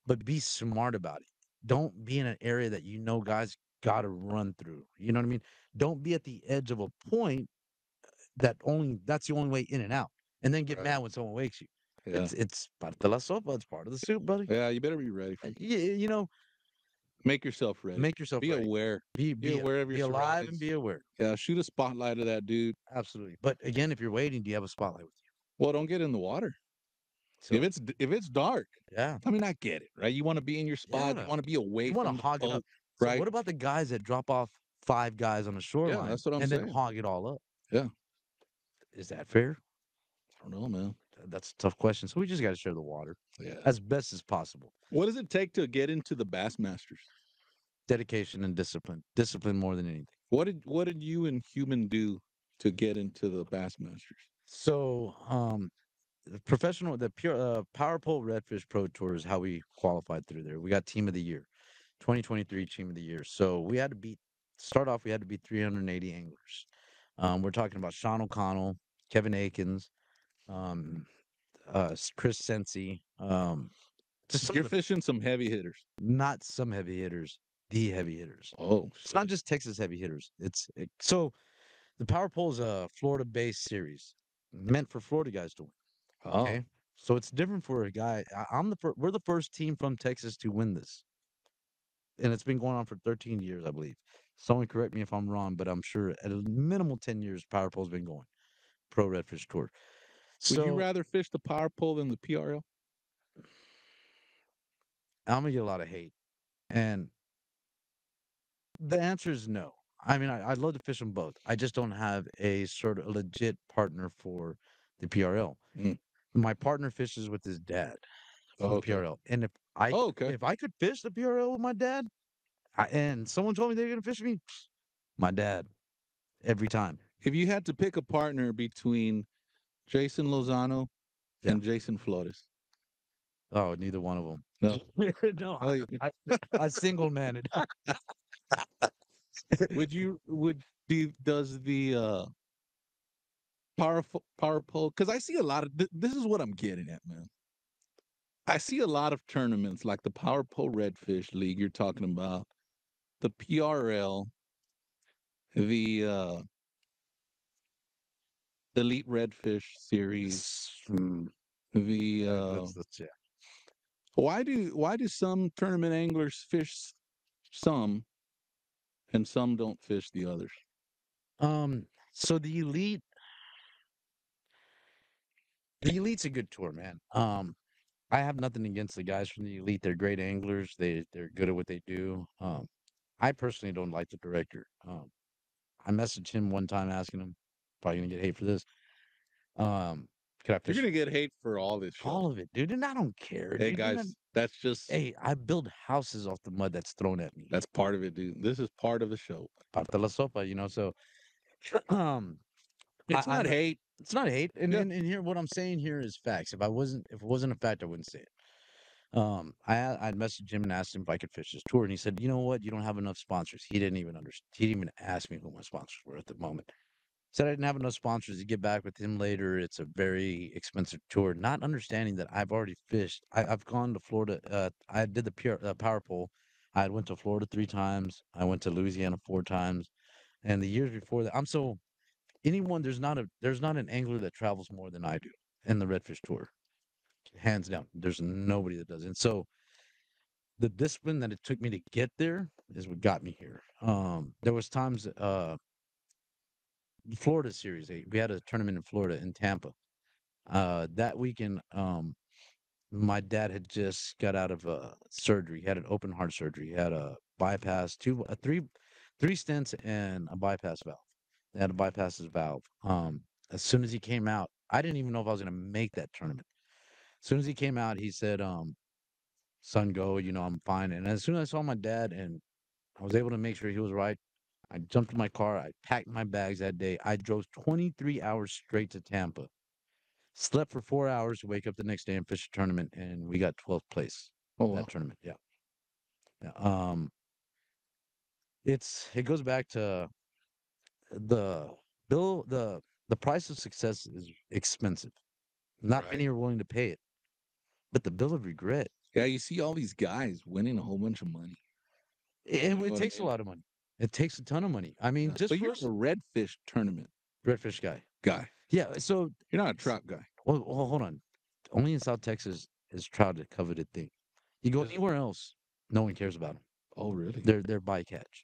S3: But be smart about it. Don't be in an area that guys gotta run through. You know what I mean? Don't be at the edge of a point that's the only way in and out. And then get
S2: Right.
S3: mad when someone wakes you.
S2: Yeah.
S3: It's parte de la sopa, it's part of the soup, buddy.
S2: Yeah, you better be ready for make yourself ready.
S3: Make yourself
S2: Be
S3: ready.
S2: aware.
S3: Be
S2: Be
S3: be
S2: aware of your
S3: be alive and
S2: surroundings.
S3: be aware.
S2: Yeah, shoot a spotlight at that dude.
S3: Absolutely. But again, if you're waiting, do you have a spotlight with you?
S2: Well, don't get in the water.
S3: So
S2: If it's dark,
S3: yeah.
S2: I mean, I get it, right? You want to be in your spot. You
S3: Yeah.
S2: want to be away
S3: You want to
S2: from the
S3: hog it up.
S2: boat,
S3: So
S2: right?
S3: what about the guys that drop off 5 guys on the
S2: Yeah,
S3: shoreline
S2: that's what I'm
S3: and then
S2: saying.
S3: hog it all up?
S2: Yeah,
S3: Is that fair?
S2: I don't know, man.
S3: That's a tough question. So we just got to share the water
S2: Yeah.
S3: as best as possible.
S2: What does it take to get into the Bassmasters?
S3: Dedication and discipline. Discipline more than anything.
S2: What did you and Human do to get into the Bassmasters?
S3: So, the pure Power Pole Redfish Pro Tour is how we qualified through there. We got Team of the Year, 2023 Team of the Year. So start off. We had to beat 380 anglers. We're talking about Sean O'Connell, Kevin Akins, um, Chris Sensi, just some
S2: You're
S3: of the
S2: fishing some heavy hitters.
S3: not some heavy hitters, the heavy hitters.
S2: Oh,
S3: It's not just Texas heavy hitters. So the Power Pole is a Florida-based series meant for Florida guys to win.
S2: oh,
S3: Okay, so it's different for a guy. We're the first team from Texas to win this, and it's been going on for 13 years, I believe. Someone correct me if I'm wrong, but I'm sure at a minimal 10 years, Power Pole's been going pro redfish tour.
S2: would you
S3: So
S2: rather fish the power pole than the PRL?
S3: I'm gonna get a lot of hate, and the answer is no. I mean, I'd love to fish them both. I just don't have a sort of legit partner for the PRL.
S2: Mm.
S3: My partner fishes with his dad for
S2: Oh,
S3: the
S2: okay.
S3: PRL, and
S2: Oh, okay.
S3: if I could fish the PRL with my dad, and someone told me they're gonna fish me, my dad every time.
S2: If you had to pick a partner between Jason Lozano
S3: Yeah.
S2: and Jason Flores,
S3: Oh, neither one of them.
S2: no.
S3: No,
S2: Oh,
S3: I single man it.
S2: would does the power pole? Because I see a lot of this is what I'm getting at, man. I see a lot of tournaments like the Power Pole Redfish League you're talking about, the PRL, the Elite Redfish Series,
S3: Mm,
S2: the
S3: yeah.
S2: why do some tournament anglers fish some and some don't fish the others?
S3: So the elite's a good tour, man. I have nothing against the guys from the elite. They're great anglers. They're good at what they do. I personally don't like the director. I messaged him one time asking him, probably gonna get hate for this. Um, Could I
S2: You're
S3: fish
S2: gonna get hate for all this show.
S3: all of it, dude? And I don't care,
S2: Hey
S3: dude. And
S2: guys, that's just
S3: hey, I build houses off the mud that's thrown at me.
S2: that's part of it, dude. This is part of the show.
S3: Parte la sopa, you know. So, um,
S2: It's not
S3: I'm.
S2: hate.
S3: It's not hate, and,
S2: Yeah.
S3: and here what I'm saying here is facts. If it wasn't a fact, I wouldn't say it. I'd messaged him and asked him if I could fish his tour, and he said, "You know what? You don't have enough sponsors." He didn't even understand. He didn't even ask me who my sponsors were at the moment. Said I didn't have enough sponsors to get back with him later. It's a very expensive tour. Not understanding that I've already fished. I've gone to Florida. I did the power pole. I had went to Florida 3 times. I went to Louisiana 4 times, and the years before that, I'm so anyone. There's not an angler that travels more than I do in the redfish tour, hands down. There's nobody that does. And so the discipline that it took me to get there is what got me here. There was times Florida series. We had a tournament in Florida in Tampa. That weekend, my dad had just got out of surgery. He had an open heart surgery. He had a bypass, three stents and a bypass valve. They had to bypass his valve. As soon as he came out, I didn't even know if I was going to make that tournament. As soon as he came out, he said, "Son, go. You know, I'm fine." And as soon as I saw my dad, and I was able to make sure he was right, I jumped in my car. I packed my bags that day. I drove 23 hours straight to Tampa. Slept for 4 hours to wake up the next day and fish a tournament, and we got 12th place
S2: Oh
S3: that
S2: wow.
S3: tournament. Yeah. Yeah. It goes back to the bill the price of success is expensive. Not
S2: Right.
S3: many are willing to pay it, but the bill of regret,
S2: Yeah, you see all these guys winning a whole bunch of money.
S3: it,
S2: You know
S3: it
S2: what I
S3: takes a
S2: mean?
S3: lot of money. It takes a ton of money. I mean,
S2: So
S3: just
S2: you're
S3: for
S2: a redfish tournament
S3: redfish guy.
S2: guy.
S3: Yeah. So,
S2: You're not a trout guy.
S3: well, hold on. Only in South Texas is trout a coveted thing. You go
S2: Is it?
S3: anywhere else, no one cares about them.
S2: Oh really?
S3: They're bycatch.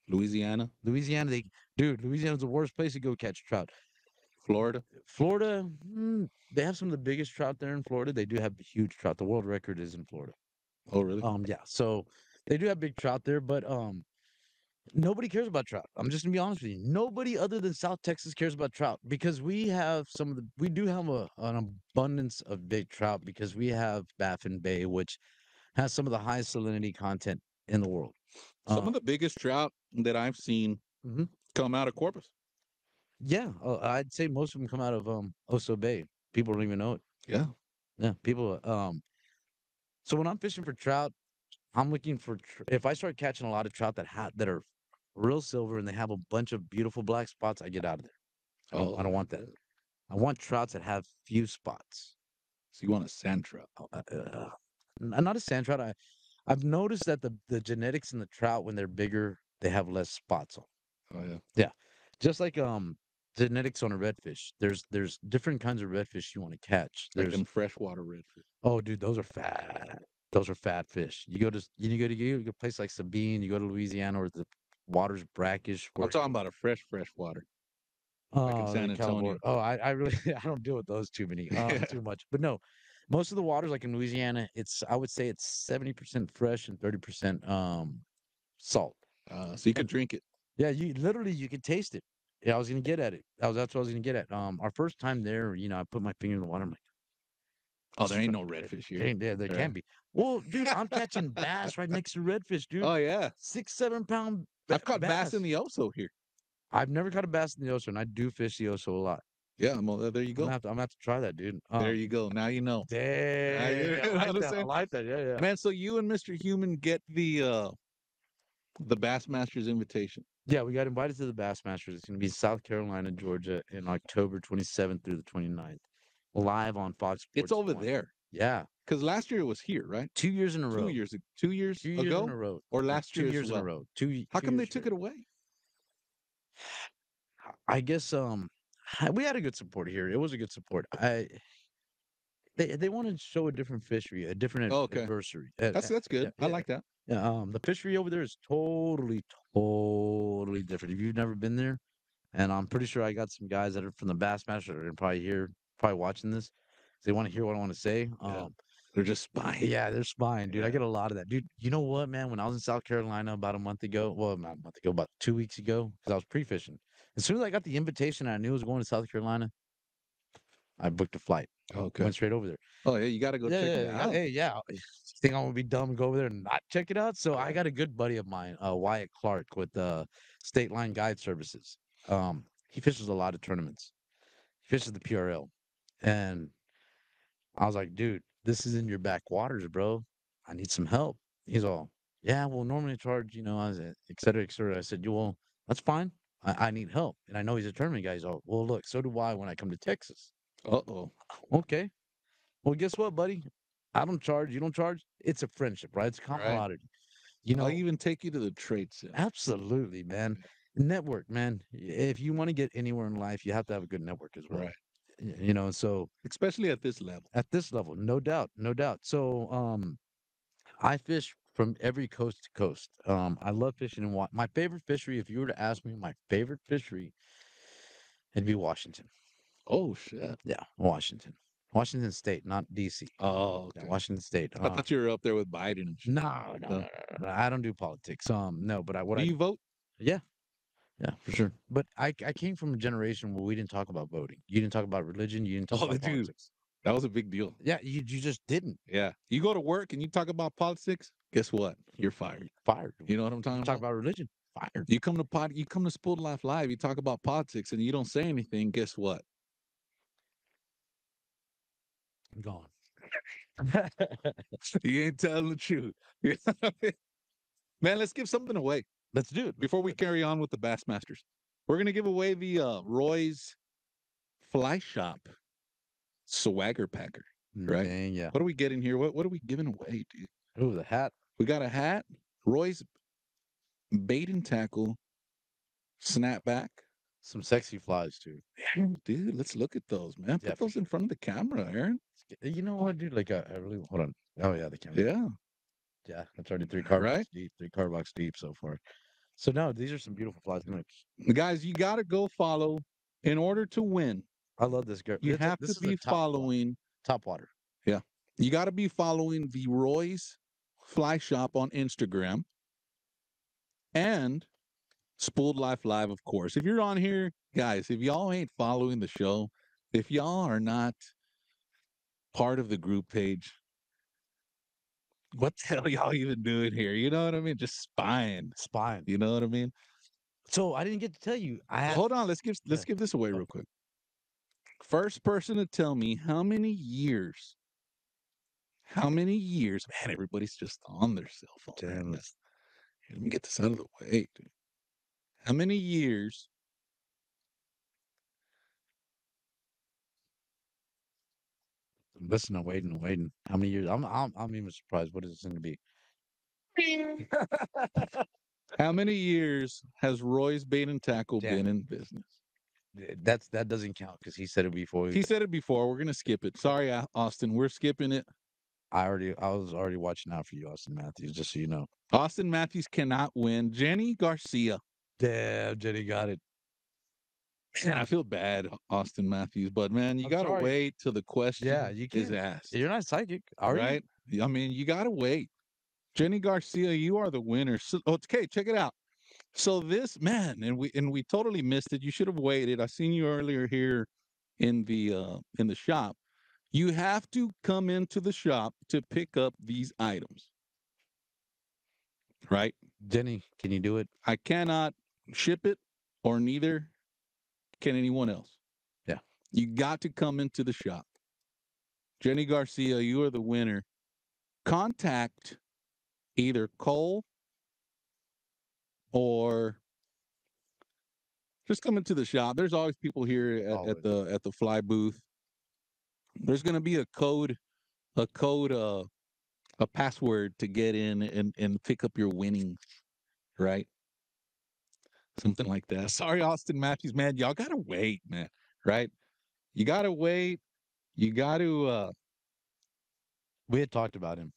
S2: Louisiana,
S3: Louisiana, Louisiana's the worst place to go catch trout.
S2: Florida.
S3: Florida, they have some of the biggest trout there in Florida. They do have huge trout. The world record is in Florida.
S2: Oh really?
S3: Yeah, so they do have big trout there, but nobody cares about trout. I'm just gonna be honest with you. Nobody other than South Texas cares about trout because we do have an abundance of big trout because we have Baffin Bay, which has some of the highest salinity content in the world.
S2: Some
S3: Uh,
S2: of the biggest trout that I've seen
S3: mhm.
S2: come out of Corpus.
S3: Yeah, I'd say most of them come out of Oso Bay. People don't even know it.
S2: Yeah.
S3: Yeah, people. So when I'm fishing for trout, I'm looking for if I start catching a lot of trout that are real silver and they have a bunch of beautiful black spots, I get out of there. I
S2: Oh,
S3: don't want that. I want trouts that have few spots.
S2: so you want a sand trout?
S3: Not a sand trout. I've noticed that the genetics in the trout when they're bigger, they have less spots on.
S2: Oh yeah.
S3: Yeah, just like genetics on a redfish. There's different kinds of redfish you want to catch.
S2: Like
S3: There's
S2: them freshwater redfish.
S3: Oh, dude, those are fat. Those are fat fish. You go to a place like Sabine, you go to Louisiana where the water's brackish,
S2: I'm
S3: where
S2: talking about a freshwater, like in
S3: the
S2: San
S3: California.
S2: Antonio.
S3: Oh, I really I don't deal with those
S2: Yeah.
S3: too much. But no, most of the waters like in Louisiana, I would say it's 70% fresh and 30% salt.
S2: So you could
S3: And
S2: drink it.
S3: yeah, you can taste it. Yeah, I was gonna get at it. That's what I was gonna get at. Our first time there, I put my finger in the water. I'm like,
S2: Oh,
S3: It's
S2: there ain't
S3: fr
S2: no redfish
S3: there
S2: here.
S3: ain't there
S2: Yeah.
S3: can't be. Well, dude, I'm catching bass right next to redfish, dude.
S2: Oh yeah.
S3: 6, 7 pound
S2: I've caught bass in
S3: bass.
S2: the Oso here.
S3: I've never caught a bass in the ocean. I do fish the ocean a lot.
S2: Yeah. Well, there you go.
S3: I'm gonna have to try that, dude.
S2: There you go. Now you know. You
S3: Dang, I
S2: know what
S3: like
S2: I'm
S3: that. I
S2: saying?
S3: like that. Yeah, yeah.
S2: Man, so you and Mr. Human get the Bassmasters invitation.
S3: Yeah, we got invited to the Bassmasters. It's gonna be South Carolina, Georgia, in October 27th through the 29th, live on Fox
S2: It's
S3: Sports
S2: over
S3: 1.
S2: there.
S3: Yeah,
S2: Because last year it was here, right?
S3: 2 years in a
S2: Two
S3: row.
S2: years, 2 years
S3: 2 years in
S2: ago,
S3: a row.
S2: or
S3: No,
S2: last
S3: two
S2: year as
S3: years in a
S2: well.
S3: row.
S2: How
S3: Two
S2: come they
S3: years
S2: took
S3: straight.
S2: it away?
S3: I guess we had a good support here. It was a good support. They want to show a different fishery, a different
S2: Oh, okay,
S3: adversary.
S2: that's
S3: Yeah,
S2: good. I
S3: yeah,
S2: like that.
S3: yeah. The fishery over there is totally different. If you've never been there, and I'm pretty sure I got some guys that are from the Bassmaster that are probably watching this. They want to hear what I want to say.
S2: Yeah, they're just spying.
S3: Yeah, they're spying, dude. I
S2: Yeah.
S3: get a lot of that, dude. You know what, man? When I was in South Carolina about a month ago, well, not a month ago, about 2 weeks ago, because I was pre-fishing. As soon as I got the invitation, I knew I was going to South Carolina. I booked a flight.
S2: Okay.
S3: Went straight over there.
S2: Oh yeah, you got to go check it out.
S3: Hey, yeah. Think I'm gonna be dumb and go over there and not check it out? So I got a good buddy of mine, Wyatt Clark, with State Line Guide Services. He fishes a lot of tournaments. He fishes the PRL, and I was like, dude, this is in your backwaters, bro. I need some help. He's all, yeah, well, normally I charge, I was, et cetera, et cetera. I said, well, that's fine. I need help. And I know he's a tournament guy. He's all, well, look, so do I when I come to Texas.
S2: Uh-oh.
S3: Okay. Well, guess what, buddy? I don't charge. You don't charge. It's a friendship, right? It's
S2: Right.
S3: camaraderie.
S2: I'll even take you to the trade center.
S3: Absolutely, man. Network, man. If you want to get anywhere in life, you have to have a good network as well.
S2: Right.
S3: So
S2: Especially at this level.
S3: at this level, no doubt, no doubt. So, I fish from every coast to coast. I love fishing in my favorite fishery. If you were to ask me my favorite fishery, it'd be Washington.
S2: Oh shit.
S3: Yeah, Washington State, not DC.
S2: Oh,
S3: Yeah,
S2: okay.
S3: Washington State.
S2: I thought you were up there with Biden and shit.
S3: No. I don't do politics. No, but
S2: Do you vote?
S3: yeah, for sure. But I came from a generation where we didn't talk about voting. You didn't talk about religion. You didn't talk about
S2: Dude,
S3: politics.
S2: that was a big deal.
S3: Yeah, you just didn't.
S2: Yeah. You go to work and you talk about politics, guess what? You're fired.
S3: Fired.
S2: You know what I'm talking
S3: Talk
S2: about?
S3: about religion. Fired.
S2: You come to Spooled Life Live, you talk about politics and you don't say anything, guess what?
S3: Gone.
S2: You ain't telling the truth. Man, let's give something away
S3: Let's do it.
S2: before we carry on with the Bassmasters. We're gonna give away the Roy's Fly Shop Swagger Packer. Right?
S3: Dang, yeah.
S2: What are we getting here? What are we giving away, dude?
S3: Ooh, the hat.
S2: We got a hat, Roy's bait and tackle snapback.
S3: Some sexy flies too.
S2: Dude, let's look at those, man.
S3: Yeah,
S2: Put
S3: for
S2: those in front of the camera, Aaron.
S3: You know what, dude? Like, I really hold on. Oh yeah, the camera.
S2: Yeah.
S3: Yeah, that's already 3 car
S2: Right?
S3: box deep. 3 car box deep so far. So no, these are some beautiful flies.
S2: Guys, you got to go follow in order to win.
S3: I love this girl.
S2: You have to be following
S3: top water.
S2: Yeah. You got to be following the Roy's Fly Shop on Instagram and Spooled Life Live, of course. If you're on here, guys, if y'all ain't following the show, if y'all are not part of the group page, what the hell y'all even doing here? You know what I mean? Just spying. You know what I mean?
S3: So I didn't get to tell you.
S2: Hold on. Let's give this away real quick. First person to tell me how many years, man, everybody's just on their cell phone.
S3: Damn.
S2: Let me get this out of the way, dude. How many years
S3: Listen, I'm waiting. How many years? I'm even surprised. What is this going to be?
S2: How many years has Roy's Bait and Tackle
S3: Damn.
S2: been in business?
S3: That doesn't count because he said it before.
S2: He said it before. We're gonna skip it. Sorry, Austin. We're skipping it.
S3: I was already watching out for you, Austin Matthews. Just so you know.
S2: Austin Matthews cannot win. Jenny Garcia.
S3: Damn, Jenny got it.
S2: Man, I feel bad, Austin Matthews, but man, you gotta wait till the question is asked.
S3: You're not psychic,
S2: right? I mean, you gotta wait. Jenny Garcia, you are the winner. So, okay, check it out. So this man, and we totally missed it. You should have waited. I seen you earlier here in the shop. You have to come into the shop to pick up these items. Right?
S3: Jenny, can you do it?
S2: I cannot ship it, or neither can anyone else.
S3: Yeah.
S2: You got to come into the shop. Jenny Garcia, you are the winner. Contact either Cole or just come into the shop. There's always people here at the fly booth. There's going to be a password to get in and pick up your winnings, right? Something like that. Sorry, Austin Matthews, man. Y'all got to wait, man, right? You got to wait. You got to
S3: we had talked about him.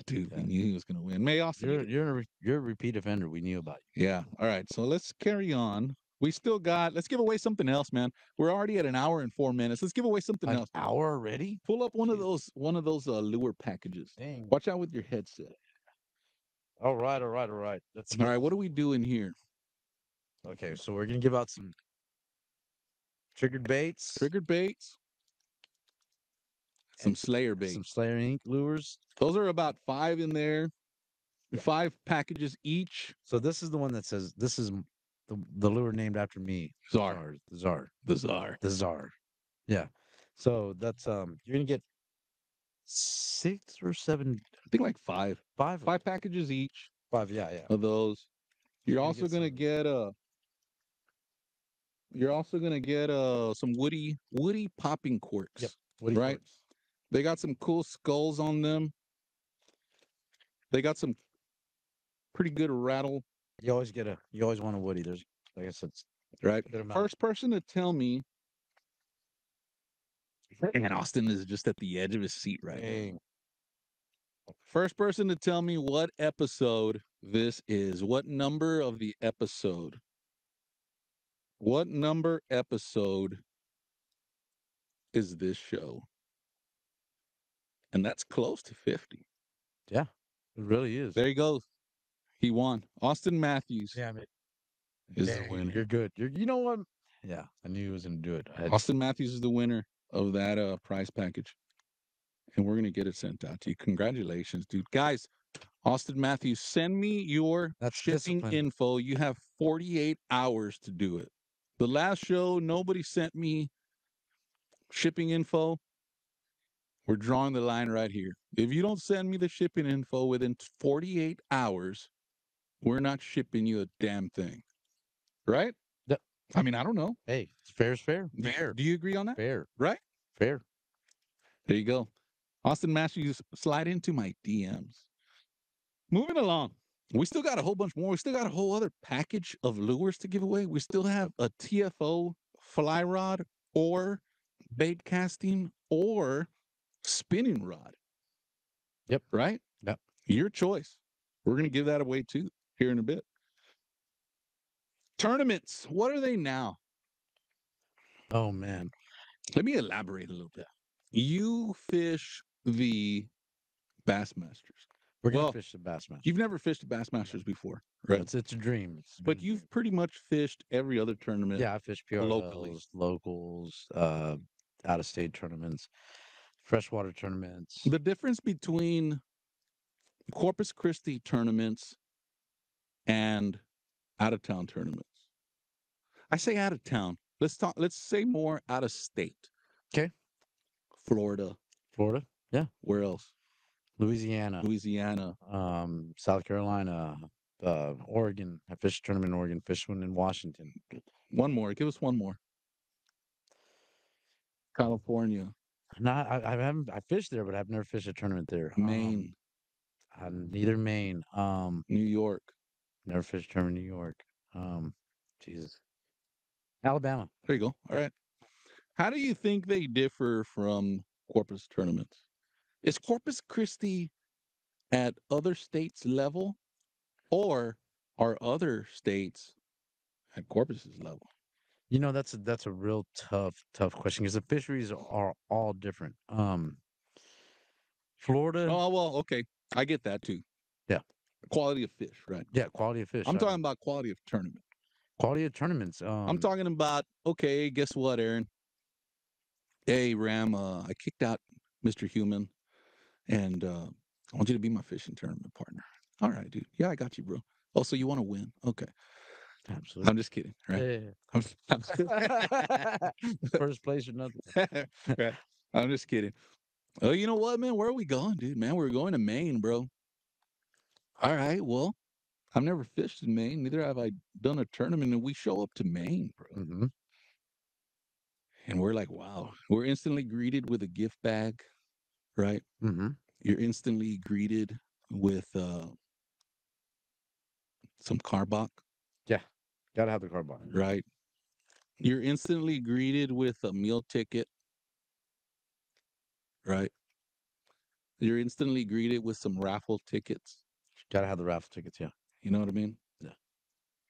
S2: Dude, we knew he was going to win. May Austin,
S3: you're a repeat offender. We knew about
S2: you. Yeah. All right. So let's carry on. We still got. Let's give away something else, man. We're already at 1 hour and 4 minutes. Let's give away something else.
S3: An hour already?
S2: Pull up one of those lure packages.
S3: Dang.
S2: Watch out with your headset.
S3: All right.
S2: All right. What are we doing here?
S3: Okay, so we're gonna give out some triggered baits.
S2: some Slayer bait.
S3: some Slayer Inc. lures.
S2: Those are about 5 in there, 5 packages each.
S3: So this is the one that says this is the lure named after me.
S2: Czar.
S3: The Czar.
S2: The Czar.
S3: The Czar. Yeah. So that's you're gonna get 6 or 7,
S2: I think like 5.
S3: 5,
S2: 5 packages each
S3: 5. Yeah, yeah.
S2: of those. You're
S3: Gonna
S2: also
S3: get
S2: gonna
S3: some-
S2: get some woody popping corks.
S3: Yep. Woody
S2: Right?
S3: corks.
S2: They got some cool skulls on them. They got some pretty good rattle.
S3: You always want a Woody. There's, like I said,
S2: Right?
S3: good amount.
S2: First person to tell me, and Austin is just at the edge of his seat right now.
S3: Dang.
S2: First person to tell me what episode this is. What number of the episode? What number episode is this show? And that's close to 50.
S3: Yeah, it really is.
S2: There he goes. He won. Austin Matthews
S3: Damn it.
S2: is
S3: Dang,
S2: the winner.
S3: You're good. You know what? Yeah, I knew he was gonna do it.
S2: Austin Matthews is the winner of that prize package. And we're going to get it sent out to you. Congratulations, dude. Guys, Austin Matthews, send me your shipping
S3: discipline.
S2: info. You have 48 hours to do it. The last show, nobody sent me shipping info. We're drawing the line right here. If you don't send me the shipping info within 48 hours, we're not shipping you a damn thing. Right?
S3: Yep.
S2: I mean, I don't know.
S3: Hey, fair's fair.
S2: Do you agree on that?
S3: Fair.
S2: Right?
S3: Fair.
S2: There you go. Austin Matthews, slide into my DMs. Moving along. We still got a whole bunch more. We still got a whole other package of lures to give away. We still have a TFO fly rod or bait casting or spinning rod.
S3: Yep.
S2: Right?
S3: Yep.
S2: Your choice. We're going to give that away too here in a bit. Tournaments. What are they now?
S3: Oh, man.
S2: Let me elaborate a little bit. You fish the Bassmasters.
S3: We're going to
S2: Well,
S3: fish the Bassmaster.
S2: You've never fished the Bassmasters before, right?
S3: It's a dream.
S2: But you've pretty much fished every other tournament.
S3: Yeah, I fished
S2: locally.
S3: locals, out-of-state tournaments, freshwater tournaments.
S2: The difference between Corpus Christi tournaments and out-of-town tournaments. I say out-of-town. Let's say more out-of-state.
S3: Okay.
S2: Florida.
S3: Yeah.
S2: Where else?
S3: Louisiana. South Carolina, Oregon. I fished a tournament in Oregon, fished one in Washington.
S2: One more. Give us one more. California.
S3: No, I haven't. I fished there, but I've never fished a tournament there.
S2: Maine.
S3: Neither Maine.
S2: New York.
S3: Never fished a tournament in New York. Jesus. Alabama.
S2: There you go. All right. How do you think they differ from Corpus tournaments? Is Corpus Christi at other states' level, or are other states at Corpus's level?
S3: You know, that's a real tough question because the fisheries are all different. Florida.
S2: Oh, well, okay. I get that too.
S3: Yeah.
S2: Quality of fish, right?
S3: Yeah, quality of fish.
S2: I'm talking about quality of tournament.
S3: Quality of tournaments.
S2: I'm talking about, okay, guess what, Aaron? Hey, Ram, I kicked out Mr. Human, and I want you to be my fishing tournament partner. All right, dude. Yeah, I got you, bro. Oh, so you want to win? Okay.
S3: Absolutely.
S2: I'm just kidding, right?
S3: Yeah. First place or nothing.
S2: Right. I'm just kidding. Oh, you know what, man? Where are we going, dude? Man, we're going to Maine, bro. All right. Well, I've never fished in Maine. Neither have I done a tournament, and we show up to Maine, bro.
S3: Mm-hmm.
S2: And we're like, wow. We're instantly greeted with a gift bag, right?
S3: Mm-hmm.
S2: You're instantly greeted with some carbach.
S3: Yeah. Gotta have the carbon.
S2: Right. You're instantly greeted with a meal ticket. Right. You're instantly greeted with some raffle tickets.
S3: Gotta have the raffle tickets, yeah.
S2: You know what I mean?
S3: Yeah.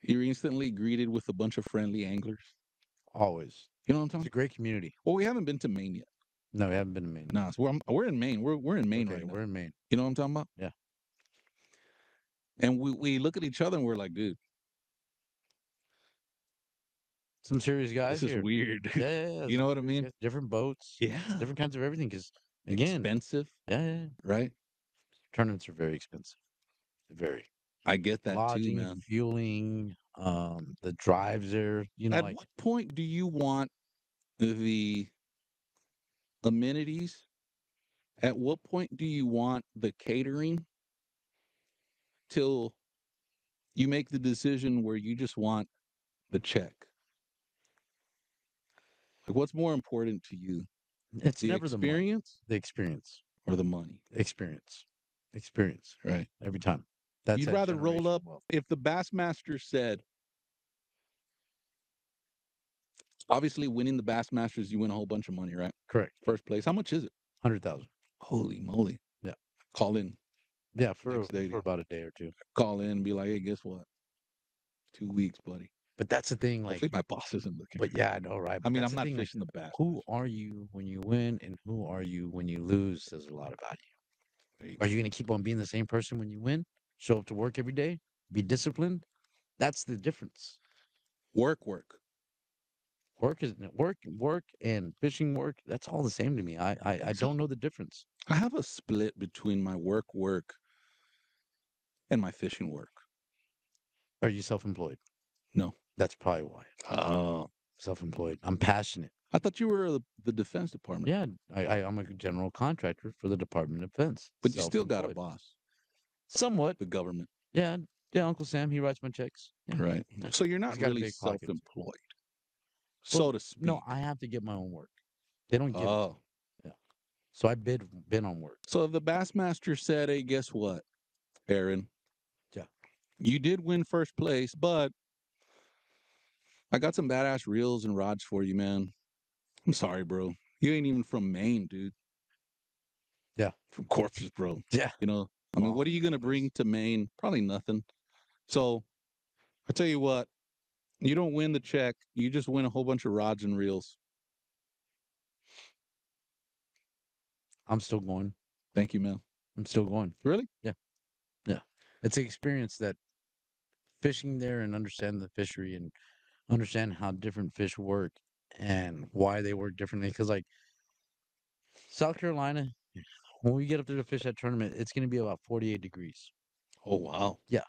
S2: You're instantly greeted with a bunch of friendly anglers.
S3: Always.
S2: You know what I'm
S3: It's
S2: talking
S3: a great community.
S2: Well, we haven't been to Maine yet.
S3: No, we haven't been to Maine.
S2: No, so we're in Maine. We're in Maine
S3: Okay,
S2: right now.
S3: we're in Maine.
S2: You know what I'm talking about?
S3: Yeah.
S2: And we look at each other and we're like, dude,
S3: Some serious guys
S2: this is
S3: here.
S2: weird.
S3: Yeah.
S2: You know what I mean?
S3: Different boats.
S2: Yeah.
S3: Different kinds of everything. Because Again,
S2: expensive,
S3: yeah.
S2: right?
S3: Tournaments are very expensive. Very.
S2: I get that too,
S3: Lodging,
S2: man.
S3: fueling, the drives there,
S2: At
S3: like
S2: what point do you want the amenities? At what point do you want the catering till you make the decision where you just want the check? Like, what's more important to you,
S3: it's
S2: the
S3: never the money,
S2: experience
S3: the experience,
S2: or the money?
S3: experience, experience
S2: Right.
S3: every time. That's
S2: You'd
S3: that
S2: rather roll
S3: generational
S2: up
S3: wealth.
S2: if the Bassmaster said, obviously, winning the Bassmasters, you win a whole bunch of money, right?
S3: Correct.
S2: First place. How much is it?
S3: 100,000.
S2: Holy moly.
S3: Yeah.
S2: Call in
S3: Yeah,
S2: next day.
S3: for about a day or two.
S2: Call in and be like, hey, guess what? 2 weeks, buddy.
S3: But that's the thing, like,
S2: Hopefully my boss isn't looking.
S3: but yeah, I know, right?
S2: I
S3: But
S2: mean,
S3: that's
S2: I'm
S3: the
S2: not
S3: thing, like,
S2: fishing the bass.
S3: who are you when you win and who are you when you lose says a lot about you.
S2: There you
S3: Are
S2: go.
S3: you going to keep on being the same person when you win? Show up to work every day? Be disciplined? That's the difference.
S2: Work.
S3: Work and fishing work. That's all the same to me. I don't know the difference.
S2: I have a split between my work and my fishing work.
S3: Are you self-employed?
S2: No.
S3: That's probably why.
S2: Oh.
S3: Self-employed. I'm passionate.
S2: I thought you were the Defense Department.
S3: Yeah, I'm a general contractor for the Department of Defense.
S2: But you still got a
S3: Self-employed.
S2: boss,
S3: Somewhat.
S2: the government.
S3: Yeah, yeah. Uncle Sam, he writes my checks. Yeah.
S2: Right.
S3: Yeah.
S2: So you're not
S3: He's got a
S2: really
S3: big pocket.
S2: self-employed,
S3: Well,
S2: so to speak.
S3: no, I have to get my own work. They don't give it.
S2: Oh.
S3: Yeah. So I bid on work.
S2: So the Bassmaster said, hey, guess what, Aaron?
S3: Yeah.
S2: You did win first place, but I got some badass reels and rods for you, man. I'm sorry, bro. You ain't even from Maine, dude.
S3: Yeah.
S2: From Corpus, bro.
S3: Yeah.
S2: You know, I mean, what are you going to bring to Maine? Probably nothing. So I tell you what, you don't win the check. You just win a whole bunch of rods and reels.
S3: I'm still going.
S2: Thank you, man.
S3: I'm still going.
S2: Really?
S3: Yeah. Yeah. It's an experience that fishing there and understand the fishery and understand how different fish work and why they work differently. Because, like, South Carolina, when we get up there to fish that tournament, it's going to be about 48 degrees.
S2: Oh, wow.
S3: Yeah.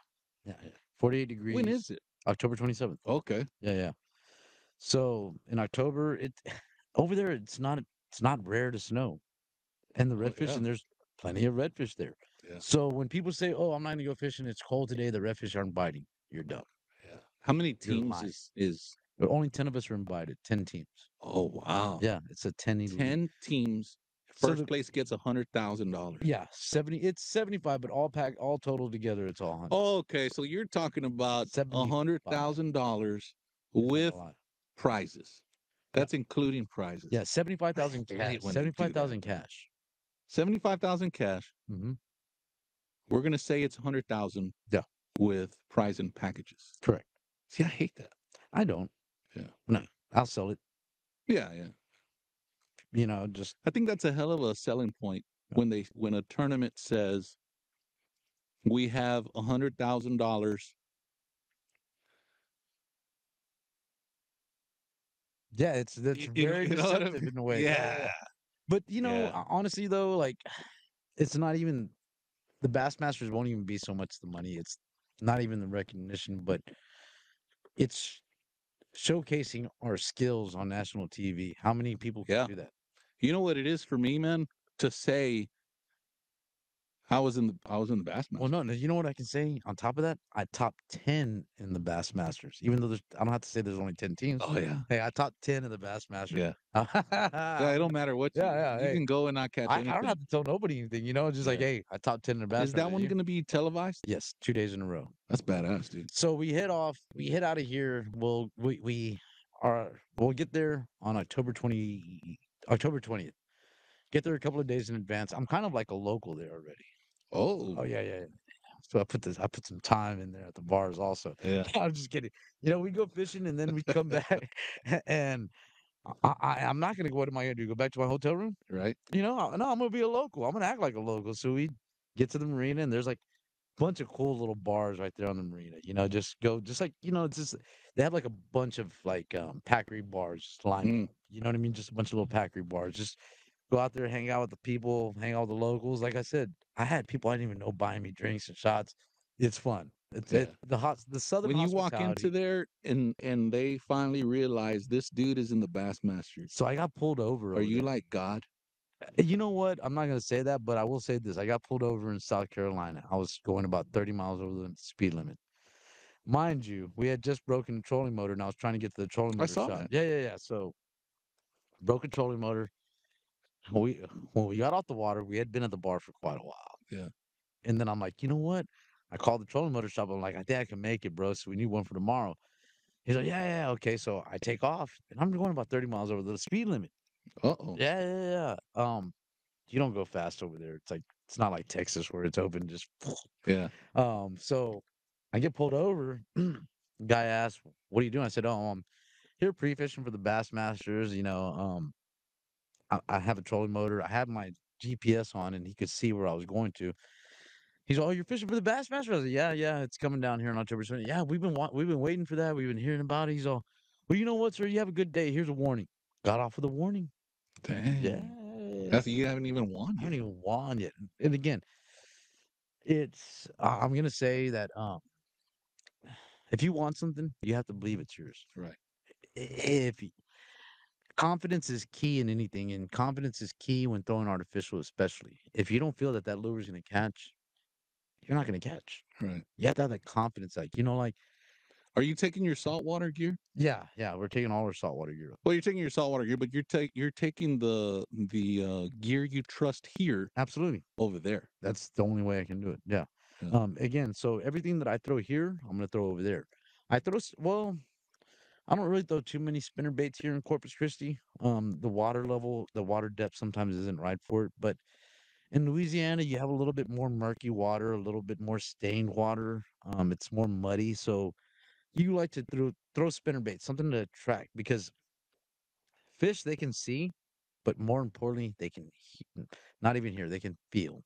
S3: Yeah. 48 degrees.
S2: When is it?
S3: October 27th.
S2: Okay.
S3: Yeah. So in October, over there, it's not rare to snow. And the redfish,
S2: yeah.
S3: and there's plenty of redfish there.
S2: Yeah.
S3: So when people say, "Oh, I'm not going to go fishing. It's cold today. The redfish aren't biting," you're dumb.
S2: Yeah. How many
S3: You're
S2: teams
S3: lying.
S2: is?
S3: But only 10 of us are invited. 10 teams.
S2: Oh, wow.
S3: Yeah, it's a 10 league.
S2: 10 teams.
S3: So
S2: First place gets $100,000.
S3: Yeah, 70. It's 75, but all total together, it's all 100.
S2: Oh, okay, so you're talking about $100,000 with prizes. That's including prizes.
S3: Yeah, 75,000 cash. 75,000 cash.
S2: 75,000 cash.
S3: Mm-hmm.
S2: We're gonna say it's 100,000.
S3: Yeah.
S2: With prize and packages.
S3: Correct.
S2: See, I hate that.
S3: I don't.
S2: Yeah.
S3: No, I'll sell it.
S2: Yeah.
S3: Just
S2: I think that's a hell of a selling point when a tournament says we have $100,000.
S3: Yeah, that's very deceptive in a way.
S2: Yeah.
S3: But honestly though, like it's not even the Bassmasters won't even be so much the money. It's not even the recognition, but it's showcasing our skills on national TV. How many people can do that?
S2: You know what it is for me, man? To say I was in the Bassmasters.
S3: Well, no, you know what I can say on top of that? I top 10 in the Bassmasters. Even though I don't have to say there's only 10 teams.
S2: Oh yeah.
S3: Hey, I top 10 in the Bassmasters.
S2: Yeah. Yeah, it don't matter what you can go and not catch anything.
S3: I don't have to tell nobody anything, just like, hey, I top 10 in the Bassmasters.
S2: Is that one going to be televised?
S3: Yes, 2 days in a row.
S2: That's badass, dude.
S3: So we head out of here. We'll get there on October 20th. Get there a couple of days in advance. I'm kind of like a local there already.
S2: Oh
S3: yeah. So I put some time in there at the bars also.
S2: Yeah.
S3: I'm just kidding. We go fishing and then we come back and I'm not gonna go. What am I gonna do? Go back to my hotel room?
S2: Right.
S3: No, I'm gonna be a local. I'm gonna act like a local. So we get to the marina and there's like a bunch of cool little bars right there on the marina. Just like it's just they have like a bunch of like packery bars lined up. You know what I mean? Just a bunch of little packery bars. Just Go out there, hang out with the people, hang out with the locals. Like I said, I had people I didn't even know buying me drinks and shots. It's fun.
S2: Yeah.
S3: The southern
S2: When you walk into
S3: hospitality.
S2: there and they finally realize this dude is in the Bassmaster,
S3: So I got pulled over
S2: are
S3: over
S2: you
S3: there.
S2: like God?
S3: You know what? I'm not gonna say that, but I will say this. I got pulled over in South Carolina. I was going about 30 miles over the speed limit. Mind you, we had just broken the trolling motor and I was trying to get to the trolling
S2: I
S3: motor
S2: saw
S3: shop.
S2: that.
S3: Yeah, yeah, yeah. So broken trolling motor. We when we got off the water, we had been at the bar for quite a while.
S2: Yeah.
S3: And then I'm like, you know what? I called the trolling motor shop. I'm like, I think I can make it, bro. So we need one for tomorrow. He's like, yeah, yeah, yeah, okay. So I take off and I'm going about 30 miles over the speed limit.
S2: Uh-oh.
S3: Yeah, yeah, yeah. You don't go fast over there. It's not like Texas where it's open just
S2: Yeah.
S3: so I get pulled over. Guy asked, "What are you doing?" I said, "Oh, I'm here pre-fishing for the Bassmasters. I have a trolling motor. I have my GPS on, and he could see where I was going to." He's, "Oh, you're fishing for the Bassmaster?" I said, "Yeah, yeah, it's coming down here on October 20th. Yeah, we've been waiting for that. We've been hearing about it." He's all, "Well, you know what, sir? You have a good day. Here's a warning." Got off with a warning. Yeah,
S2: Dang. That's you haven't even won
S3: I
S2: yet.
S3: haven't even won yet. And again, I'm gonna say that if you want something, you have to believe it's yours.
S2: Right.
S3: If y- Confidence is key in anything, and confidence is key when throwing artificial, especially. If you don't feel that that lure is going to catch, you're not going to catch.
S2: Right.
S3: You have to have that confidence, like
S2: Are you taking your saltwater gear?
S3: yeah, yeah. We're taking all our saltwater gear.
S2: Well, you're taking your saltwater gear, but you're taking the gear you trust here
S3: Absolutely,
S2: over there.
S3: that's the only way I can do it. Yeah.
S2: Yeah.
S3: Again, so everything that I throw here, I'm going to throw over there. Well, I don't really throw too many spinner baits here in Corpus Christi. The water level, the water depth sometimes isn't right for it. But in Louisiana, you have a little bit more murky water, a little bit more stained water. It's more muddy, so you like to throw spinner baits, something to attract because fish they can see, but more importantly, they can not even hear, they can feel.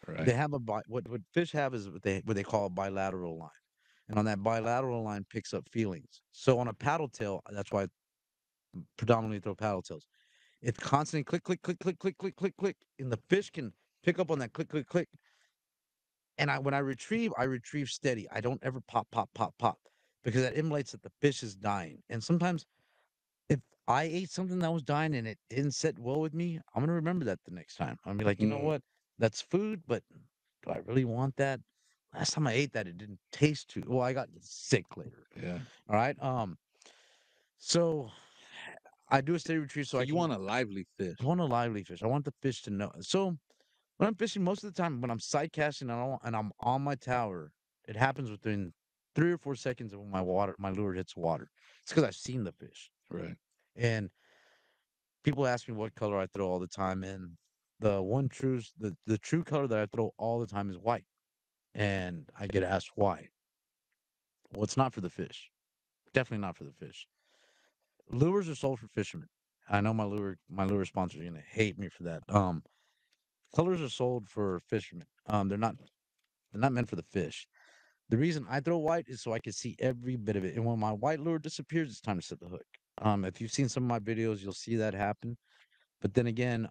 S2: Right.
S3: They have what fish have is what they call a bilateral line. And on that bilateral line picks up feelings. So on a paddle tail, that's why predominantly throw paddle tails. It's constantly click, click, click, click, click, click, click, click, and the fish can pick up on that click, click, click. And when I retrieve steady. I don't ever pop, pop, pop, pop, because that imitates that the fish is dying. And sometimes if I ate something that was dying and it didn't sit well with me, I'm gonna remember that the next time. I'm gonna be like, you know
S2: Mm,
S3: what? That's food, but do I really want that? Last time I ate that, it didn't taste too well. I got sick later.
S2: yeah.
S3: All right. So I do a steady retrieve so
S2: So
S3: I
S2: you
S3: can
S2: want a lively fish.
S3: I want a lively fish. I want the fish to know. So when I'm fishing, most of the time when I'm sight casting and I'm on my tower, it happens within 3 or 4 seconds of when my lure hits water. It's because I've seen the fish.
S2: Right.
S3: And people ask me what color I throw all the time, and the true color that I throw all the time is white. And I get asked why. Well, it's not for the fish. Definitely not for the fish. Lures are sold for fishermen. I know my lure sponsor is gonna hate me for that. Colors are sold for fishermen. They're not meant for the fish. The reason I throw white is so I can see every bit of it. And when my white lure disappears, it's time to set the hook. If you've seen some of my videos, you'll see that happen. But then again,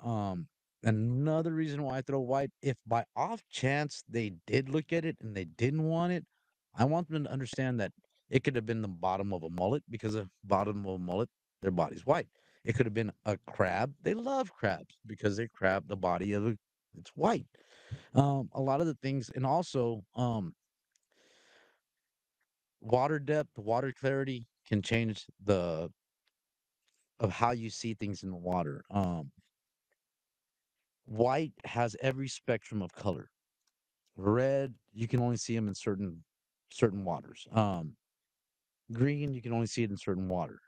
S3: another reason why I throw white, if by off chance they did look at it and they didn't want it, I want them to understand that it could have been the bottom of a mullet because the bottom of a mullet, their body's white. It could have been a crab. They love crabs because they crab the body of it's white. A lot of the things, and also water depth, water clarity can change the of how you see things in the water. White has every spectrum of color. Red, you can only see them in certain waters. Green, you can only see it in certain water.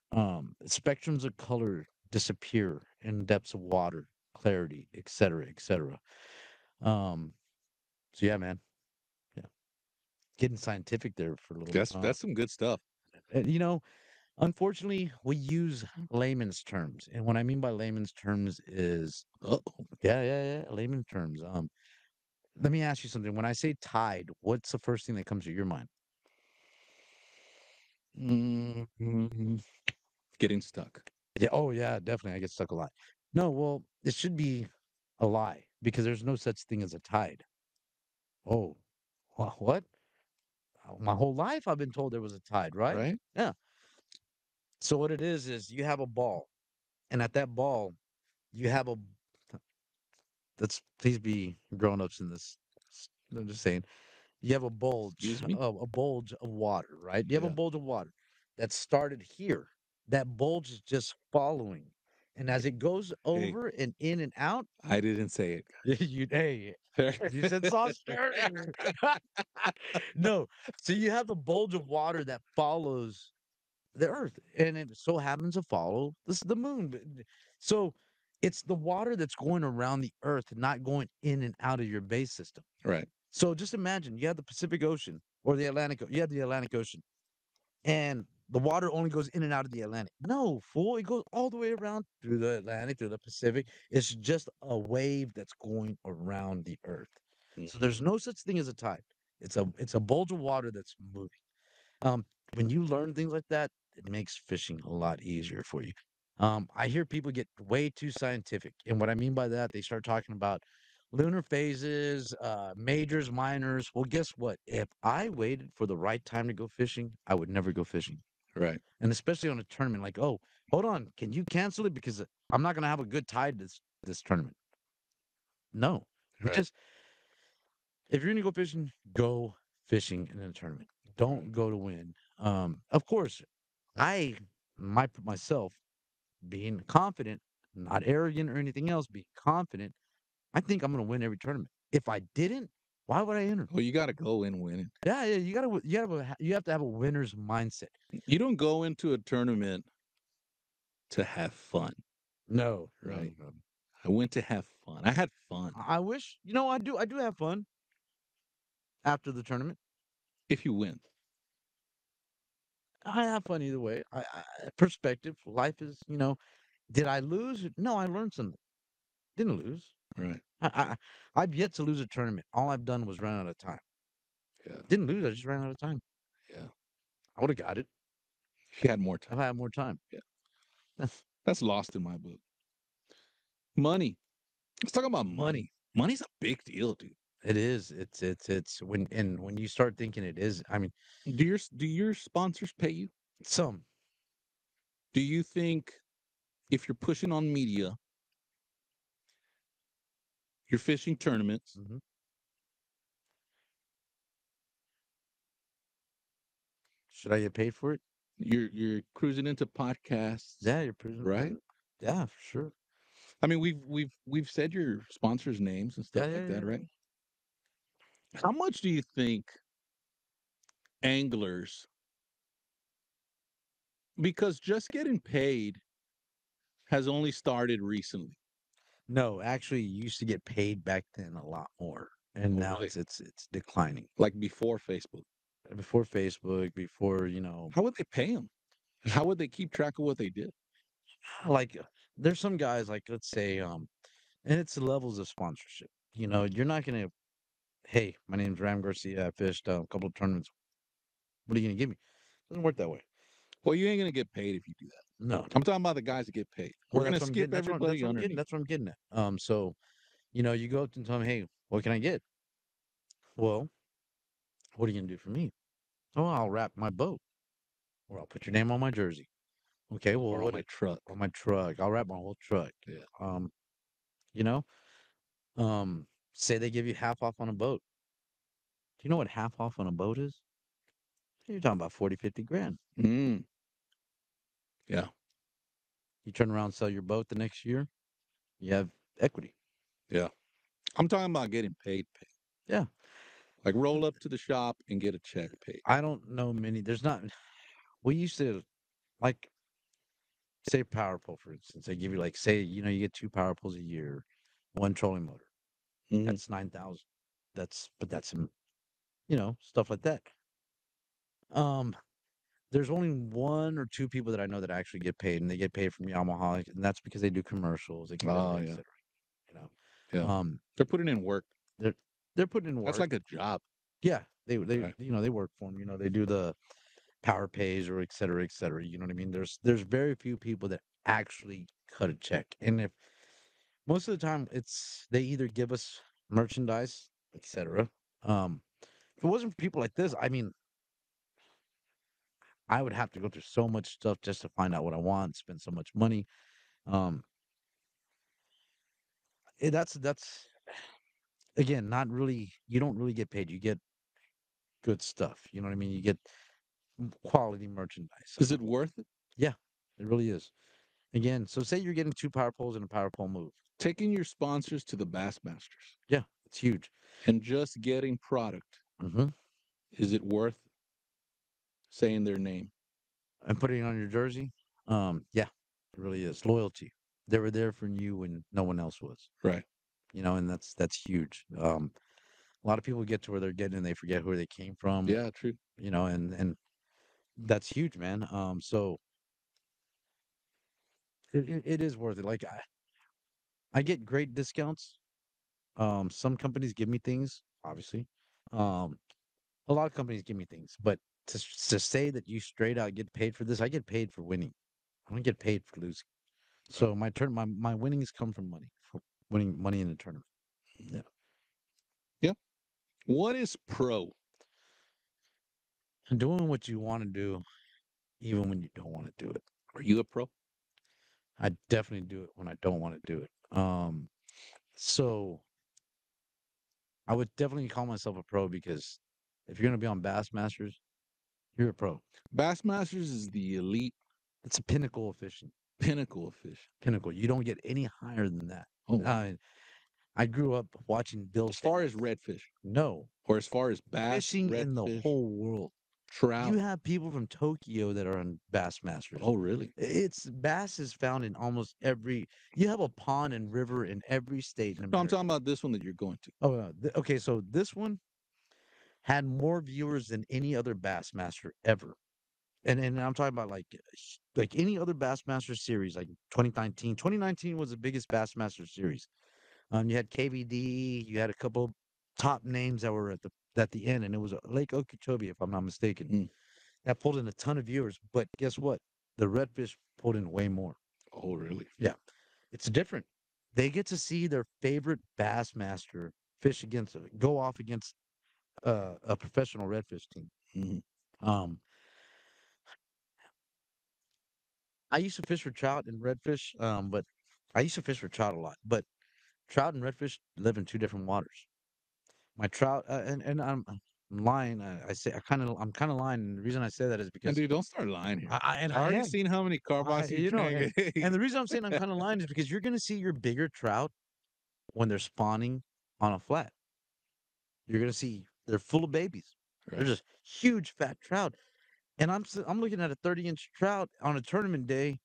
S3: Spectrums of color disappear in depths of water, clarity, etc., etc. Um, so yeah, man, yeah, getting scientific there for a little.
S2: That's some good stuff.
S3: And, unfortunately, we use layman's terms, and what I mean by layman's terms is,
S2: Oh.
S3: yeah, yeah, yeah, layman's terms. Let me ask you something. When I say tide, what's the first thing that comes to your mind?
S2: Mm, getting stuck.
S3: Yeah. Oh, yeah. Definitely. I get stuck a lot. No, well, it should be a lie because there's no such thing as a tide. Oh, what? My whole life I've been told there was a tide, right?
S2: right?
S3: Yeah. So what it is you have a ball, and at that ball, you have a. Let's please be grown-ups in this. I'm just saying, you have
S2: Excuse me.
S3: a bulge of water, right? You have a
S2: Yeah.
S3: bulge of water that started here. That bulge is just following, and as it goes
S2: Hey,
S3: over and in and out,
S2: I didn't say
S3: hey, you
S2: it.
S3: said soft stirring. No, so you have the bulge of water that follows the Earth, and it so happens to follow the moon. So it's the water that's going around the Earth, not going in and out of your base system.
S2: Right.
S3: So just imagine you have the Pacific Ocean or the Atlantic. You have the Atlantic Ocean, and the water only goes in and out of the Atlantic. No, fool, it goes all the way around through the Atlantic, through the Pacific. It's just a wave that's going around the Earth. So
S2: Mhm.
S3: there's no such thing as a tide. It's a bulge of water that's moving. Um, when you learn things like that, it makes fishing a lot easier for you. I hear people get way too scientific, and what I mean by that, they start talking about lunar phases, majors, minors. Well, guess what? If I waited for the right time to go fishing, I would never go fishing,
S2: Right.
S3: and especially on a tournament. Like, oh, hold on, can you cancel it because I'm not going to have a good tide this tournament? No, you
S2: Right.
S3: just if you're gonna go fishing in a tournament. Don't go to win. Of course, I myself being confident, not arrogant or anything else, being confident, I think I'm gonna win every tournament. If I didn't, why would I enter?
S2: Well, you got to go in winning.
S3: Yeah, yeah, you have to have a winner's mindset.
S2: You don't go into a tournament to have fun,
S3: No, no,
S2: right?
S3: no.
S2: I went to have fun. I had fun.
S3: I wish, I do have fun after the tournament.
S2: If you win,
S3: I have fun either way. Perspective, life is, did I lose? No, I learned something. Didn't lose.
S2: right?
S3: I've yet to lose a tournament. All I've done was run out of time.
S2: Yeah.
S3: Didn't lose. I just ran out of time.
S2: Yeah.
S3: I would have got it
S2: If you had more
S3: if
S2: time.
S3: I had more time.
S2: Yeah. That's lost in my book. Money. Let's talk about
S3: Money.
S2: money. Money's a big deal, dude.
S3: It is. It's when you start thinking it is. I mean,
S2: Do your sponsors pay you?
S3: some.
S2: Do you think if you're pushing on media, you're fishing tournaments,
S3: Mhm. Should I get paid for it?
S2: you're cruising into podcasts,
S3: Yeah, you're prison.
S2: right?
S3: Yeah, for sure.
S2: I mean, we've said your sponsors' names and
S3: Yeah,
S2: stuff
S3: yeah,
S2: like
S3: yeah,
S2: that,
S3: yeah.
S2: right? How much do you think anglers, because just getting paid has only started recently?
S3: No, actually, you used to get paid back then a lot more, and
S2: Oh,
S3: now
S2: really?
S3: it's declining.
S2: Like before Facebook.
S3: Before Facebook, before
S2: How would they pay them? And how would they keep track of what they did?
S3: like there's some guys like let's say and it's the levels of sponsorship. You're not gonna, hey, my name's Ram Garcia. I fished a couple of tournaments. What are you gonna give me? Doesn't work that way.
S2: Well, you ain't gonna get paid if you do that.
S3: No.
S2: I'm talking about the guys that get paid. We're
S3: Well,
S2: gonna
S3: that's what I'm
S2: skip
S3: getting.
S2: everybody underneath.
S3: That's what I'm getting at. So you go up and tell them, hey, what can I get? Well, what are you gonna do for me? Oh, I'll wrap my boat, or I'll put your name on my jersey. Okay, well,
S2: Or on my truck.
S3: on my truck? I'll wrap my whole truck.
S2: Yeah.
S3: Um, you know, say they give you half off on a boat. Do you know what half off on a boat is? You're talking about 40, 50 grand.
S2: Mm, yeah.
S3: You turn around and sell your boat the next year, you have equity.
S2: Yeah. I'm talking about getting paid.
S3: Yeah.
S2: Like roll up to the shop and get a check paid.
S3: I don't know many. There's not, we used to, like, say power pull, for instance. They give you, like, say, you get two power pulls a year, one trolling motor.
S2: Hmm.
S3: That's 9,000. But that's some, stuff like that. Um, there's only one or two people that I know that actually get paid, and they get paid from Yamaha, and that's because they do commercials, et
S2: Oh,
S3: cetera, et
S2: yeah.
S3: cetera. You
S2: Yeah.
S3: know, um,
S2: They're putting in work.
S3: they're they're putting in
S2: That's
S3: work.
S2: like a job.
S3: Yeah, they
S2: Right.
S3: they work for them. They do the power pays or et cetera, et cetera. You know what I mean? There's very few people that actually cut a check, and if most of the time it's they either give us merchandise, etc. Um, if it wasn't for people like this, I mean, I would have to go through so much stuff just to find out what I want, spend so much money. Um, that's again not really. You don't really get paid. You get good stuff. You know what I mean? You get quality merchandise.
S2: Is it worth it?
S3: Yeah, it really is. Again, so say you're getting two power poles and a power pole move.
S2: Taking your sponsors to the Bassmasters
S3: Yeah, it's huge.
S2: and just getting product,
S3: Hmm.
S2: is it worth saying their name?
S3: And putting it on your jersey. Yeah, it really is loyalty. They were there for you when no one else was.
S2: Right.
S3: You know, and that's huge. A lot of people get to where they're getting and they forget where they came from.
S2: Yeah, true.
S3: You know, and that's huge, man. So it is worth it. Like I get great discounts. Some companies give me things, obviously. Um, a lot of companies give me things, but to say that you straight out get paid for this, I get paid for winning. I don't get paid for losing.
S2: Right.
S3: So my winnings come from money, from winning money in the tournament. Yeah.
S2: Yeah. What is pro?
S3: And doing what you want to do, even when you don't want to do it.
S2: Are you a pro?
S3: I definitely do it when I don't want to do it. So I would definitely call myself a pro because if you're gonna be on Bassmasters, you're a pro.
S2: Bassmasters is the elite
S3: It's a pinnacle of fishing.
S2: pinnacle of fish.
S3: Pinnacle. You don't get any higher than that.
S2: Oh, wow.
S3: I grew up watching Bill.
S2: As far as redfish,
S3: No,
S2: or as far as bass,
S3: fishing in the
S2: redfish,
S3: whole world.
S2: trout.
S3: You have people from Tokyo that are on Bassmasters.
S2: Oh, really?
S3: It's bass is found in almost every. You have a pond and river in every state in
S2: No, I'm
S3: America.
S2: talking about this one that you're going to.
S3: Oh, okay. So this one had more viewers than any other Bassmaster ever. And I'm talking about like any other Bassmaster series, like 2019. 2019 was the biggest Bassmaster series. You had KVD, you had a couple top names that were at the end, and it was Lake Okeechobee, if I'm not mistaken.
S2: Mm.
S3: That pulled in a ton of viewers. But guess what? The redfish pulled in way more.
S2: Oh, really?
S3: Yeah, it's different. They get to see their favorite Bassmaster fish against go off against a professional redfish team.
S2: Mhm.
S3: Um, I used to fish for trout and redfish, but I used to fish for trout a lot. But trout and redfish live in two different waters. My trout, and I'm lying. I'm kind of lying. And the reason I say that is
S2: And
S3: because
S2: dude, don't start lying here.
S3: and
S2: I
S3: I
S2: already
S3: am.
S2: seen how many carbox you
S3: You know,
S2: can get.
S3: and the reason I'm saying I'm kind of lying is because you're going to see your bigger trout when they're spawning on a flat. You're going to see they're full of babies. They're
S2: Right.
S3: just huge fat trout. And I'm looking at a 30-inch trout on a tournament day,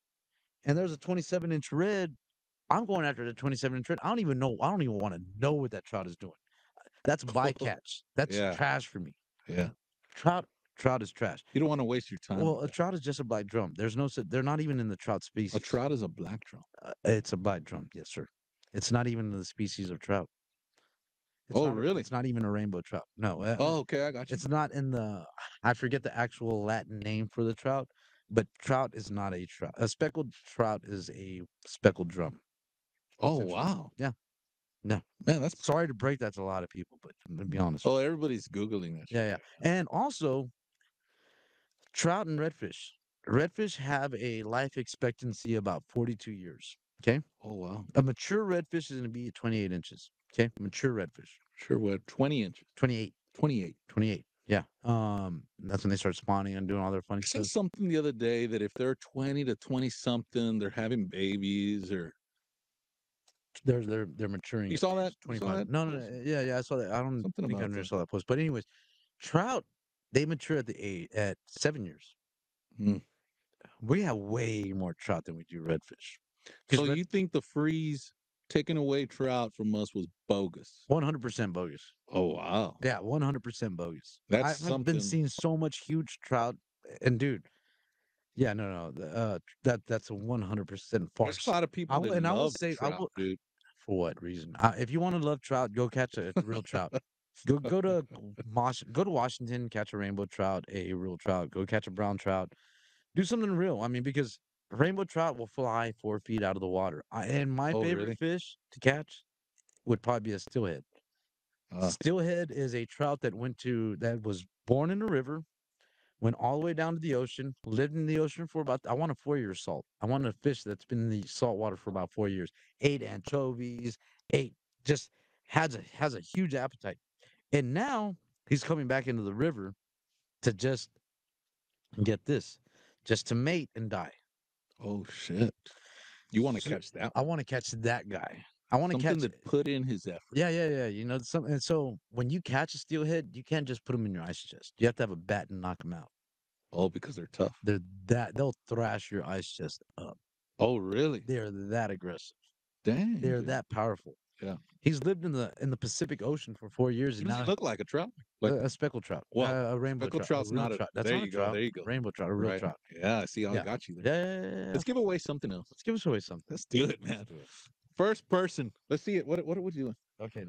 S3: and there's a 27-inch red. I'm going after the 27-inch red. I don't even know. I don't even want to know what that trout is doing. That's bycatch. That's
S2: Yeah.
S3: trash for me.
S2: Yeah.
S3: Trout, trout is trash.
S2: You don't want to waste your time
S3: Well,
S2: with
S3: a
S2: that.
S3: trout is just a black drum. There's no. They're not even in the trout
S2: A
S3: species.
S2: trout is a black trout.
S3: It's a black drum. Yes, sir. It's not even the species of trout. It's
S2: Oh,
S3: not.
S2: really?
S3: It's not even a rainbow trout. No,
S2: Oh, okay, I got you.
S3: it's not in the. I forget the actual Latin name for the trout, but trout is not a trout. A speckled trout is a speckled drum.
S2: Oh,
S3: Essentially.
S2: wow.
S3: Yeah. No.
S2: Man, that's
S3: Sorry to break that to a lot of people, but I'm gonna be honest.
S2: oh, everybody's Googling that shit
S3: Yeah, yeah.
S2: right
S3: And also trout and redfish. Redfish have a life expectancy about 42 years. Okay.
S2: now. Oh, wow.
S3: A mature redfish is going to be 28 inches. Okay. Mature redfish.
S2: Sure, what? 20 inches.
S3: 28.
S2: 28.
S3: 28. Yeah. That's when they start spawning and doing all their funny
S2: I saw
S3: stuff.
S2: something the other day that if they're 20 to 20 something, they're having babies or
S3: They're maturing
S2: you
S3: at
S2: saw
S3: the age
S2: that?
S3: of
S2: You saw
S3: 25.
S2: that
S3: No, no,
S2: post?
S3: no. Yeah, yeah. I saw that. I don't
S2: Something
S3: think I
S2: about
S3: never
S2: that.
S3: saw that post. But anyways, trout, they mature at the age at 7 years.
S2: Mm.
S3: We have way more trout than we do redfish.
S2: So
S3: Because
S2: you think the freeze taking away trout from us was bogus?
S3: 100% bogus.
S2: Oh, wow.
S3: Yeah, 100% bogus.
S2: That's
S3: I've been
S2: something.
S3: seeing so much huge trout, and dude, yeah, no, no, that's a 100%
S2: There's a
S3: farce.
S2: lot of people that
S3: I will
S2: love
S3: say, I
S2: trout,
S3: will.
S2: dude.
S3: For what reason? If you want to love trout, go catch a real trout. Go to Washington, catch a rainbow trout, a real trout. Go catch a brown trout. Do something real. I mean, because Rainbow trout will fly 4 feet out of the water. And my
S2: Oh,
S3: favorite
S2: really?
S3: fish to catch would probably be a steelhead.
S2: Uh,
S3: Steelhead is a trout that was born in a river, went all the way down to the ocean, lived in the ocean for about, I want a 4 year salt. I want a fish that's been in the salt water for about 4 years. Ate anchovies, ate, just has a huge appetite. And now he's coming back into the river to just get this, just to mate and die.
S2: oh shit. You want to
S3: So
S2: catch that
S3: I
S2: one?
S3: want to catch that guy. I want to
S2: Something
S3: catch,
S2: that put in his effort.
S3: yeah. Some, and so when you catch a steelhead, you can't just put them in your ice chest. You have to have a bat and knock them out.
S2: Oh, because they're tough.
S3: They'll thrash your ice chest up.
S2: Oh, really?
S3: They're that aggressive.
S2: Dang,
S3: They're
S2: dude.
S3: that powerful.
S2: Yeah.
S3: He's lived in the Pacific Ocean for 4 years,
S2: What
S3: and
S2: does he
S3: now
S2: look like? A trout? Like,
S3: a speckled trout,
S2: well,
S3: a rainbow
S2: speckled
S3: trout, a
S2: trout's
S3: real
S2: not a.
S3: trout. That's
S2: There
S3: not a
S2: you go.
S3: trout.
S2: There you go.
S3: Rainbow trout, a real
S2: Right.
S3: trout.
S2: Yeah, I see how I
S3: Yeah.
S2: got you there.
S3: Yeah.
S2: Let's give away something else.
S3: Let's give us away something.
S2: Let's do it, man.
S3: Let's do it.
S2: First person. Let's see it. What are we doing?
S3: Okay.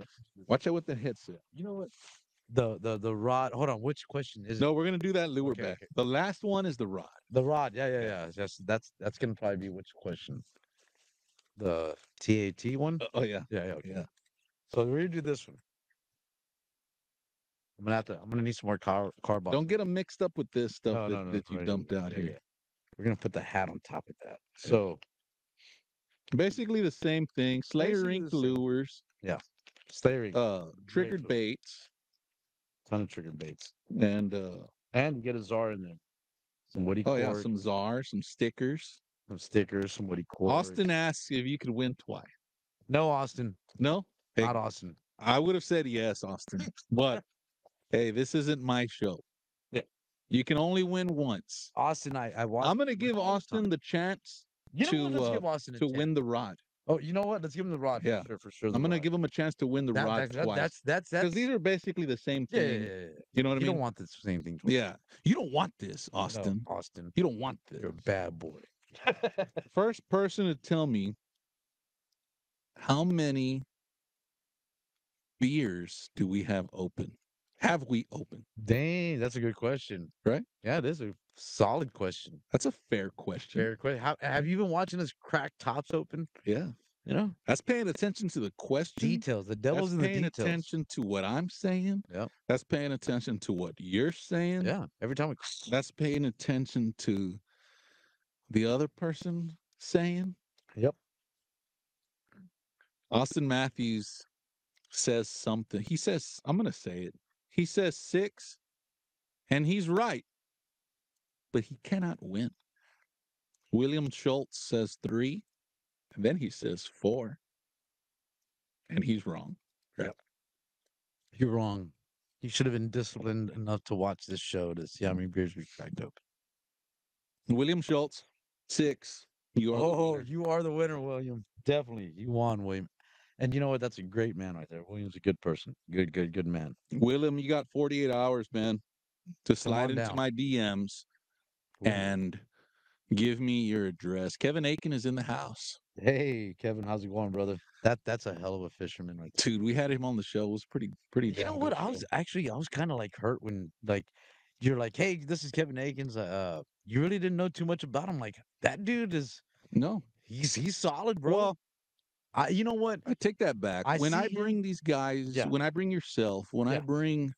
S2: Watch out with the headset.
S3: You know what? The rod. Hold on. Which question is it?
S2: No, we're gonna do that lure
S3: Okay,
S2: back.
S3: okay.
S2: The last one is the rod.
S3: The rod. Yeah. That's gonna probably be which question? The TAT one.
S2: Oh yeah.
S3: Yeah. Okay.
S2: Yeah.
S3: So we're gonna do this one. I'm gonna need some more car box.
S2: Don't get them mixed up with this stuff
S3: No.
S2: that you
S3: Right,
S2: dumped out
S3: yeah,
S2: here.
S3: yeah. We're gonna put the hat on top of that. So
S2: Basically the same thing. Slayer
S3: Basically
S2: ink
S3: the same.
S2: lures.
S3: yeah, Slayer.
S2: Triggered
S3: Great.
S2: baits.
S3: Ton of trigger baits,
S2: And
S3: and you get a czar in there. Some woody
S2: oh yeah,
S3: cord,
S2: some czars, some stickers.
S3: some stickers, some woody cord.
S2: Austin asks if you could win twice.
S3: No, Austin.
S2: No? Hey,
S3: Not Austin.
S2: I would have said yes, Austin. But hey, this isn't my show.
S3: Yeah.
S2: You can only win once.
S3: Austin, I watched.
S2: I'm gonna give Austin the chance
S3: You know what? Let's give Austin a
S2: to
S3: chance.
S2: win the rod.
S3: Oh, you know what? Let's give him the rod.
S2: Yeah.
S3: For sure.
S2: I'm gonna give him a chance to win the rod twice.
S3: That's
S2: Because these are basically the same
S3: yeah,
S2: thing.
S3: yeah.
S2: You know what I
S3: You
S2: mean?
S3: don't want the same thing. twice.
S2: Yeah. You don't want this, Austin.
S3: No, Austin,
S2: You don't want this.
S3: you're a bad boy.
S2: First person to tell me how many beers do we have open? Have we open?
S3: Dang, that's a good question.
S2: Right?
S3: Yeah, it is a solid question.
S2: That's a fair question.
S3: Fair question. Have you been watching us crack tops open?
S2: Yeah.
S3: You know,
S2: That's paying attention to the question.
S3: details. The devil's
S2: That's
S3: in the
S2: paying
S3: details.
S2: attention to what I'm saying.
S3: Yep.
S2: That's paying attention to what you're saying.
S3: Yeah. Every time we.
S2: That's paying attention to the other person saying.
S3: Yep.
S2: Austin Matthews says something. He says, I'm going to say it. He says 6, and he's right, but he cannot win. William Schultz says 3, and then he says 4, and he's wrong.
S3: Yep. You're wrong. You should have been disciplined enough to watch this show to see how many beers we cracked open.
S2: William Schultz, 6. You are the winner.
S3: You are the winner, William. Definitely. You won, William. And you know what? That's a great man right there. William's a good person. Good man.
S2: William, you got 48 hours, man, to slide
S3: on
S2: into
S3: down.
S2: my DMs
S3: Ooh.
S2: and give me your address. Kevin Aiken is in the house.
S3: Hey, Kevin, how's it going, brother? That's a hell of a fisherman right there.
S2: Dude, we had him on the show. It was pretty
S3: You
S2: damn
S3: know what?
S2: good
S3: I
S2: show.
S3: was kind of like hurt when like you're like, hey, this is Kevin Akins. You really didn't know too much about him. Like that dude is
S2: No.
S3: he's solid, bro.
S2: Well,
S3: You know what?
S2: I take that back.
S3: I
S2: When I
S3: see
S2: bring
S3: him-
S2: these guys,
S3: Yeah.
S2: when I bring yourself, when I
S3: Yeah.
S2: bring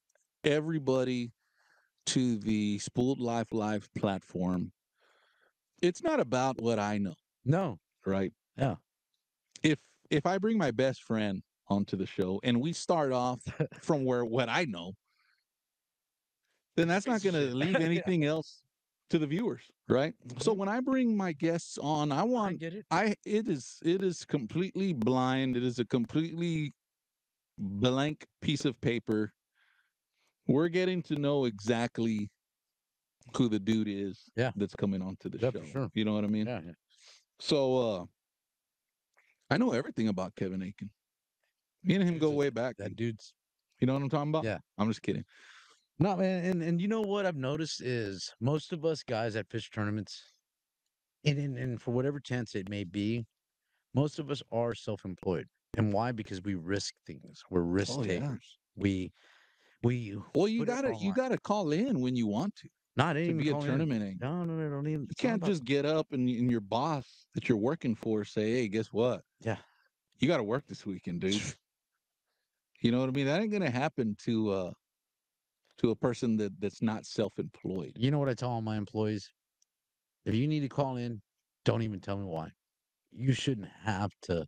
S2: everybody to the Spooled Life Live platform, it's not about what I know,
S3: No.
S2: right?
S3: Yeah.
S2: If I bring my best friend onto the show and we start off from what I know, then that's not
S3: Piece of
S2: going to
S3: shit.
S2: leave
S3: Yeah.
S2: anything else to the viewers, right? So
S3: Mhm.
S2: when I bring my guests on, I
S3: I
S2: want
S3: get it.
S2: it is completely blind. It is a completely blank piece of paper. We're getting to know exactly who the dude is
S3: Yeah.
S2: that's coming onto the
S3: Yeah,
S2: show.
S3: for sure.
S2: You know what I mean?
S3: Yeah.
S2: So I know everything about Kevin Aiken. Me and him
S3: Dude's
S2: go
S3: a-
S2: way back.
S3: That
S2: dude.
S3: dude's
S2: You know what I'm talking about?
S3: Yeah.
S2: I'm just kidding.
S3: no man, and you know what I've noticed is most of us guys that fish tournaments, and for whatever chance it may be, most of us are self-employed. And why? Because we risk things. We're risk
S2: Oh, yeah.
S3: takers. We
S2: Well, you
S3: put it
S2: gotta
S3: online.
S2: call in when you want to.
S3: No, I didn't
S2: to
S3: even
S2: be a
S3: call in.
S2: tournament angler.
S3: No, no, no, don't even.
S2: You
S3: It's not
S2: can't
S3: about.
S2: just get up and your boss that you're working for say, "Hey, guess what?
S3: Yeah.
S2: You got to work this weekend, dude." You know what I mean? That ain't gonna happen to a person that's not self-employed.
S3: You know what I tell all my employees? If you need to call in, don't even tell me why. You shouldn't have to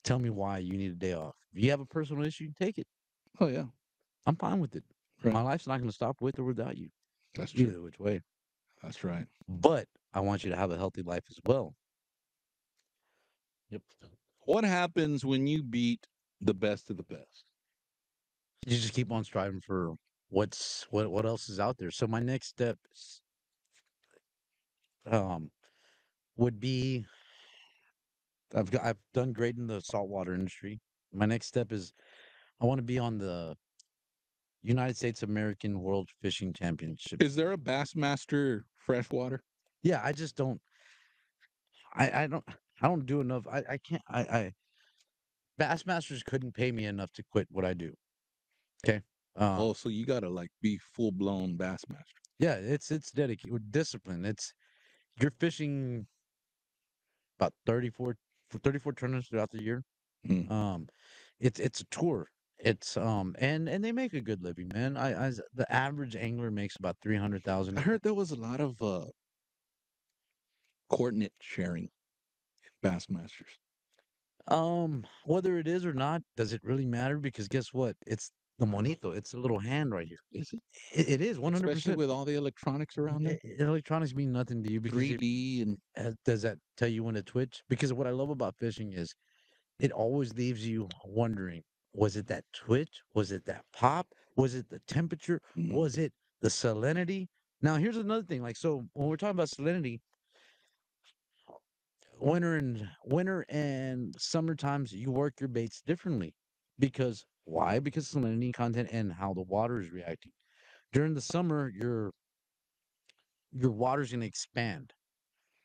S3: tell me why you need a day off. If you have a personal issue, take it.
S2: Oh yeah,
S3: I'm fine with it.
S2: right.
S3: My life's not going to stop with or without you,
S2: That's true.
S3: either which way.
S2: That's right.
S3: But I want you to have a healthy life as well. Yep.
S2: What happens when you beat the best of the best?
S3: You just keep on striving for what else is out there. So my next step um would be I've done great in the saltwater industry. My next step is I want to be on the United States American World Fishing Championship.
S2: Is there a Bassmaster freshwater?
S3: Yeah, I just don't I don't do enough. I can't I Bassmasters couldn't pay me enough to quit what I do. Okay. Uh
S2: Oh, so you gotta like be full blown Bassmaster.
S3: yeah, it's dedicated with discipline. It's you're fishing about 34 tournaments throughout the year.
S2: Hmm.
S3: Um it's a tour. It's and they make a good living, man. The average angler makes about 300,000
S2: I
S3: a year.
S2: heard there was a lot of coordinate sharing in Bassmasters.
S3: Whether it is or not, does it really matter? Because guess what? It's the monito. It's a little hand right here.
S2: Is it?
S3: It is
S2: Especially
S3: 100%.
S2: with all the electronics around there?
S3: Electronics mean nothing to you because if
S2: 3D and
S3: does that tell you when to twitch? Because what I love about fishing is it always leaves you wondering, was it that twitch? Was it that pop? Was it the temperature?
S2: mm,
S3: Was it the salinity? Now, here's another thing. Like, so when we're talking about salinity, winter and summer times, you work your baits differently. Because why? Because salinity content and how the water is reacting. During the summer, your water's going to expand.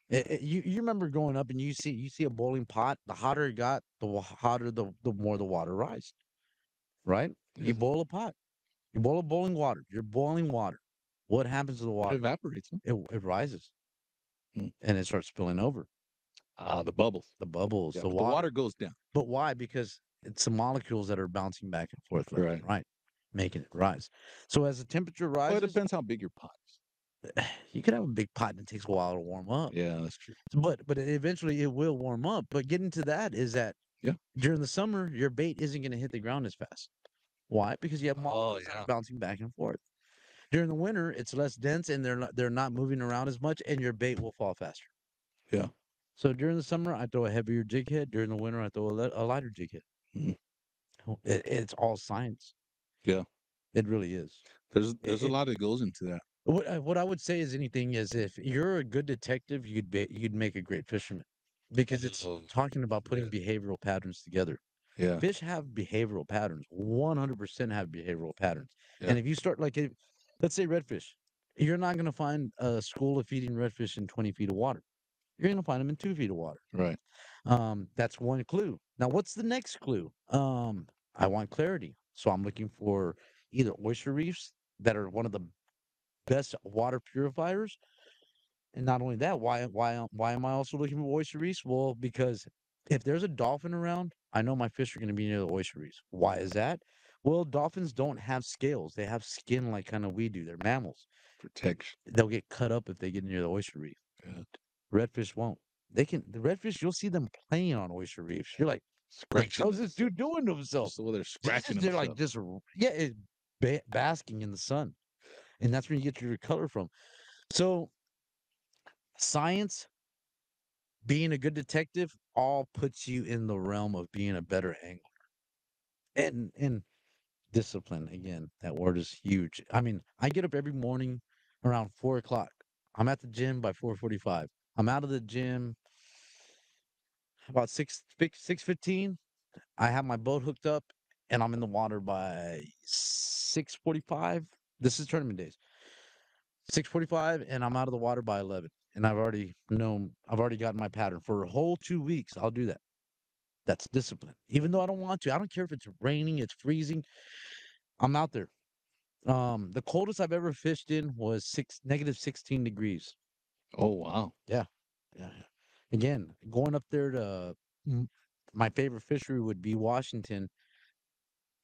S3: You remember growing up and you see a boiling pot. The hotter it got, hotter the more the water rise. Right? You
S2: is it?
S3: boil a pot. You boil a boiling water. You're boiling water. What happens to the
S2: It
S3: water?
S2: evaporates. Huh?
S3: It rises
S2: Mm.
S3: and it starts spilling over.
S2: The bubbles.
S3: The bubbles,
S2: Yeah,
S3: the
S2: but the
S3: water.
S2: water goes down.
S3: But why? Because it's the molecules that are bouncing back and forth left
S2: Right.
S3: and right, making it rise. So as the temperature
S2: Well, it
S3: rises,
S2: depends how big your pot is.
S3: you could have a big pot and it takes a while to warm up.
S2: Yeah, that's true.
S3: But eventually it will warm up. But getting to that is that
S2: Yeah.
S3: during the summer, your bait isn't going to hit the ground as fast. Why? Because you have
S2: Oh
S3: molecules that are
S2: yeah.
S3: bouncing back and forth. During the winter, it's less dense and they're not moving around as much, and your bait will fall faster.
S2: Yeah.
S3: So during the summer, I throw a heavier jig head. During the winter, I throw a lighter jig head.
S2: Mm.
S3: It's all science.
S2: Yeah.
S3: It really is.
S2: There's a
S3: It,
S2: lot that goes into that.
S3: what I would say is anything is if you're a good detective, you'd make a great fisherman because it's
S2: Oh,
S3: talking about
S2: yeah.
S3: putting behavioral patterns together.
S2: Yeah.
S3: Fish have behavioral patterns. 100% have behavioral patterns.
S2: Yeah.
S3: And if you start like, let's say redfish, you're not going to find a school of feeding redfish in 20 feet of water. You're going to find them in 2 feet of water.
S2: Right.
S3: That's one clue. Now, what's the next clue? I want clarity. So I'm looking for either oyster reefs that are one of the best water purifiers. And not only that, why am I also looking for oyster reefs? Well, because if there's a dolphin around, I know my fish are going to be near the oyster reefs. Why is that? Well, dolphins don't have scales. They have skin like kind of we do. They're mammals.
S2: Protection.
S3: They'll get cut up if they get near the oyster reef.
S2: Yeah.
S3: Redfish won't. The redfish, you'll see them playing on oyster reefs. You're like,
S2: Scratching
S3: how's this
S2: themselves.
S3: dude doing to himself?
S2: Just so they're scratching
S3: They're like
S2: themselves.
S3: just, yeah, basking in the sun. And that's where you get your color from. So, science, being a good detective, all puts you in the realm of being a better angler. And discipline, again, that word is huge. I mean, I get up every morning around 4 o'clock. I'm at the gym by 4:45. I'm out of the gym about 6:15. I have my boat hooked up and I'm in the water by 6:45. This is tournament days. 6:45 and I'm out of the water by 11. And I've already gotten my pattern for a whole 2 weeks. I'll do that. That's discipline. Even though I don't want to. I don't care if it's raining, it's freezing. I'm out there. The coldest I've ever fished in was -16 degrees.
S2: Oh wow.
S3: Yeah. Yeah. Yeah. Again, going up there to m- my favorite fishery would be Washington.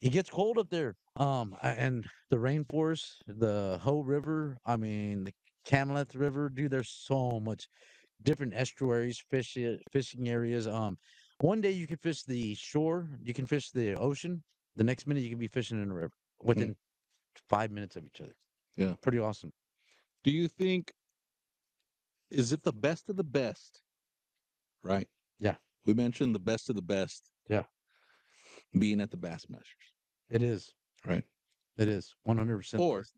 S3: It gets cold up there. And the rainforest, the Hoh River, I mean, the Camelot River, dude, there's so much different estuaries, fishing areas. One day you can fish the shore, you can fish the ocean. The next minute you can be fishing in a river
S2: Mm,
S3: within 5 minutes of each other.
S2: yeah.
S3: Pretty awesome.
S2: Do you think is it the best of the best? Right.
S3: Yeah.
S2: We mentioned the best of the best
S3: Yeah.
S2: being at the Bassmasters.
S3: It is.
S2: Right.
S3: It is 100%
S2: Or
S3: best.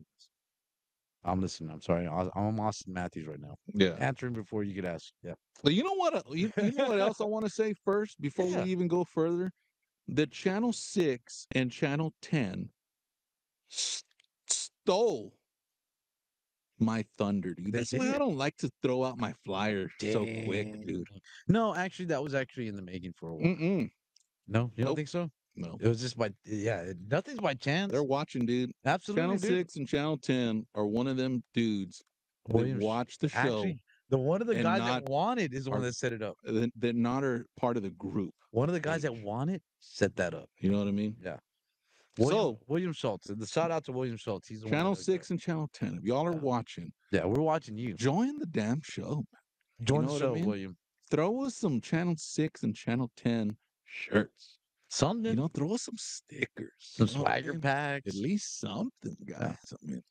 S3: I'm listening. I'm sorry. I'm Austin Matthews right now.
S2: yeah.
S3: Answering before you could ask. Yeah.
S2: Well, you know what? You know what else I want to say first before we
S3: Yeah.
S2: even go further. The Channel 6 and Channel 10 stole my thunder, dude.
S3: They
S2: That's why I
S3: did.
S2: don't like to throw out my flyer so quick,
S3: Dang.
S2: dude.
S3: No, actually, that was actually in the making for a while.
S2: Mm-mm.
S3: No, you don't
S2: Nope.
S3: think so?
S2: No.
S3: It was just nothing's by chance.
S2: They're watching, dude.
S3: Absolutely,
S2: Channel
S3: dude.
S2: 6 and Channel 10 are one of them dudes that
S3: Williams,
S2: watch the show
S3: actually, the one of the
S2: and
S3: guys
S2: not
S3: that wanted is the one
S2: are
S3: that set it up.
S2: that not are part of the group
S3: One of the guys that
S2: page.
S3: wanted set that up.
S2: You know what I mean?
S3: Yeah.
S2: So
S3: William Schultz. The shout out to William Schultz. He's the one that
S2: Channel
S3: hooked up.
S2: 6 and Channel 10, if y'all are
S3: Yeah.
S2: watching,
S3: Yeah, we're watching you.
S2: join the damn show.
S3: Join
S2: know
S3: the
S2: what I
S3: show,
S2: mean?
S3: William.
S2: Throw us some Channel 6 and Channel 10 shirts.
S3: Something.
S2: You know, throw us some stickers.
S3: Some
S2: you know what I
S3: swagger
S2: mean?
S3: packs.
S2: At least something,
S3: Yeah.
S2: guys. I mean,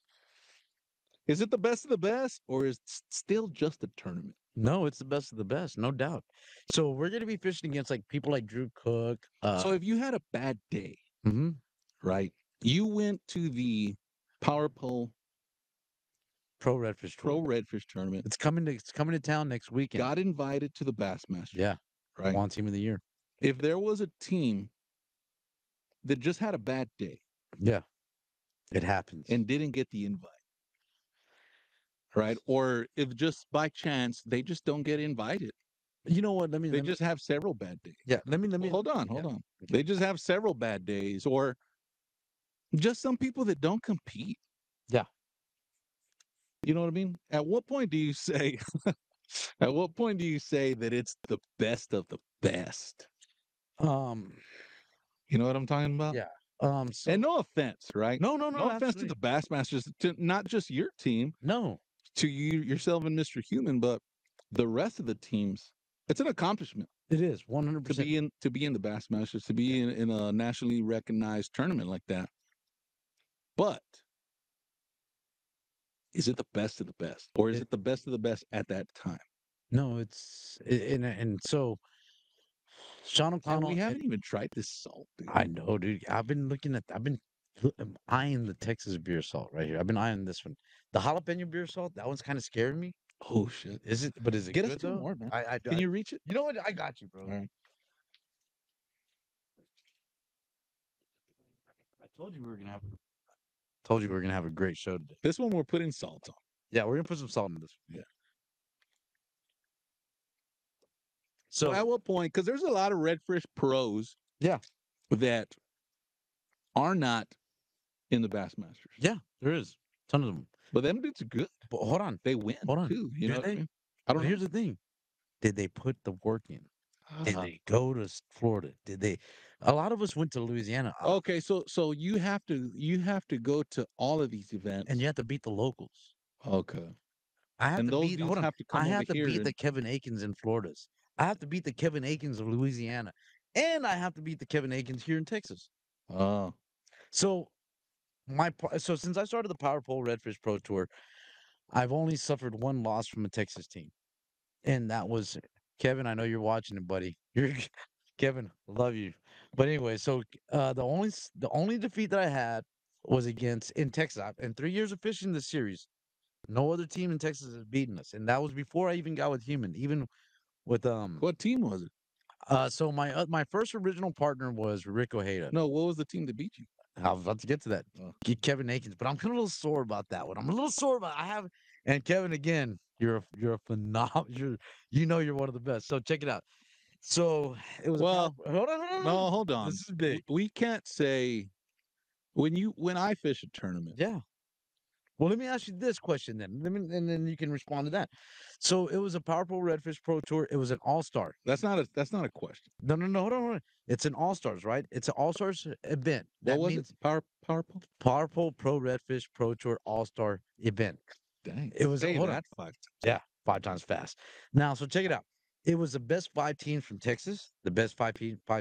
S2: is it the best of the best, or is it still just a tournament?
S3: No, it's the best of the best, no doubt. So we're gonna be fishing against like people like Drew Cook.
S2: So if you had a bad day,
S3: Mhm.
S2: right? You went to the Power Pole
S3: Pro Redfish
S2: Pro
S3: Tour.
S2: Redfish tournament,
S3: It's coming to town next weekend.
S2: got invited to the Bassmasters,
S3: Yeah.
S2: right?
S3: Juan Team of the Year.
S2: If there was a team that just had a bad day
S3: Yeah. It happens.
S2: and didn't get the invite, right? Or if just by chance they just don't get invited,
S3: You know what?
S2: they just have several bad days.
S3: Yeah, let me
S2: Well, hold on.
S3: yeah.
S2: They just have several bad days, or just some people that don't compete.
S3: Yeah.
S2: You know what I mean? At what point do you say? At what point do you say that it's the best of the best?
S3: Um,
S2: You know what I'm talking about?
S3: yeah. So
S2: And no offense, right?
S3: no,
S2: No offense to the Bassmasters, to not just your team,
S3: No.
S2: to you yourself and Mr. Human, but the rest of the teams. It's an accomplishment
S3: It is
S2: to
S3: 100%.
S2: be in the Bassmasters, to be in a nationally recognized tournament like that. But is it the best of the best, or is it the best of the best at that time?
S3: No, and so Sean
S2: And
S3: O'Connell.
S2: we haven't even tried this salt, dude.
S3: I know, dude. I've been eyeing the Texas beer salt right here. I've been eyeing this one. The jalapeno beer salt, that one's kind of scaring me.
S2: Oh shit!
S3: Is it? But is it
S2: Get
S3: good
S2: us two
S3: though?
S2: more, man.
S3: I
S2: Can you reach it?
S3: You know what? I got you, bro.
S2: All right.
S3: I told you we were gonna have. Told you we were gonna have a great show today.
S2: This one we're putting salt on.
S3: Yeah, we're gonna put some salt in this one.
S2: Yeah.
S3: So
S2: at what point? Because there's a lot of redfish pros.
S3: Yeah.
S2: That are not in the Bassmasters.
S3: Yeah, there is a ton of them.
S2: But them dudes are good.
S3: But hold on,
S2: They win.
S3: hold on.
S2: Too. You
S3: Did
S2: know what I
S3: they?
S2: mean? I don't know.
S3: Here's the thing: did they put the work in? Did they go to Florida? Did they? A lot of us went to Louisiana.
S2: Okay, so you have to go to all of these events,
S3: And you have to beat the locals.
S2: Okay.
S3: I have
S2: And
S3: to
S2: those
S3: beat.
S2: dudes
S3: Hold on.
S2: have to come
S3: I
S2: over
S3: have to
S2: here
S3: beat
S2: and-
S3: the Kevin Akins in Florida's. I have to beat the Kevin Akins of Louisiana, and I have to beat the Kevin Akins here in Texas.
S2: Oh.
S3: So so since I started the Power Pole Redfish Pro Tour, I've only suffered one loss from a Texas team, and that was Kevin. I know you're watching it, buddy. You're Kevin. Love you. But anyway, so the only defeat that I had was against in Texas. In 3 years of fishing this series, no other team in Texas has beaten us, and that was before I even got with Human. Even with
S2: What team was it?
S3: so my first original partner was Rick Ojeda.
S2: No, what was the team that beat you?
S3: I was about to get to that.
S2: Oh.
S3: Kevin Akins, but I'm kind of a little sore about that one. I'm a little sore about and Kevin again. You're a phenomenal. You're one of the best. So check it out. So it was.
S2: Well,
S3: Hold on.
S2: No, hold on.
S3: This is big.
S2: We can't say When I fish a tournament,
S3: Yeah. Well, let me ask you this question then. And then you can respond to that. So it was a Powerful Redfish Pro Tour. It was an all-star.
S2: that's not a question.
S3: No, no, no, hold on, hold on. It's an all-stars, right? It's an all-stars event.
S2: What
S3: That
S2: was it?
S3: means
S2: Powerful?
S3: Powerful Pro Redfish Pro Tour All-Star event.
S2: Dang.
S3: It was,
S2: Say
S3: hold on.
S2: that 5 times.
S3: Yeah, 5 times fast. Now, so check it out. It was the best 5 teams from Texas, the best five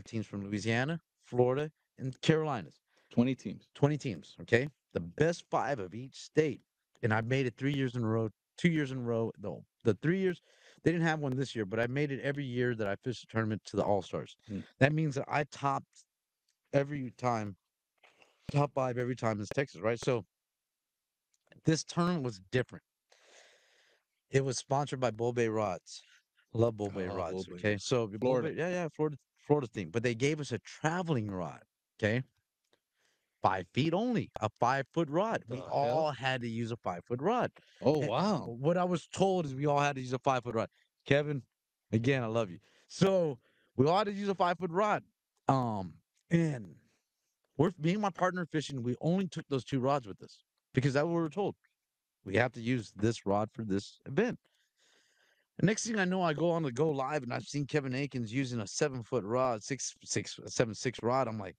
S3: teams from Louisiana, Florida, and Carolinas.
S2: 20 teams.
S3: 20 teams, okay? The best 5 of each state. And I made it 3 years in a row, 2 years in a row. No, the 3 years, they didn't have one this year, but I made it every year that I fished the tournament to the All Stars.
S2: Mm.
S3: That means that I topped every time, top 5 every time in Texas, right? So this tournament was different. It was sponsored by Bull Bay Rods. Love Bull Bay
S2: Oh,
S3: rods.
S2: Boba.
S3: Okay. So Bull
S2: Florida.
S3: Bay, yeah, Florida theme. But they gave us a traveling rod. Okay. 5 feet only, a 5 foot rod.
S2: The
S3: We
S2: hell?
S3: all had to use a 5 foot rod.
S2: Oh,
S3: And
S2: wow.
S3: what I was told is we all had to use a 5 foot rod. Kevin, again, I love you. So we all had to use a 5 foot rod. And we're me and my partner fishing. We only took those 2 rods with us because that's what we were told. We have to use this rod for this event. The next thing I know, I go on the Go Live and I've seen Kevin Akins using a 7 foot rod, 7 6 rod. I'm like,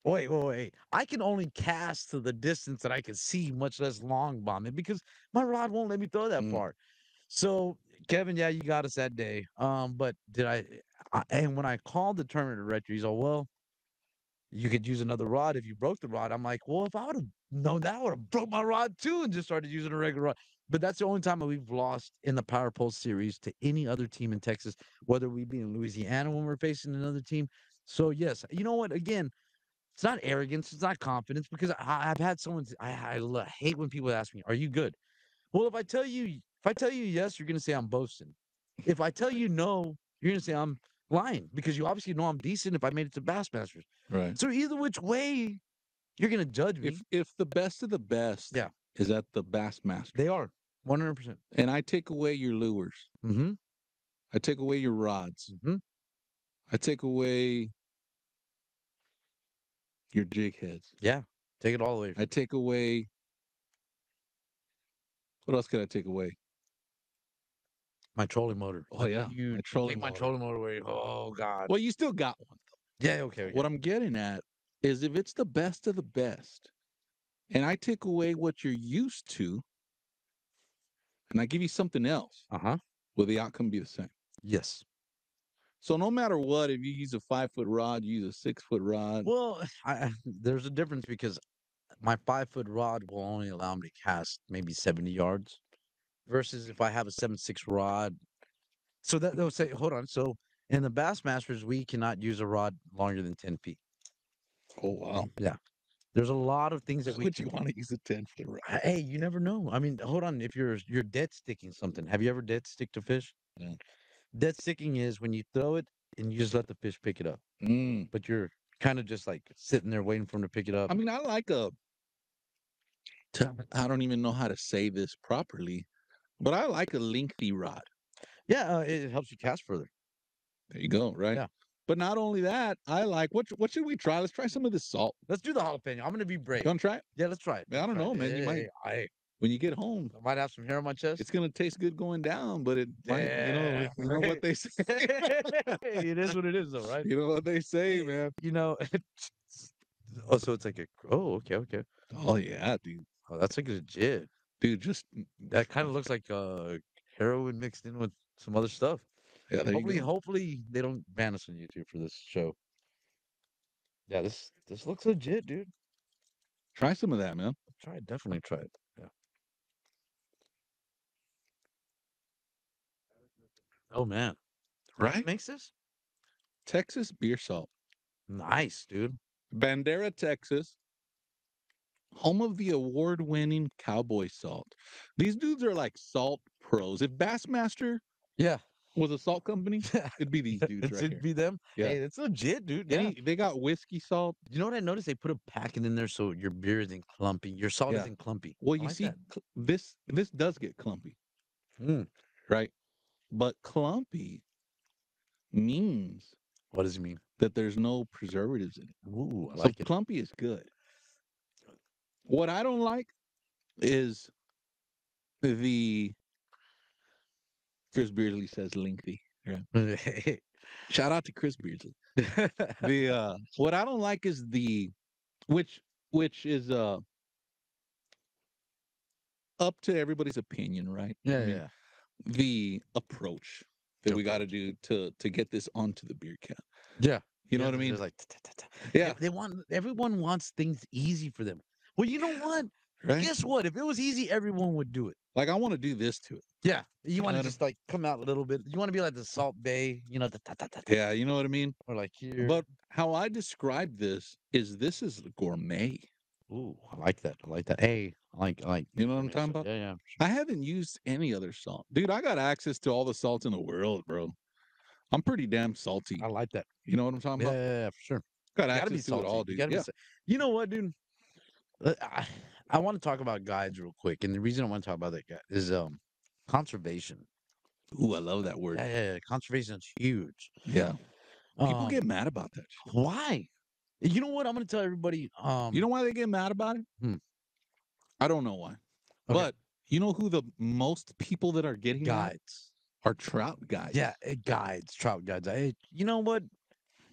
S3: wait, wait, wait. I can only cast to the distance that I can see, much less long bombing because my rod won't let me throw that
S2: Mm.
S3: far. So, Kevin, yeah, you got us that day. But and when I called the tournament director, he's all, well, you could use another rod if you broke the rod. I'm like, well, if I would have known that, I would have broke my rod too and just started using a regular rod. But that's the only time that we've lost in the Power Pole series to any other team in Texas, whether we be in Louisiana when we're facing another team. So yes, you know what? Again, it's not arrogance, it's not confidence, because I've had someone. Hate when people ask me, "Are you good?" Well, if I tell you yes, you're gonna say I'm boasting. If I tell you no, you're gonna say I'm lying because you obviously know I'm decent if I made it to Bassmasters.
S2: Right.
S3: So either which way, you're gonna judge me.
S2: If the best of the best
S3: Yeah,
S2: is at the Bassmaster,
S3: they are 100%.
S2: and I take away your lures,
S3: Mm-hmm.
S2: I take away your rods,
S3: Mm-hmm.
S2: I take away your jig heads,
S3: Yeah, take it all the way.
S2: I take away. What else could I take away?
S3: My trolling motor.
S2: Oh
S3: If
S2: yeah,
S3: you
S2: my
S3: take
S2: trolling
S3: my
S2: motor.
S3: trolling motor away, oh god.
S2: Well, you still got one.
S3: Yeah. Okay. Okay.
S2: What I'm getting at is if it's the best of the best, and I take away what you're used to, and I give you something else,
S3: Uh huh.
S2: will the outcome be the same?
S3: Yes.
S2: So no matter what, if you use a 5 foot rod, you use a 6 foot rod.
S3: Well, there's a difference because my 5 foot rod will only allow me to cast maybe 70 yards versus if I have a 7 6 rod. So that they'll say, hold on. So in the Bassmasters, we cannot use a rod longer than 10 feet.
S2: Oh wow.
S3: Yeah. There's a lot of things that
S2: Why would you want to use a 10 foot rod?
S3: hey, you never know. I mean, hold on. If you're dead sticking something, have you ever dead stick to fish?
S2: Yeah.
S3: Dead sticking is when you throw it and you just let the fish pick it up,
S2: Mm.
S3: but you're kind of just like sitting there waiting for him to pick it up.
S2: I mean, I like a. I don't even know how to say this properly, but I like a lengthy rod.
S3: Yeah, it helps you cast further.
S2: There you go. Right.
S3: Yeah.
S2: But not only that, I like what should we try? Let's try some of this salt.
S3: Let's do the jalapeno. I'm gonna be brave.
S2: You want to try it?
S3: Yeah, let's try it.
S2: I don't know, man. You might when you get home,
S3: I might have some hair on my chest.
S2: it's gonna taste good going down, but it might,
S3: Yeah.
S2: you know what they say.
S3: It is what it is, though, right?
S2: You know what they say, man.
S3: You know. Oh, so it's like a. Oh, okay, okay.
S2: Oh yeah, dude.
S3: Oh, that's like legit.
S2: Dude, just
S3: That kind of looks like heroin mixed in with some other stuff.
S2: yeah. There you go.
S3: Hopefully they don't ban us on YouTube for this show. Yeah, this looks legit, dude.
S2: Try some of that, man.
S3: Try it, definitely try it. Yeah. Oh man,
S2: Right?
S3: makes this
S2: Texas beer salt.
S3: nice, dude.
S2: Bandera, Texas, home of the award-winning cowboy salt. These dudes are like salt pros. If Bassmaster
S3: Yeah,
S2: was a salt company, it'd be these dudes right
S3: it'd
S2: here.
S3: be them.
S2: Yeah.
S3: Hey, it's legit, dude. Yeah.
S2: They got whiskey salt.
S3: You know what I noticed? They put a packet in there so your beer isn't clumpy. Your salt
S2: Yeah.
S3: isn't clumpy.
S2: Well,
S3: I
S2: you
S3: like
S2: see,
S3: that.
S2: this does get clumpy,
S3: Mm.
S2: right? But clumpy means
S3: What does he mean?
S2: that there's no preservatives in it.
S3: Ooh, I
S2: So
S3: like it.
S2: clumpy is good. What I don't like is the Chris Beardsley says lengthy. Right? Shout out to Chris Beardsley. The what I don't like is the which which is up to everybody's opinion, right? I
S3: yeah,
S2: mean,
S3: yeah.
S2: the approach that we got to
S3: Approach.
S2: do to get this onto the beer can.
S3: Yeah.
S2: You know
S3: Yeah,
S2: what I
S3: they're
S2: mean?
S3: just like ta, ta, ta, ta.
S2: Yeah,
S3: They want everyone wants things easy for them. Well, you know what?
S2: right.
S3: Guess what? If it was easy, everyone would do it.
S2: Like I want to do this to it.
S3: Yeah. You
S2: You
S3: want
S2: know
S3: to
S2: what I,
S3: just like come out a little bit. You want to be like the Salt Bay, you know, the ta, ta, ta, ta,
S2: yeah, you know what I mean.
S3: or like here.
S2: But how I describe this is gourmet.
S3: Ooh, I like that. I like that. Hey, I like
S2: You know what I'm
S3: gourmet
S2: talking
S3: stuff.
S2: about?
S3: Yeah, yeah.
S2: I haven't used any other salt, dude. I got access to all the salt in the world, bro. I'm pretty damn salty.
S3: I like that.
S2: You know what I'm talking
S3: Yeah,
S2: about?
S3: yeah, yeah, for sure.
S2: Got
S3: You got to be
S2: access to it all,
S3: salty. You
S2: dude.
S3: got to be.
S2: Yeah.
S3: You know what, dude? Uh, I, I want to talk about guides real quick, and the reason I want to talk about that guy is conservation.
S2: Ooh, I love that word.
S3: Yeah, yeah, yeah. Conservation is huge.
S2: Yeah. People
S3: Um,
S2: get mad about that shit.
S3: why? You know what? I'm gonna tell everybody.
S2: You know why they get mad about it?
S3: Hmm,
S2: I don't know why.
S3: okay,
S2: But you know who the most people that are getting mad
S3: guides.
S2: are trout guys.
S3: Yeah, guides, trout guides. You know what?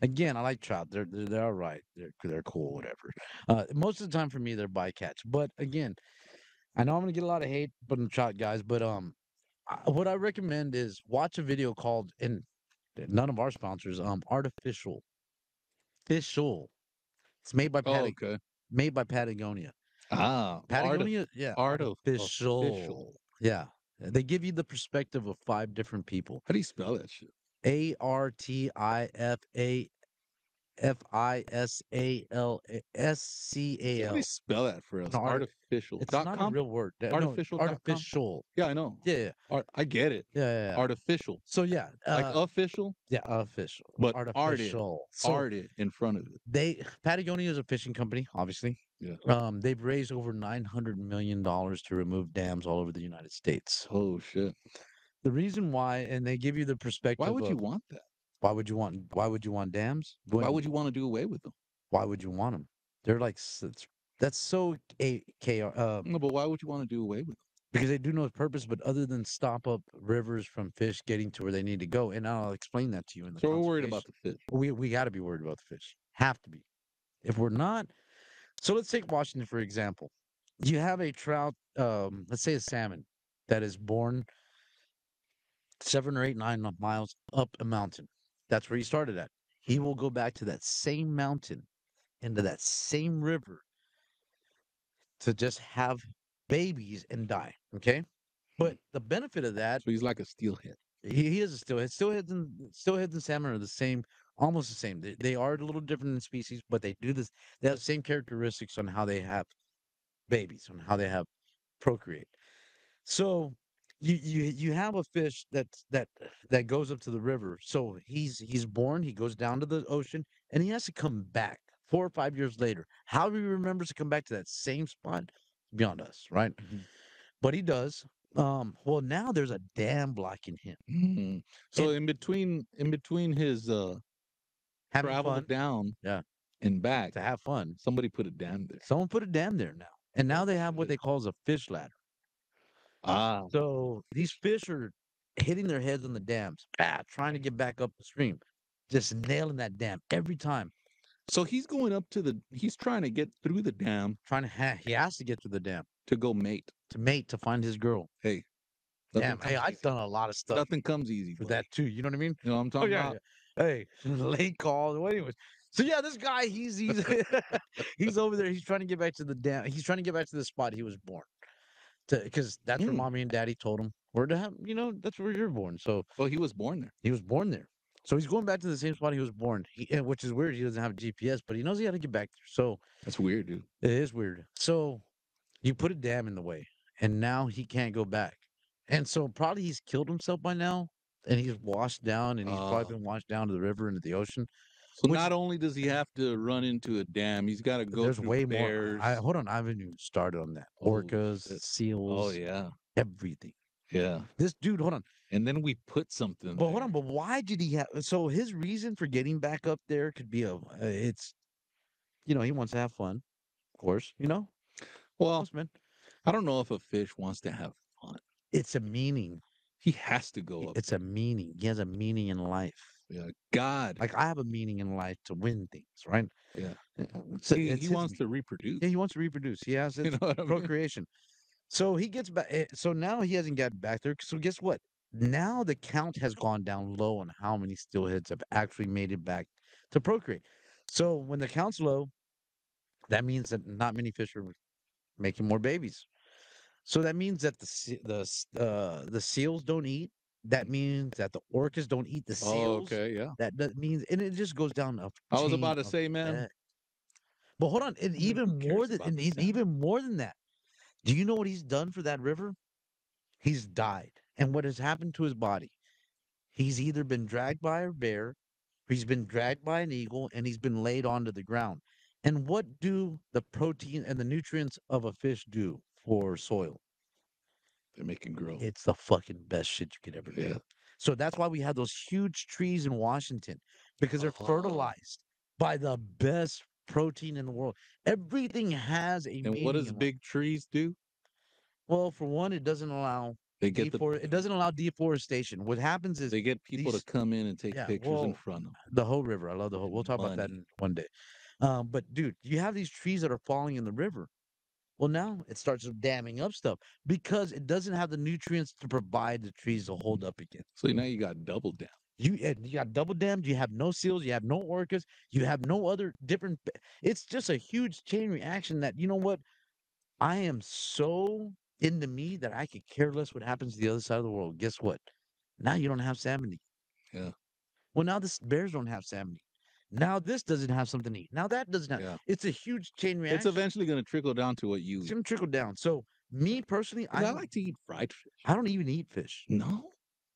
S3: Again, I like trout. They're all right. They're cool, whatever. Most of the time for me, they're bycatch. But again, I know I'm gonna get a lot of hate from the trout guys. But what I recommend is watch a video called and none of our sponsors. Artificial, official. It's
S2: Oh, okay.
S3: made by Patagonia. Patagonia, yeah,
S2: art of official.
S3: artificial. Yeah. They give you the perspective of five different people.
S2: How do you spell that shit? Somebody
S3: Artifiscal.
S2: spell that for us.
S3: No,
S2: Artificial
S3: it's
S2: dot
S3: not a
S2: com.
S3: real word. No,
S2: Artificial.com.
S3: artificial.
S2: Yeah, I know.
S3: Yeah, yeah,
S2: I get it.
S3: yeah, yeah, yeah.
S2: Artificial.
S3: So yeah,
S2: Like official,
S3: yeah, official,
S2: but
S3: artificial. So
S2: arted in front of it.
S3: Patagonia is a fishing company, obviously.
S2: Yeah.
S3: They've raised over $900 million to remove dams all over the United States.
S2: Oh shit.
S3: The reason why, and they give you the
S2: Why
S3: perspective
S2: would you
S3: of
S2: want that?
S3: why would you want dams?
S2: Why would you want to do away with them?
S3: Why would you want them? They're like that's so
S2: No, but why would you want to do away with them?
S3: because they do no purpose, but other than stop up rivers from fish getting to where they need to go. And I'll explain that to you in the
S2: So we're worried about
S3: conservation.
S2: the fish.
S3: We got to be worried about the fish. Have to be. If we're not, so let's take Washington for example. You have a trout, let's say a salmon that is born 7 or 8, 9 miles up a mountain. That's where he started at. He will go back to that same mountain, into that same river to just have babies and die. Okay. But the benefit of that,
S2: So he's like a steelhead.
S3: he is a steelhead. Steelheads and salmon are the same, almost the same. They are a little different in species, but they do this. They have the same characteristics on how they have babies, on how they have procreate. So you have a fish that goes up to the river. So he's born, he goes down to the ocean, and he has to come back 4 or 5 years later. How he remembers to come back to that same spot beyond us, right?
S2: Mhm.
S3: But he does. Well, now there's a dam blocking him.
S2: Mm. So
S3: And
S2: in between his
S3: having
S2: travel
S3: fun,
S2: down
S3: yeah,
S2: and back,
S3: to have fun.
S2: somebody put a dam there.
S3: Someone put a dam there now, and now
S2: Oh,
S3: they have what
S2: shit.
S3: they call as a fish ladder.
S2: Ah,
S3: So these fish are hitting their heads on the dams, trying to get back up the stream, just nailing that dam every time.
S2: so he's going up to he's trying to get through the dam
S3: He has to get to the dam
S2: to go mate.
S3: to mate to find his girl.
S2: Hey,
S3: Damn,
S2: nothing
S3: hey,
S2: comes
S3: I've
S2: easy.
S3: done a lot of stuff
S2: Nothing comes easy
S3: for
S2: buddy.
S3: that too. You know what I mean?
S2: You know what I'm
S3: Oh
S2: talking
S3: yeah,
S2: about?
S3: yeah. Hey, late calls. Well, anyways, so yeah, this guy, he's he's over there. He's trying to get back to the dam. He's trying to get back to the spot he was born. Because that's where
S2: Mm.
S3: mommy and daddy told him where to have. That's where you're born. So
S2: Well, he was born there.
S3: he was born there. So he's going back to the same spot he was born, which is weird. He doesn't have a GPS, but he knows he had to get back there. So
S2: That's weird, dude.
S3: it is weird. So you put a dam in the way, and now he can't go back. And so probably he's killed himself by now, and he's washed down, and he's probably been washed down to the river into the ocean.
S2: So
S3: Which
S2: not only does he have to run into a dam, he's got to go
S3: there's
S2: through
S3: way more.
S2: bears.
S3: Hold on, I haven't even started on that.
S2: Oh,
S3: Orcas,
S2: shit. Oh
S3: seals,
S2: yeah.
S3: everything.
S2: Yeah.
S3: This dude, hold on.
S2: And then we put something
S3: But hold
S2: there.
S3: on, but why did he have? So his reason for getting back up there could be it's, he wants to have fun, of course.
S2: Well,
S3: Most men.
S2: I don't know if a fish wants to have fun.
S3: It's a meaning.
S2: He has to go up
S3: It's a meaning. He has a meaning in life.
S2: there. Yeah. God.
S3: Like I have a meaning in life to win things, right?
S2: Yeah.
S3: It's
S2: He
S3: his
S2: wants to reproduce.
S3: Yeah, he wants to reproduce. He has
S2: You
S3: it's
S2: know what I mean?
S3: procreation. So he gets back. So now he hasn't gotten back there. So guess what? Now the count has gone down low on how many steelheads have actually made it back to procreate. So when the count's low, that means that not many fish are making more babies. So that means that the seals don't eat. That means that the orcas don't eat the
S2: Oh,
S3: seals.
S2: okay. Yeah.
S3: That means, and it just goes down a
S2: I was
S3: chain
S2: about to
S3: of
S2: say, man,
S3: death. But hold on, and
S2: I mean, who
S3: even more
S2: cares
S3: than
S2: about
S3: and
S2: the
S3: e-
S2: salmon?
S3: even more than that, do you know what he's done for that river? He's died. And what has happened to his body? He's either been dragged by a bear, he's been dragged by an eagle, and he's been laid onto the ground. And what do the protein and the nutrients of a fish do for soil?
S2: They make it grow.
S3: It's the fucking best shit you could ever do.
S2: Yeah.
S3: So that's why we have those huge trees in Washington because they're
S2: Oh.
S3: fertilized by the best protein in the world. Everything has a
S2: And what
S3: meaning
S2: does
S3: in life.
S2: big trees do?
S3: Well, for one, it doesn't allow
S2: They
S3: it doesn't allow deforestation. What happens is
S2: get people to
S3: these
S2: come in and take
S3: yeah,
S2: pictures in
S3: well,
S2: front of them.
S3: the whole river. I love the whole. We'll
S2: And
S3: talk about that
S2: money.
S3: in one day. But dude, you have these trees that are falling in the river. Well, now it starts damming up stuff because it doesn't have the nutrients to provide the trees to hold up again.
S2: So now you got double down.
S3: You got double dammed. You have no seals. You have no orcas. You have no other different. It's just a huge chain reaction. That you know what? I am so into me that I could care less what happens to the other side of the world. Guess what? Now you don't have salmon.
S2: Yeah.
S3: Well, now this bears don't have salmon. Now this doesn't have something to eat. Now that doesn't have.
S2: Yeah.
S3: It's a huge chain
S2: It's
S3: reaction.
S2: eventually going to trickle down to what you
S3: It's
S2: eat.
S3: gonna trickle down. So me personally,
S2: 'Cause I like to eat fried fish.
S3: I don't even eat fish
S2: No.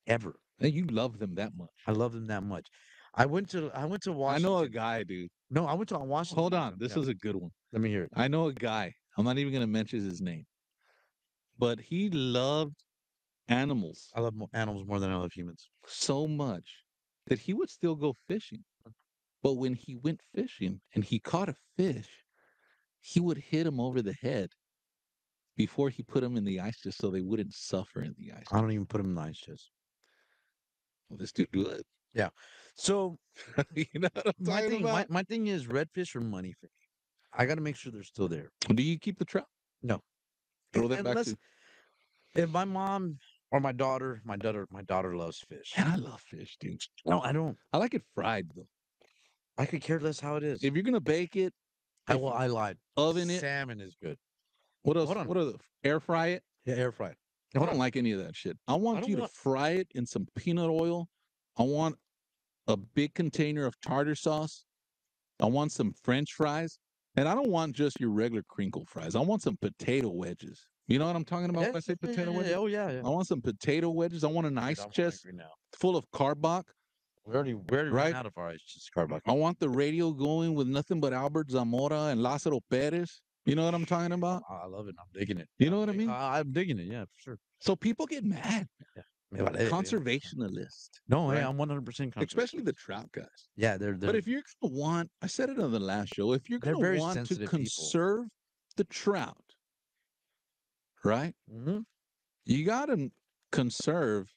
S3: ever.
S2: And you love them that much.
S3: I love them that much. I went to
S2: I know a
S3: Washington.
S2: guy, dude.
S3: No, I went to Washington.
S2: Hold on. This is a good one.
S3: Let me hear it.
S2: I know a guy. I'm not even going to mention his name. But he loved animals
S3: I love animals more than I love humans.
S2: so much that he would still go fishing. But when he went fishing and he caught a fish, he would hit him over the head before he put them in the ice just so they wouldn't suffer in the ice.
S3: I don't even put them in the ice chest.
S2: Well, this dude do it.
S3: Yeah. So
S2: You know what I'm
S3: my
S2: talking
S3: thing,
S2: about?
S3: my thing is redfish are money for me. I got to make sure they're still there.
S2: Do you keep the trout?
S3: No,
S2: Throw that back
S3: unless
S2: to.
S3: if my mom or my daughter loves fish.
S2: And I love fish, dude.
S3: No, I don't.
S2: I like it fried though.
S3: I could care less how it is.
S2: If you're gonna bake it, if you
S3: I lied.
S2: oven it.
S3: Salmon is good.
S2: What else?
S3: Hold on.
S2: What are the air fry it?
S3: Yeah, air fried.
S2: I don't like any of that shit. I want
S3: don't
S2: you to
S3: want-
S2: fry it in some peanut oil. I want a big container of tartar sauce. I want some French fries. And I don't want just your regular crinkle fries. I want some potato wedges. You know what I'm talking about when I say potato wedges?
S3: Oh yeah,
S2: I want some potato wedges. I want an ice
S3: I'm
S2: chest
S3: hungry now.
S2: full of carbach.
S3: We already
S2: Right.
S3: ran out of our ice chest carbide.
S2: I want the radio going with nothing but Albert Zamora and Lázaro Perez. You know what I'm talking about?
S3: I love it. I'm digging it.
S2: You know what I mean?
S3: I'm digging it. Yeah, for sure.
S2: So people get mad.
S3: Me vale, yeah.
S2: Conservationalist.
S3: No,
S2: right?
S3: hey, I'm 100%
S2: Especially the trout guys.
S3: Yeah, they're
S2: But if you're going to want, I said it on the last show, if you're
S3: They're
S2: going to
S3: very
S2: want to
S3: sensitive people.
S2: conserve the trout, right?
S3: hmm
S2: You got to conserve.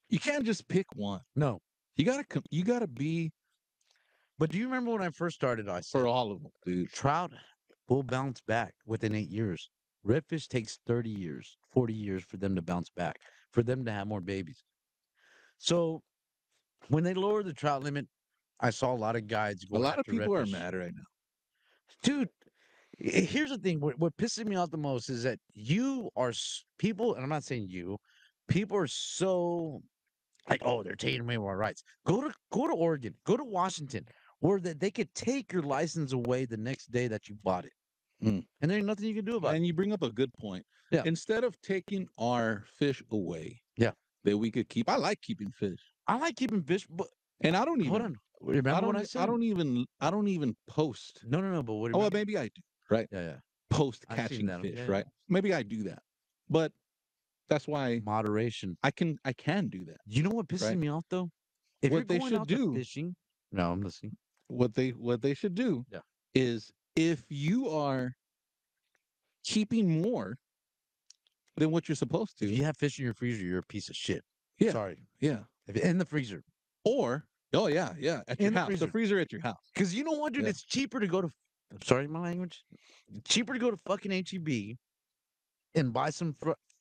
S2: You can't just pick one.
S3: No.
S2: You got to be
S3: But do you remember when I first started? I said
S2: for all of them, dude.
S3: trout will bounce back within 8 years. Redfish takes 30 years, 40 years for them to bounce back, for them to have more babies. So when they lowered the trout limit, I saw a lot of guides
S2: A
S3: going
S2: lot of
S3: after
S2: people are
S3: redfish.
S2: mad right now.
S3: Dude, here's the thing. What pisses me off the most is that you are people, and I'm not saying you, people are so like, oh, they're taking away our rights. Go to Oregon, go to Washington, where they could take your license away the next day that you bought it,
S2: Mm.
S3: and there's nothing you can do about it.
S2: And you bring up a good point.
S3: Yeah.
S2: Instead of taking our fish away,
S3: Yeah.
S2: that we could keep. I like keeping fish,
S3: I like keeping fish, but
S2: and I don't even.
S3: hold on. Remember what I said?
S2: I don't even post.
S3: No. But what?
S2: Oh, well, maybe I do. Right.
S3: Yeah.
S2: Post
S3: I've seen
S2: catching
S3: that,
S2: fish.
S3: yeah,
S2: Right. Maybe I do that, but That's why
S3: Moderation.
S2: I can do that.
S3: You know what pisses
S2: Right.
S3: me off though? If you're
S2: What they
S3: going
S2: should
S3: out to
S2: do,
S3: fishing, no, I'm listening.
S2: what they should do
S3: Yeah.
S2: is if you are keeping more than what you're supposed
S3: If
S2: to,
S3: you have fish in your freezer, you're a piece of shit.
S2: yeah,
S3: Sorry.
S2: yeah.
S3: In the freezer.
S2: Or oh yeah, yeah, at your
S3: In the
S2: house, the
S3: freezer.
S2: freezer at your house.
S3: Because you know what, dude?
S2: Yeah.
S3: It's cheaper to go to. Sorry, my language. Cheaper to go to fucking HEB and buy some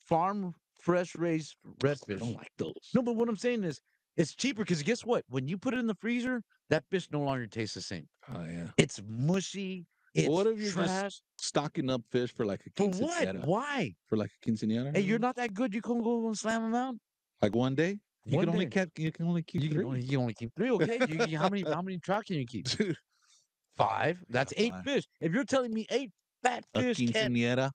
S3: farm fresh raised
S2: I
S3: redfish.
S2: don't like those.
S3: No, but what I'm saying is, it's cheaper because guess what? When you put it in the freezer, that fish no longer tastes the same.
S2: Oh yeah.
S3: It's mushy.
S2: Well,
S3: It's
S2: what if you're just
S3: trash.
S2: stocking up fish for like a
S3: For what?
S2: quinceañera?
S3: Why?
S2: For like a quinceañera?
S3: Hey, you're not that good. You can go and slam them out.
S2: Like one day? You
S3: One
S2: can only
S3: day.
S2: keep you can only keep
S3: You
S2: 3.
S3: can only keep 3. Okay. How many trout can you keep?
S2: Dude,
S3: 5. That's 8
S2: 5.
S3: fish. If you're telling me 8 fat
S2: A
S3: fish can't.
S2: quinceañera?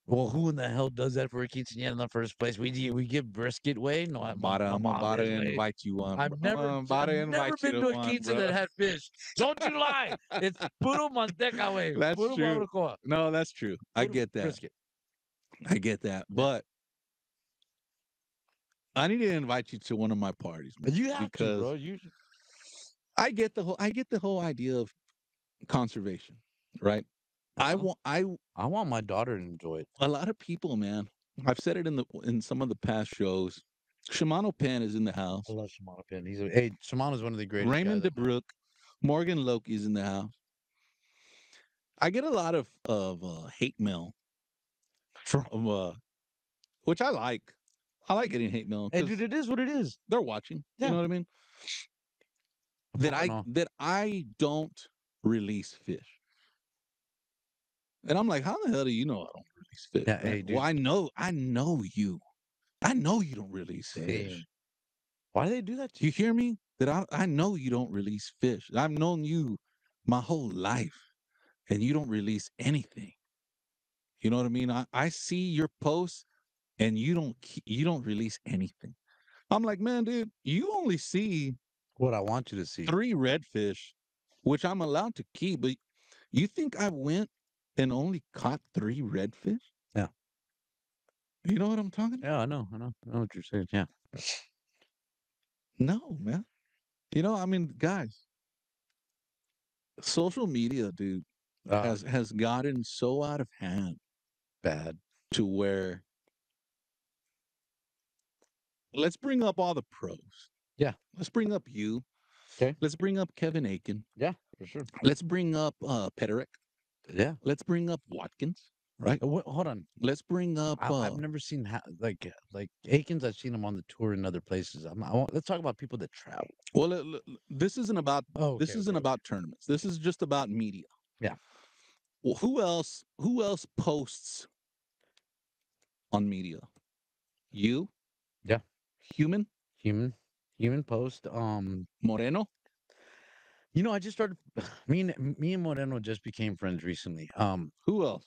S3: Well, who in the hell does that for a quinceañera in the first place? We give brisket way? No,
S2: I'm
S3: my
S2: about to
S3: mom is way.
S2: invite you on.
S3: I've never
S2: Invite you
S3: been
S2: to
S3: to a
S2: one,
S3: quince
S2: bro.
S3: that had fish. Don't you lie. It's puro manteca way.
S2: That's
S3: Puro
S2: true.
S3: barbacoa.
S2: No, that's true. I
S3: Puro
S2: get that.
S3: brisket.
S2: I get that. But I need to invite you to one of my parties, man,
S3: You have to,
S2: because
S3: bro. You
S2: I get the whole idea of conservation, right? I
S3: Well,
S2: want
S3: I want my daughter to enjoy it.
S2: a lot of people, man. I've said it in some of the past shows. Shimano Pen is in the house.
S3: I love Shimano Pin. Hey, Shimano's one of the greatest
S2: Raymond
S3: guys.
S2: DeBrook, Morgan Loki's in the house. I get a lot of hate mail from which I like. I like getting hate mail
S3: Hey,
S2: because
S3: dude, it is what it is.
S2: they're watching. You
S3: Yeah.
S2: know what I mean?
S3: No.
S2: That I don't release fish. And I'm like, how the hell do you know I don't release fish?
S3: Yeah,
S2: Right?
S3: hey, dude.
S2: Well, I know you. I know you don't release fish.
S3: Damn. Why do they do that to
S2: You
S3: you?
S2: hear me? That I know you don't release fish. I've known you my whole life, and you don't release anything. You know what I mean? I see your posts, and you don't release anything. I'm like, man, dude, you only see
S3: What I want you to see.
S2: 3 redfish, which I'm allowed to keep, but you think I went and only caught 3 redfish?
S3: Yeah.
S2: You know what I'm talking about?
S3: Yeah, I know. I know what you're saying. Yeah.
S2: No, man. You know, I mean, guys, social media, dude, has gotten so out of hand
S3: Bad.
S2: to where let's bring up all the pros.
S3: Yeah.
S2: Let's bring up you.
S3: Okay.
S2: Let's bring up Kevin Aiken.
S3: Yeah, for sure.
S2: Let's bring up Peterick.
S3: Yeah.
S2: Let's bring up Watkins, right?
S3: Hold on.
S2: Let's bring up
S3: I've never seen like Aikens. I've seen him on the tour in other places. Let's talk about people that travel.
S2: well, this isn't about
S3: Oh,
S2: this isn't about tournaments. This is just about media.
S3: Yeah.
S2: Well, who else posts on media? You?
S3: Yeah.
S2: Human?
S3: Human post.
S2: Moreno?
S3: You know, I just started. Me and Moreno just became friends recently.
S2: Who else?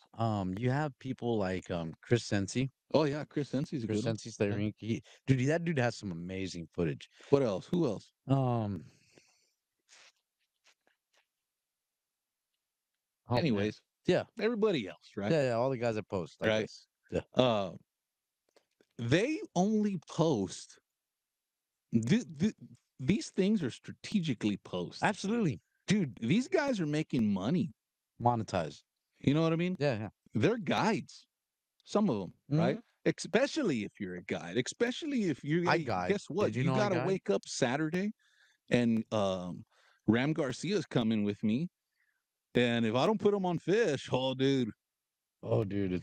S3: You have people like Chris Sensi.
S2: Oh yeah, Chris Sensi's a
S3: Chris
S2: good one.
S3: Sensi's there.
S2: Yeah.
S3: That dude has some amazing footage.
S2: What else? Who else?
S3: Oh, man.
S2: Anyways,
S3: Yeah.
S2: everybody else, right?
S3: Yeah, all the guys that post, I
S2: Right.
S3: guess. Yeah.
S2: They only post these things are strategically posted.
S3: Absolutely.
S2: Dude, these guys are making money.
S3: Monetized.
S2: You know what I mean?
S3: Yeah.
S2: They're guides. Some of them, right?
S3: Mhm.
S2: Especially if you're a guide. Especially if you're
S3: I guide.
S2: guess what?
S3: Did you know I
S2: got to
S3: guide?
S2: wake up Saturday and Ram Garcia's coming with me. And if I don't put him on fish, oh dude,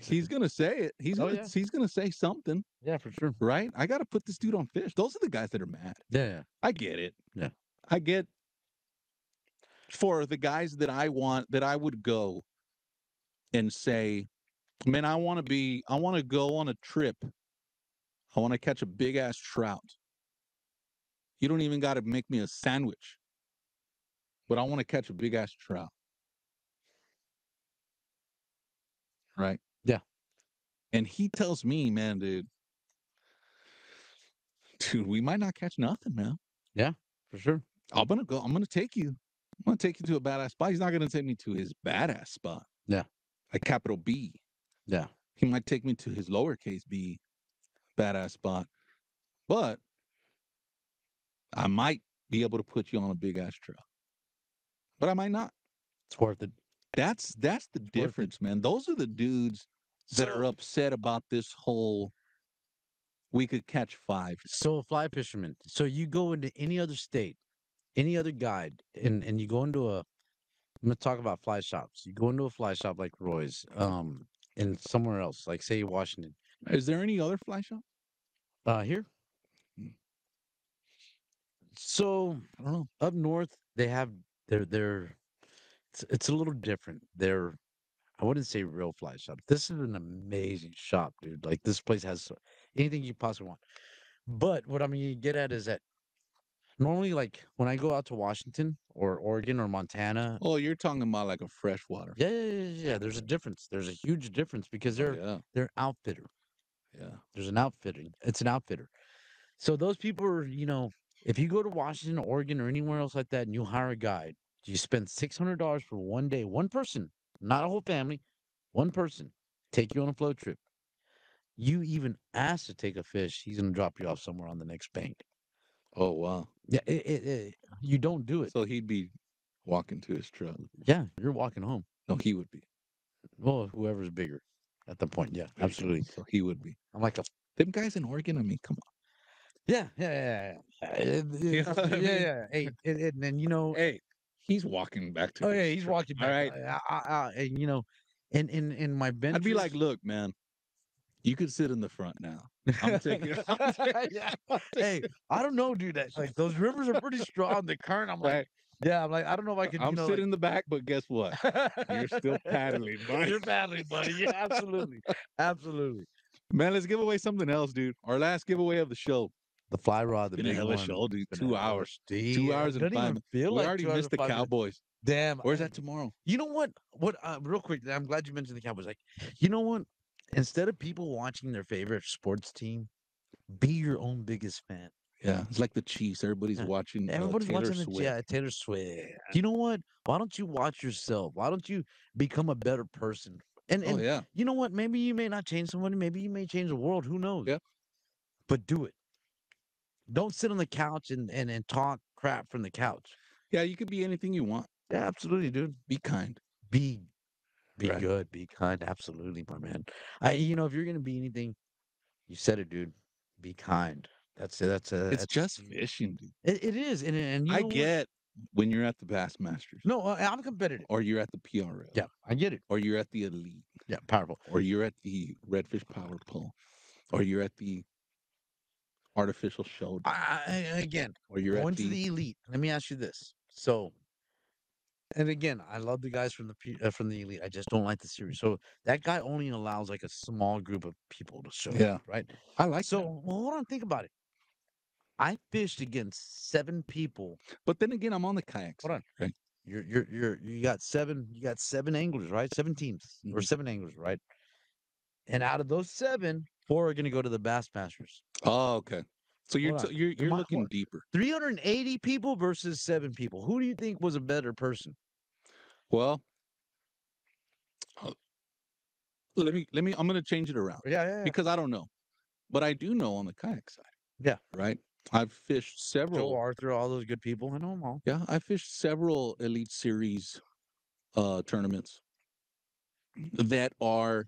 S2: he's gonna say it. He's gonna say something.
S3: Yeah, for sure.
S2: Right? I gotta put this dude on fish. Those are the guys that are mad.
S3: Yeah.
S2: I get it.
S3: Yeah.
S2: I get for the guys that I would go and say, man, I want to go on a trip. I want to catch a big ass trout. You don't even got to make me a sandwich, but I want to catch a big ass trout. Right?
S3: Yeah.
S2: And he tells me, man, dude, we might not catch nothing, man.
S3: Yeah, for sure.
S2: I'm going to take you. I'm going to take you to a badass spot. He's not going to take me to his badass spot.
S3: Yeah.
S2: Like capital B.
S3: Yeah.
S2: He might take me to his lowercase b. badass spot. But I might be able to put you on a big ass trail, but I might not.
S3: It's worth it.
S2: That's the
S3: It's worth it.
S2: difference, man. Those are the dudes that are
S3: So,
S2: upset about this whole we could catch five.
S3: so a fly fisherman. So you go into any other state, any other guide, and you go into a. I'm gonna talk about fly shops. You go into a fly shop like Roy's, and somewhere else, like say Washington.
S2: Is there any other fly shop?
S3: Here.
S2: Hmm.
S3: So
S2: I don't know.
S3: up north, they have they're it's a little different. They're I wouldn't say real fly shop. This is an amazing shop, dude. Like this place has anything you possibly want. But what I'm gonna get at is that normally, like when I go out to Washington or Oregon or Montana,
S2: Oh, you're talking about like a freshwater.
S3: yeah. There's a difference. There's a huge difference because
S2: Oh yeah,
S3: they're outfitter.
S2: yeah.
S3: There's an outfitting. It's an outfitter. So those people are, if you go to Washington, Oregon, or anywhere else like that, and you hire a guide, you spend $600 for one day, one person, not a whole family, one person, take you on a float trip. You even ask to take a fish, he's gonna drop you off somewhere on the next bank.
S2: Oh wow.
S3: Yeah, you don't do it.
S2: So he'd be walking to his truck.
S3: Yeah, you're walking home.
S2: No, he would be.
S3: Well, whoever's bigger at the point. Yeah,
S2: There you go.
S3: absolutely.
S2: So he would be.
S3: I'm like a
S2: Them guys in Oregon. I mean, come on.
S3: yeah.
S2: You know what I mean?
S3: Yeah. Hey, and
S2: Hey, he's walking back to
S3: oh
S2: his
S3: yeah, he's
S2: truck.
S3: walking
S2: All
S3: back.
S2: right.
S3: And in my
S2: I'd be like,
S3: ventures.
S2: look, man, you could sit in the front now. I'm taking. I'm taking.
S3: Yeah.
S2: I'm
S3: Hey,
S2: taking
S3: I don't know, dude. That like those rivers are pretty strong. The current, I'm like,
S2: right.
S3: yeah, I'm like, I don't know if I could,
S2: I'm
S3: like
S2: sitting in the back, but guess what? You're still paddling, buddy.
S3: You're paddling, buddy. Yeah, absolutely, absolutely.
S2: Man, let's give away something else, dude. Our last giveaway of the show.
S3: The fly rod, the
S2: Been a
S3: big
S2: hell of a
S3: one.
S2: show, dude.
S3: Been a
S2: 2
S3: hell of a
S2: hours.
S3: day.
S2: 2 hours
S3: It
S2: and
S3: doesn't even
S2: 5 minutes.
S3: feel
S2: We
S3: like
S2: already
S3: 2 hours
S2: missed
S3: and
S2: the
S3: 5 minutes.
S2: Cowboys.
S3: Damn.
S2: Where's that tomorrow?
S3: You know what? What? Real quick, I'm glad you mentioned the Cowboys. Like, you know what? Instead of people watching their favorite sports team, be your own biggest fan.
S2: Yeah, it's like the Chiefs. Everybody's
S3: Yeah.
S2: watching
S3: Everybody's
S2: Taylor
S3: watching
S2: Swift.
S3: Taylor Swift. You know what? Why don't you watch yourself? Why don't you become a better person?
S2: Oh
S3: And
S2: yeah,
S3: you know what? Maybe you may not change somebody. Maybe you may change the world. Who knows?
S2: yeah,
S3: But do it. Don't sit on the couch and talk crap from the couch.
S2: yeah. You could be anything you want.
S3: Yeah, absolutely, dude.
S2: Be kind.
S3: Be be
S2: Right.
S3: good. Be kind. Absolutely, my man. If you're gonna be anything, you said it, dude. Be kind. That's it.
S2: It's just fishing, dude.
S3: It is, and you
S2: I
S3: know what?
S2: get when you're at the Bassmasters,
S3: No, I'm competitive.
S2: or you're at the PRL,
S3: Yeah, I get it.
S2: or you're at the Elite,
S3: Yeah, powerful.
S2: or you're at the Redfish Power Pull, or you're at the Artificial Showdown,
S3: Again,
S2: or you're at
S3: going to
S2: the
S3: the elite. Let me ask you this. So, and again, I love the guys from the elite. I just don't like the series. So that guy only allows like a small group of people to show
S2: yeah.
S3: up, right?
S2: I like
S3: So,
S2: that.
S3: well, hold on, think about it. I fished against 7 people.
S2: But then again, I'm on the kayaks.
S3: Hold on.
S2: Right.
S3: You got seven anglers, right? 7 teams or
S2: Mhm.
S3: 7 anglers, right? And out of those 7, 4 are going to go to the Bassmasters.
S2: Oh, okay. So you're
S3: Hold on.
S2: you're looking deeper.
S3: 380 people versus 7 people. Who do you think was a better person?
S2: Well, uh, let me. I'm going to change it around
S3: Yeah.
S2: because I don't know, but I do know on the kayak side.
S3: Yeah.
S2: Right. I've fished
S3: Joe
S2: several.
S3: Arthur, all those good people. I know them all.
S2: Yeah, I fished several Elite Series tournaments that are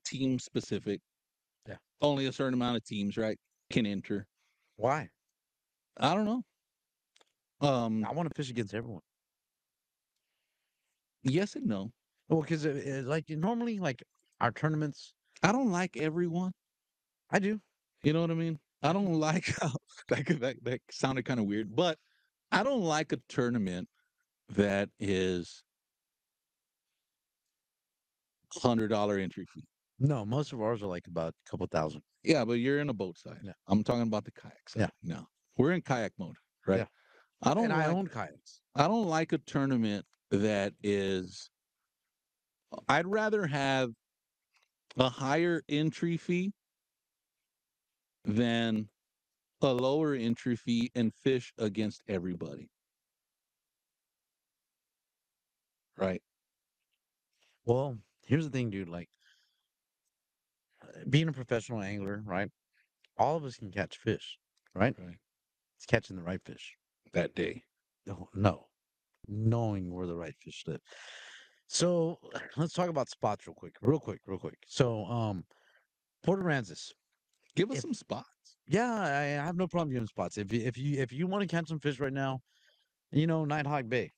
S2: team specific.
S3: Yeah.
S2: Only a certain amount of teams, right, can enter.
S3: Why?
S2: I don't know.
S3: I want to fish against everyone.
S2: Yes and no.
S3: Well, because like normally, like our tournaments,
S2: I don't like everyone.
S3: I do.
S2: You know what I mean? I don't like how that sounded kind of weird, but I don't like a tournament that is $100 entry fee.
S3: No, most of ours are like about a couple thousand.
S2: Yeah, but you're in a boat side.
S3: Yeah.
S2: I'm talking about the kayak side.
S3: Yeah.
S2: No, we're in kayak mode, right?
S3: Yeah.
S2: I don't
S3: And I
S2: like.
S3: own kayaks.
S2: I don't like a tournament that is. I'd rather have a higher entry fee than a lower entry fee and fish against everybody. Right.
S3: Well, here's the thing, dude. Like being a professional angler, right? All of us can catch fish, right?
S2: Right.
S3: It's catching the right fish.
S2: That day.
S3: No, knowing where the right fish live. So let's talk about spots real quick, real quick. So, Port Aransas.
S2: Give us
S3: If
S2: some spots.
S3: yeah, I have no problem giving spots. If you want to catch some fish right now, Nighthawk Bay.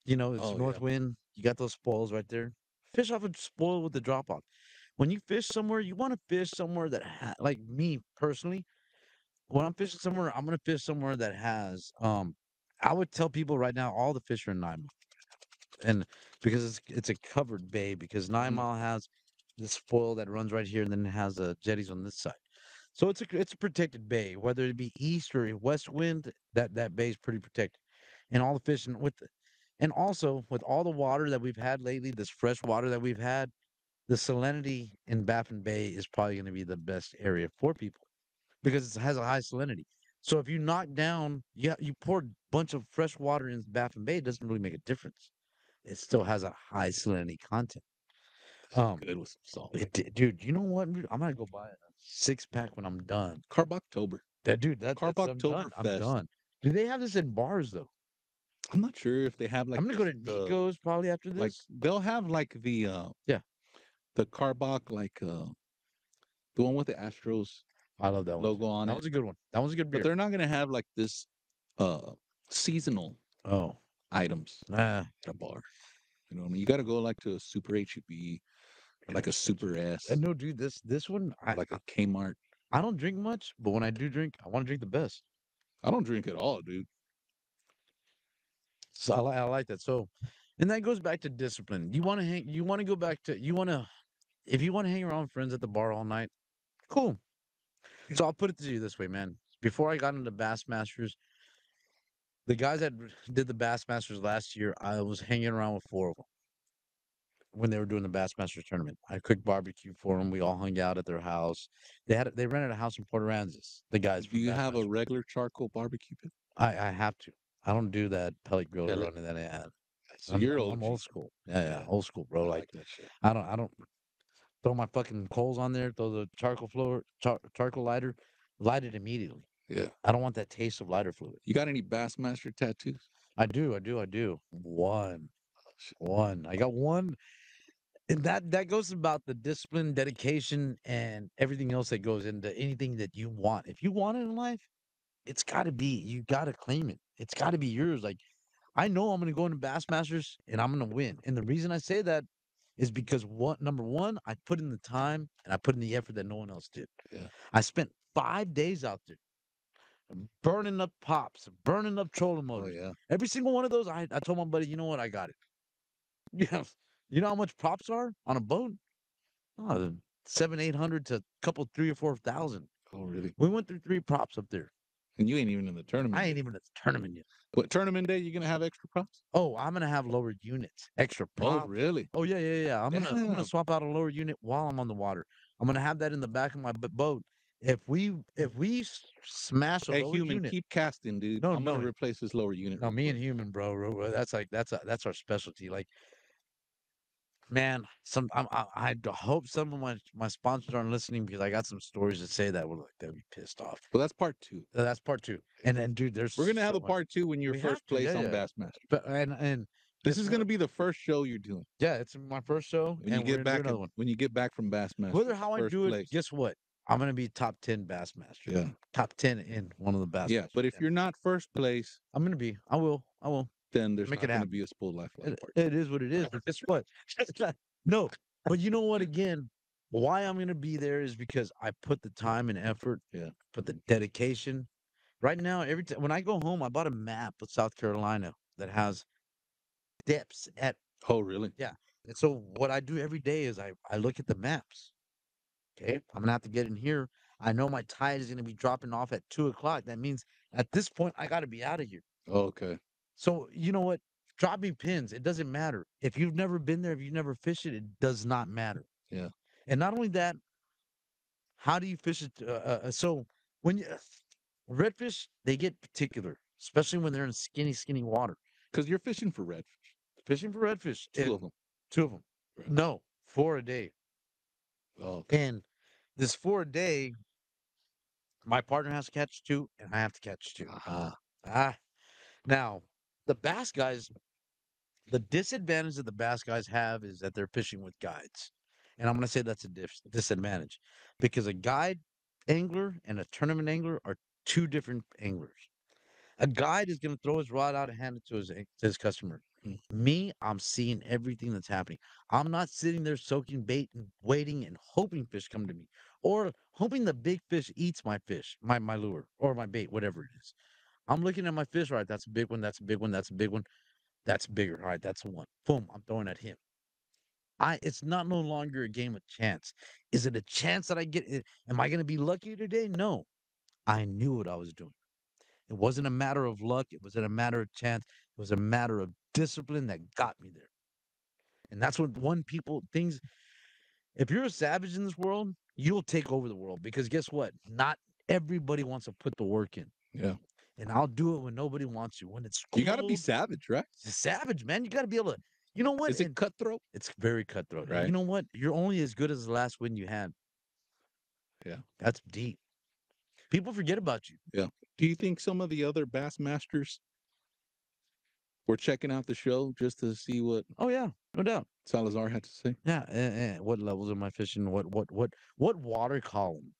S3: It's
S2: Oh
S3: north
S2: yeah.
S3: wind. You got those spoils right there. Fish off a spoil with the drop off. When you fish somewhere, you want to fish somewhere that like me personally. When I'm fishing somewhere, I'm gonna fish somewhere that has. I would tell people right now, all the fish are in 9 Mile, and because it's a covered bay, because 9 Mile has this spoil that runs right here, and then it has the jetties on this side. So it's a protected bay, whether it be east or west wind. That bay is pretty protected, and all the fishing and also with all the water that we've had lately, this fresh water that we've had, the salinity in Baffin Bay is probably going to be the best area for people because it has a high salinity. So if you knock down, you pour a bunch of fresh water in Baffin Bay, it doesn't really make a difference. It still has a high salinity content. Um,
S2: Good with some salt.
S3: dude, you know what? Dude? I'm gonna go buy a 6 pack when I'm done.
S2: Carb October.
S3: Dude, that's I'm done. I'm
S2: Fest.
S3: done. Do they have this in bars though?
S2: I'm not sure if they have like
S3: I'm gonna go to Nico's probably after
S2: like
S3: this.
S2: they'll have like
S3: Yeah,
S2: the Carbach like the one with the Astros
S3: I love that one too.
S2: logo on
S3: That
S2: it.
S3: was a good one. That was a good
S2: But
S3: beer.
S2: they're not gonna have like this seasonal
S3: Oh,
S2: items
S3: nah.
S2: at a bar. You know what I mean? You gotta go like to a super HEB or like a super S
S3: No, dude, this one,
S2: or like a Kmart.
S3: I don't drink much, but when I do drink, I want to drink the best.
S2: I don't drink at all, dude.
S3: So I like that. So, and that goes back to discipline. You want to hang. You want to go back to. You want to. If you want to hang around with friends at the bar all night, cool. So I'll put it to you this way, man. Before I got into Bassmasters, the guys that did the Bassmasters last year, I was hanging around with 4 of them when they were doing the Bassmasters tournament. I cooked barbecue for them. We all hung out at their house. They rented a house in Port Aransas. The guys
S2: Do
S3: from
S2: you have a
S3: Bassmasters.
S2: regular charcoal barbecue pit?
S3: I have to. I don't do that pellet grill or
S2: Pellet.
S3: running that.
S2: So you're
S3: I'm
S2: OG.
S3: old school. Yeah,
S2: Yeah,
S3: old school, bro.
S2: I
S3: Like
S2: like that shit.
S3: I don't throw my fucking coals on there, throw the charcoal lighter, light it immediately.
S2: Yeah.
S3: I don't want that taste of lighter fluid.
S2: You got any Bassmaster tattoos?
S3: I do. One.
S2: Oh, shit.
S3: One. I got one. And that goes about the discipline, dedication, and everything else that goes into anything that you want. If you want it in life, it's gotta be, you gotta claim it. It's gotta be yours. Like I know I'm gonna go into Bassmasters and I'm gonna win. And the reason I say that is because number one, I put in the time and I put in the effort that no one else did.
S2: Yeah.
S3: I spent 5 days out there burning up pops, burning up trolling
S2: Oh
S3: motors.
S2: yeah.
S3: Every single one of those, I told my buddy, you know what, I got it. Yeah. You know how much props are on a boat? Oh, 700, 800 to a couple 3 or 4 thousand.
S2: Oh really?
S3: We went through 3 props up there.
S2: And you ain't even in the tournament
S3: I ain't
S2: yet.
S3: even at the tournament yet.
S2: What tournament day you gonna have extra props?
S3: Oh, I'm gonna have lower units, extra
S2: Oh
S3: props.
S2: really?
S3: Oh yeah. I'm gonna
S2: Damn.
S3: swap out a lower unit while I'm on the water. I'm gonna have that in the back of my boat. If we smash a
S2: Hey
S3: lower
S2: human,
S3: unit,
S2: keep casting, dude.
S3: no
S2: I'm gonna
S3: no
S2: replace this lower unit
S3: no,
S2: real
S3: me
S2: quick.
S3: and human, bro, that's like that's our specialty. Like man, I hope some of my sponsors aren't listening because I got some stories to say that would like they'll be pissed off.
S2: Well, that's part two.
S3: That's part two. And then dude, there's
S2: We're gonna have
S3: so
S2: a
S3: much.
S2: part two when you're
S3: We have
S2: first
S3: to,
S2: place on
S3: yeah.
S2: Bassmaster.
S3: But and
S2: This
S3: guess
S2: is
S3: what?
S2: gonna be the first show you're doing
S3: Yeah, it's my first show,
S2: when you
S3: and we're
S2: get
S3: gonna do
S2: back
S3: another one.
S2: when you get back from Bassmaster.
S3: Whether how I
S2: First
S3: do it,
S2: place.
S3: guess what? I'm gonna be top 10 Bassmasters.
S2: Yeah.
S3: Top 10 in one of the
S2: Yeah,
S3: Bassmasters.
S2: but if you're not first place,
S3: I'm gonna be. I will.
S2: then there's
S3: Make
S2: not
S3: it
S2: gonna
S3: happen.
S2: be a Spooled Life Live part.
S3: It is what it is. But guess what? No, but you know what? Again, why I'm gonna be there is because I put the time and effort.
S2: Yeah.
S3: Put the dedication. Right now, every time when I go home, I bought a map of South Carolina that has depths at.
S2: Oh really?
S3: Yeah. And so what I do every day is I look at the maps. Okay, I'm gonna have to get in here. I know my tide is gonna be dropping off at 2 o'clock. That means at this point I gotta be out of here.
S2: Okay.
S3: So you know what? Drop me pins. It doesn't matter. If you've never been there, if you've never fished it, it does not matter.
S2: Yeah.
S3: And not only that, how do you fish it? So when you redfish, they get particular, especially when they're in skinny water.
S2: Because you're fishing for redfish.
S3: Fishing for redfish,
S2: Two of them.
S3: two of them.
S2: Right.
S3: No, 4 a day.
S2: Oh, okay.
S3: And This 4 day, my partner has to catch two, and I have to catch two.
S2: Ah,
S3: Ah, now the bass guys, the disadvantage that the bass guys have is that they're fishing with guides, and I'm gonna say that's a disadvantage because a guide angler and a tournament angler are two different anglers. A guide is going to throw his rod out and hand it to his customer.
S2: mm,
S3: Me, I'm seeing everything that's happening. I'm not sitting there soaking bait and waiting and hoping fish come to me or hoping the big fish eats my fish, my lure or my bait, whatever it is. I'm looking at my fish, all right, that's a big one, that's a big one, that's a big one, that's bigger. All right, that's one. Boom, I'm throwing at him. It's not no longer a game of chance. Is it a chance that I get it? Am I going to be lucky today? No. I knew what I was doing. It wasn't a matter of luck. It wasn't a matter of chance. It was a matter of discipline that got me there. And that's what one people things. If you're a savage in this world, you'll take over the world because guess what? Not everybody wants to put the work in.
S2: yeah.
S3: And I'll do it when nobody wants to. When it's
S2: You got to be
S3: cold,
S2: savage, right?
S3: it's savage, man. You got to be able to, you know what?
S2: Is it
S3: And
S2: cutthroat?
S3: it's very cutthroat. And you
S2: Right.
S3: know what? You're only as good as the last win you had.
S2: Yeah.
S3: That's deep. People forget about you.
S2: Yeah. Do you think some of the other Bassmasters were checking out the show just to see what
S3: Oh yeah, no doubt.
S2: Salazar had to say?
S3: Yeah. What levels am I fishing? What water column?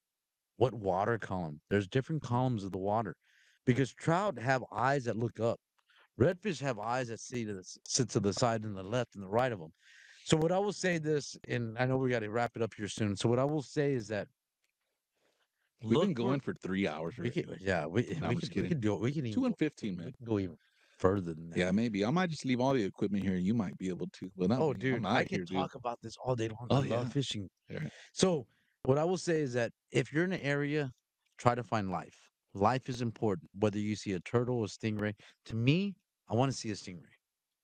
S3: What water column? There's different columns of the water because trout have eyes that look up. Redfish have eyes that sit to the side and the left and the right of them. So what I will say this, and I know we got to wrap it up here soon. So what I will say is that
S2: We've
S3: look
S2: been
S3: for
S2: going for 3 hours
S3: we
S2: already,
S3: can
S2: man.
S3: yeah
S2: No, I'm just
S3: we
S2: kidding.
S3: can do it. We can even
S2: 2
S3: go
S2: and 15,
S3: we
S2: man.
S3: can go even further than that.
S2: Yeah, maybe. I might just leave all the equipment here. You might be able to. Without
S3: Oh,
S2: me, I'm
S3: dude,
S2: out
S3: I
S2: of here,
S3: could
S2: dude.
S3: talk about this all day long. I
S2: Oh,
S3: love
S2: yeah.
S3: fishing.
S2: All right.
S3: So, what I will say is that if you're in an area, try to find life. Life is important. Whether you see a turtle or stingray, to me, I want to see a stingray.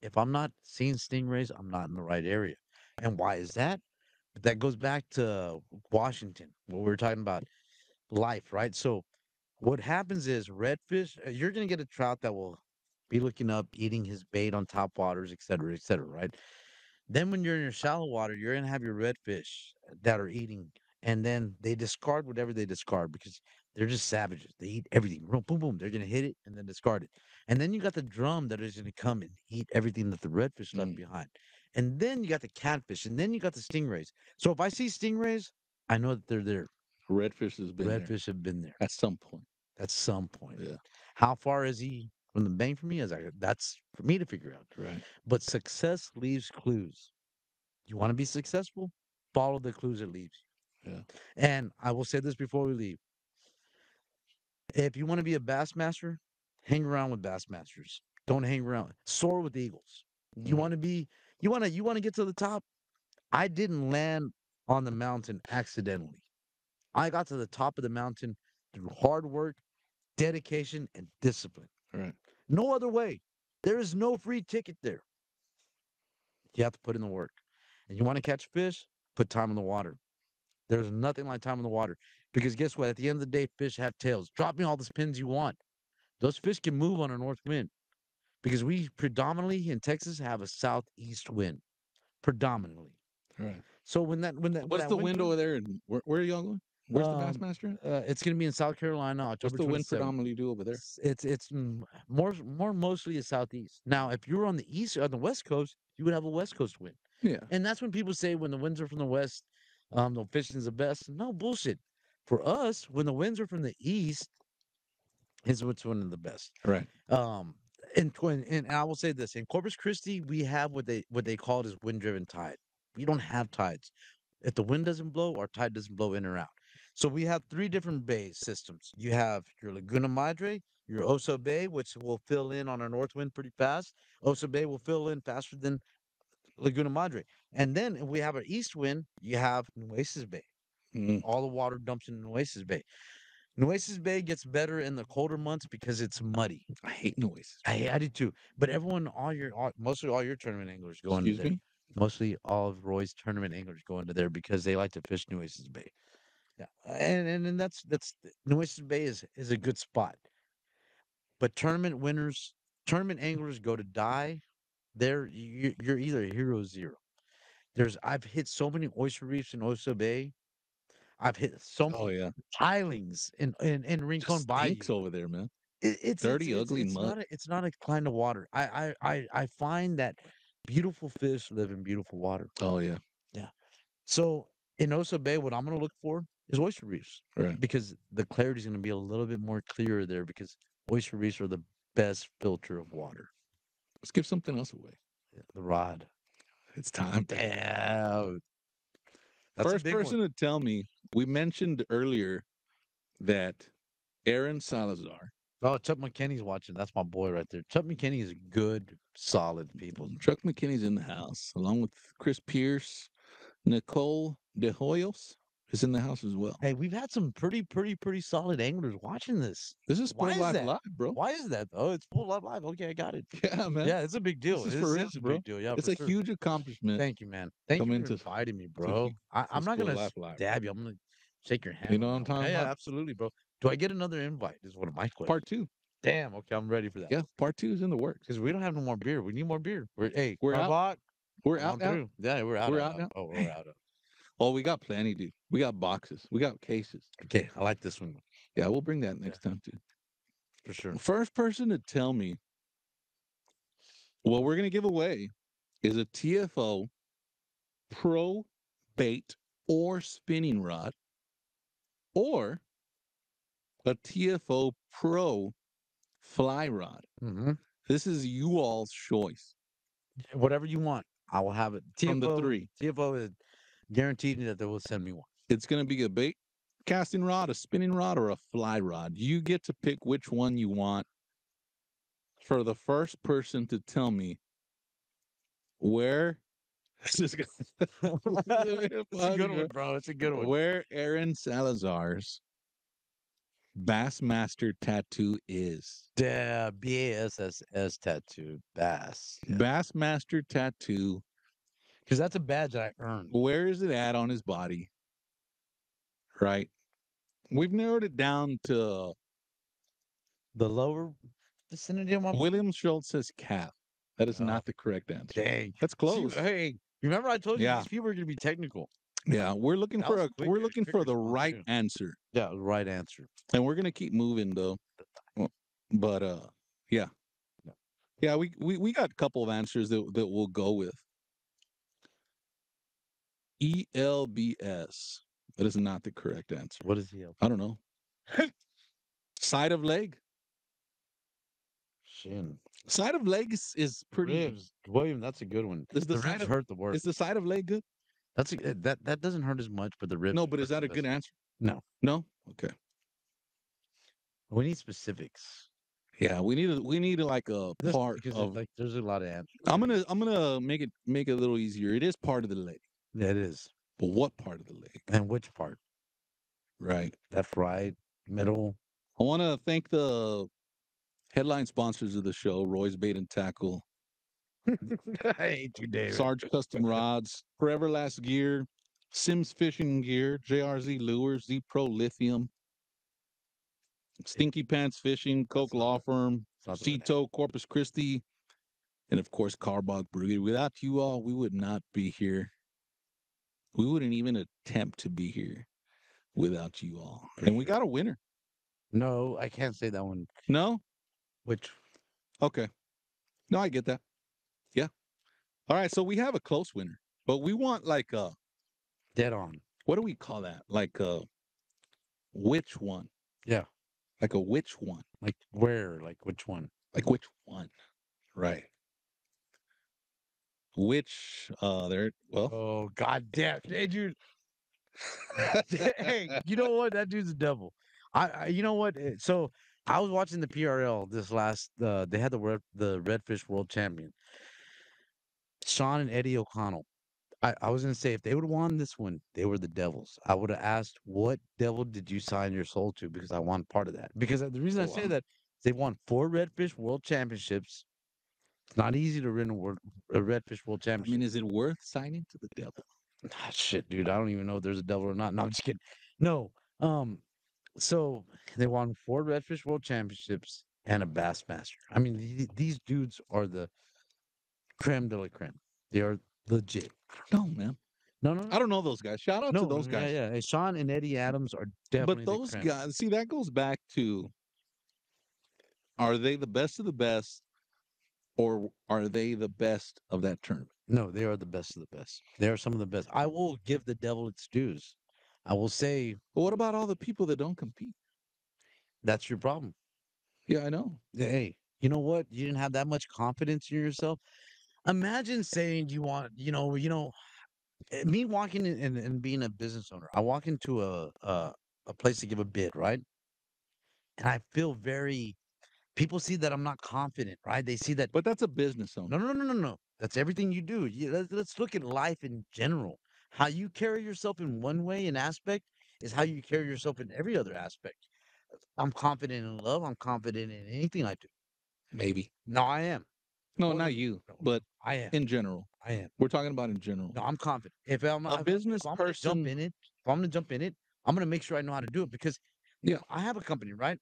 S3: If I'm not seeing stingrays, I'm not in the right area. And why is that? That goes back to Washington, what we were talking about life, right? So, what happens is redfish, you're going to get a trout that will be looking up, eating his bait on top waters, et cetera, right? Then when you're in your shallow water, you're gonna have your redfish that are eating, and then they discard whatever they discard because they're just savages. They eat everything. Boom, boom, boom. They're gonna hit it and then discard it. And then you got the drum that is gonna come and eat everything that the redfish left
S2: Mm.
S3: behind. And then you got the catfish, and then you got the stingrays. So if I see stingrays, I know that they're there.
S2: Redfish has been there
S3: Redfish have been there
S2: at some point.
S3: at some point.
S2: Yeah.
S3: How far is he from the bank from me? That's for me to figure out.
S2: Right.
S3: But success leaves clues. You want to be successful? Follow the clues it leaves
S2: Yeah.
S3: you. And I will say this before we leave. If you want to be a Bassmaster, hang around with Bassmasters. Don't hang around. Soar with eagles. You
S2: Mm.
S3: want to be you want to get to the top? I didn't land on the mountain accidentally. I got to the top of the mountain through hard work, dedication, and discipline.
S2: Right.
S3: No other way. There is no free ticket there. You have to put in the work. And you want to catch fish? Put time in the water. There's nothing like time in the water. Because guess what? At the end of the day, fish have tails. Drop me all the spins you want. Those fish can move on a north wind. Because we predominantly in Texas have a southeast wind. Predominantly.
S2: Right.
S3: So when
S2: What's
S3: that
S2: the
S3: wind
S2: wind over
S3: comes,
S2: there? And where are y'all going? Where's the
S3: um,
S2: Bassmaster at?
S3: it's gonna be in South Carolina,
S2: What's
S3: October
S2: the wind
S3: 27th.
S2: predominantly do over there?
S3: More mostly a southeast. Now, if you were on the east on the west coast, you would have a west coast wind.
S2: Yeah.
S3: And that's when people say when the winds are from the west, the fishing's the best. No bullshit. For us, when the winds are from the east, is what's one of the best.
S2: Right.
S3: Um, and I will say this: in Corpus Christi, we have what they call it is wind driven tide. We don't have tides. If the wind doesn't blow, our tide doesn't blow in or out. So we have three different bay systems. You have your Laguna Madre, your Oso Bay, which will fill in on a north wind pretty fast. Oso Bay will fill in faster than Laguna Madre. And then if we have our east wind, you have Nueces Bay.
S2: Mm.
S3: All the water dumps in Nueces Bay. Nueces Bay gets better in the colder months because it's muddy.
S2: I hate noises.
S3: I do too. But everyone, mostly all your tournament anglers go into
S2: Excuse
S3: there.
S2: me?
S3: Mostly all of Roy's tournament anglers go into there because they like to fish Nueces Bay. Yeah, and that's Nueces Bay is a good spot. But tournament anglers go to die. You're either a hero or zero. I've hit so many oyster reefs in Oso Bay. I've hit so
S2: Oh
S3: many
S2: yeah.
S3: pilings in Rincon
S2: Just stinks
S3: Bayou.
S2: over there, man.
S3: It's
S2: Dirty, ugly mud.
S3: it's not a kind of water. I find that beautiful fish live in beautiful water.
S2: Oh yeah.
S3: Yeah. So in Osa Bay, what I'm gonna look for is oyster reefs
S2: Right.
S3: because the clarity is gonna be a little bit more clearer there because oyster reefs are the best filter of water.
S2: Let's give something else away.
S3: Yeah, the rod.
S2: It's time.
S3: Damn. That's a
S2: First
S3: big one.
S2: person to tell me, we mentioned earlier that Aaron Salazar,
S3: Oh, Chuck McKinney's watching. That's my boy right there. Chuck McKinney is good, solid people.
S2: Chuck McKinney's in the house, along with Chris Pierce, Nicole De Hoyos is in the house as well.
S3: Hey, we've had some pretty solid anglers watching this.
S2: This is
S3: Why
S2: Spoiled
S3: is
S2: Life
S3: that?
S2: Live, bro.
S3: Why is that? Oh, it's full live. Okay, I got it.
S2: Yeah, man.
S3: Yeah, it's a big deal.
S2: This is for
S3: This
S2: real,
S3: is a
S2: bro.
S3: big deal. Yeah,
S2: It's
S3: for
S2: a
S3: sure.
S2: huge accomplishment
S3: Thank you, man. Thank you
S2: coming
S3: for
S2: to
S3: inviting me,
S2: to,
S3: bro. I'm not
S2: Spoiled
S3: gonna
S2: Life Live.
S3: stab you. I'm gonna shake your hand
S2: You know
S3: on
S2: what I'm
S3: that one.
S2: talking
S3: Yeah,
S2: about?
S3: absolutely, bro. Do I get another invite? Is one of my questions.
S2: Part two.
S3: Damn. Okay, I'm ready for that.
S2: Yeah, part two is in the works.
S3: Because we don't have no more beer. We need more beer. Hey,
S2: We're out.
S3: Carbach,
S2: We're
S3: come
S2: out
S3: on
S2: now.
S3: through. Yeah, we're out.
S2: We're out now.
S3: Oh, we're out.
S2: Oh, we got plenty, dude. We got boxes. We got cases.
S3: Okay, I like this one
S2: Yeah, we'll bring that next time too.
S3: for sure.
S2: First person to tell me what we're gonna give away is a TFO Pro bait or spinning rod, or a TFO Pro fly rod.
S3: Mm-hmm.
S2: This is you all's choice
S3: Whatever you want, I will have it.
S2: from the three.
S3: TFO is guaranteed that they will send me one.
S2: It's gonna be a bait casting rod, a spinning rod, or a fly rod. You get to pick which one you want. For the first person to tell me where this is
S3: It's a good one, bro. It's a good one.
S2: where Aaron Salazar's Bassmaster tattoo is.
S3: Yeah, BASSS tattoo, Bass. Yeah.
S2: Bassmaster tattoo.
S3: Because that's a badge I earned.
S2: Where is it at on his body? Right. We've narrowed it down to
S3: The lower vicinity of my
S2: William Schultz says calf. That is
S3: Oh,
S2: not the correct answer.
S3: dang.
S2: That's close.
S3: Hey, remember I told you
S2: Yeah.
S3: these people are gonna be technical.
S2: Yeah, we're looking
S3: That
S2: for
S3: was
S2: a
S3: quick.
S2: we're
S3: It was
S2: looking
S3: quick
S2: for the
S3: response,
S2: right
S3: too.
S2: answer.
S3: Yeah, right answer.
S2: And we're gonna keep moving though. Well, but yeah.
S3: Yeah.
S2: Yeah, we got a couple of answers that we'll go with. ELBS. That is not the correct answer.
S3: What is he up?
S2: I don't know. Side of leg.
S3: Shin.
S2: Side of leg is pretty.
S3: Ribs. William, that's a good one.
S2: Is the
S3: The
S2: side
S3: ribs
S2: of
S3: hurt the worst.
S2: is the side of leg good?
S3: That's that doesn't hurt as much, but the ribs.
S2: No, but is
S3: hurt
S2: that
S3: the
S2: a good
S3: best.
S2: answer?
S3: No.
S2: No. Okay.
S3: We need specifics.
S2: Yeah, we need like a
S3: This,
S2: part
S3: because
S2: of.
S3: like there's a lot of answers.
S2: I'm gonna make it a little easier. It is part of the leg,
S3: Yeah, it is.
S2: but what part of the leg?
S3: And which part?
S2: Right.
S3: Left, right, middle.
S2: I want to thank the headline sponsors of the show: Roy's Bait and Tackle,
S3: I hate you, David.
S2: Sarge Custom Rods, Forever Last Gear, Sims Fishing Gear, JRZ Lures, Z Pro Lithium, Stinky Pants Fishing, Coke Law Firm, Cito, Corpus Christi, and of course Carbog Brewery. Without you all, we would not be here. We wouldn't even attempt to be here without you all. And we got a winner.
S3: No, I can't say that one.
S2: No?
S3: Which?
S2: Okay. No, I get that. Yeah. All right. So we have a close winner, but we want like a
S3: Dead on.
S2: what do we call that? Like a which one?
S3: Yeah.
S2: Like a which one?
S3: Like where? Like which one?
S2: Like which one? Right. Which there well
S3: Oh god damn. Hey dude. Hey, you know what? That dude's a devil. You know what? So I was watching the PRL this last they had the Redfish World Champion. Sean and Eddie O'Connell. I was gonna say if they would have won this one, they were the devils. I would have asked, what devil did you sign your soul to? Because I want part of that. Because the reason I say
S2: Wow.
S3: that they won 4 Redfish World Championships. It's not easy to win a Redfish World
S2: I
S3: Championship.
S2: mean, is it worth signing to the devil?
S3: Ah, shit, dude. I don't even know if there's a devil or not. No, I'm just kidding. No. So they won 4 Redfish World Championships and a Bassmaster. I mean, these dudes are the creme de la creme. They are legit.
S2: No, man.
S3: No, no,
S2: I
S3: no.
S2: don't know those guys. Shout out to
S3: No,
S2: those
S3: yeah,
S2: guys.
S3: yeah. Hey, Sean and Eddie Adams are
S2: But
S3: definitely the
S2: those
S3: creme.
S2: guys, see, that goes back to, are they the best of the best, or are they the best of that tournament?
S3: No, they are the best of the best. They are some of the best. I will give the devil its dues. I will say
S2: But what about all the people that don't compete?
S3: that's your problem.
S2: Yeah, I know.
S3: Hey, you know what? You didn't have that much confidence in yourself. Imagine saying you want, me walking in and being a business owner. I walk into a place to give a bid, right? And I feel very. People see that I'm not confident, right? They see that.
S2: But that's a business
S3: No,
S2: owner.
S3: no, no, no, no, no. That's everything you do. Let's look at life in general. How you carry yourself in one way, an aspect, is how you carry yourself in every other aspect. I'm confident in love. I'm confident in anything I do.
S2: Maybe.
S3: No, I am.
S2: No,
S3: More
S2: not
S3: than
S2: you,
S3: no, no,
S2: but
S3: I am.
S2: in general.
S3: I am.
S2: We're talking about in general.
S3: No, I'm confident. If I'm
S2: A
S3: if
S2: business
S3: I'm gonna jump
S2: person,
S3: in it, if I'm gonna jump in it, I'm gonna make sure I know how to do it because
S2: yeah,
S3: I have a company, right?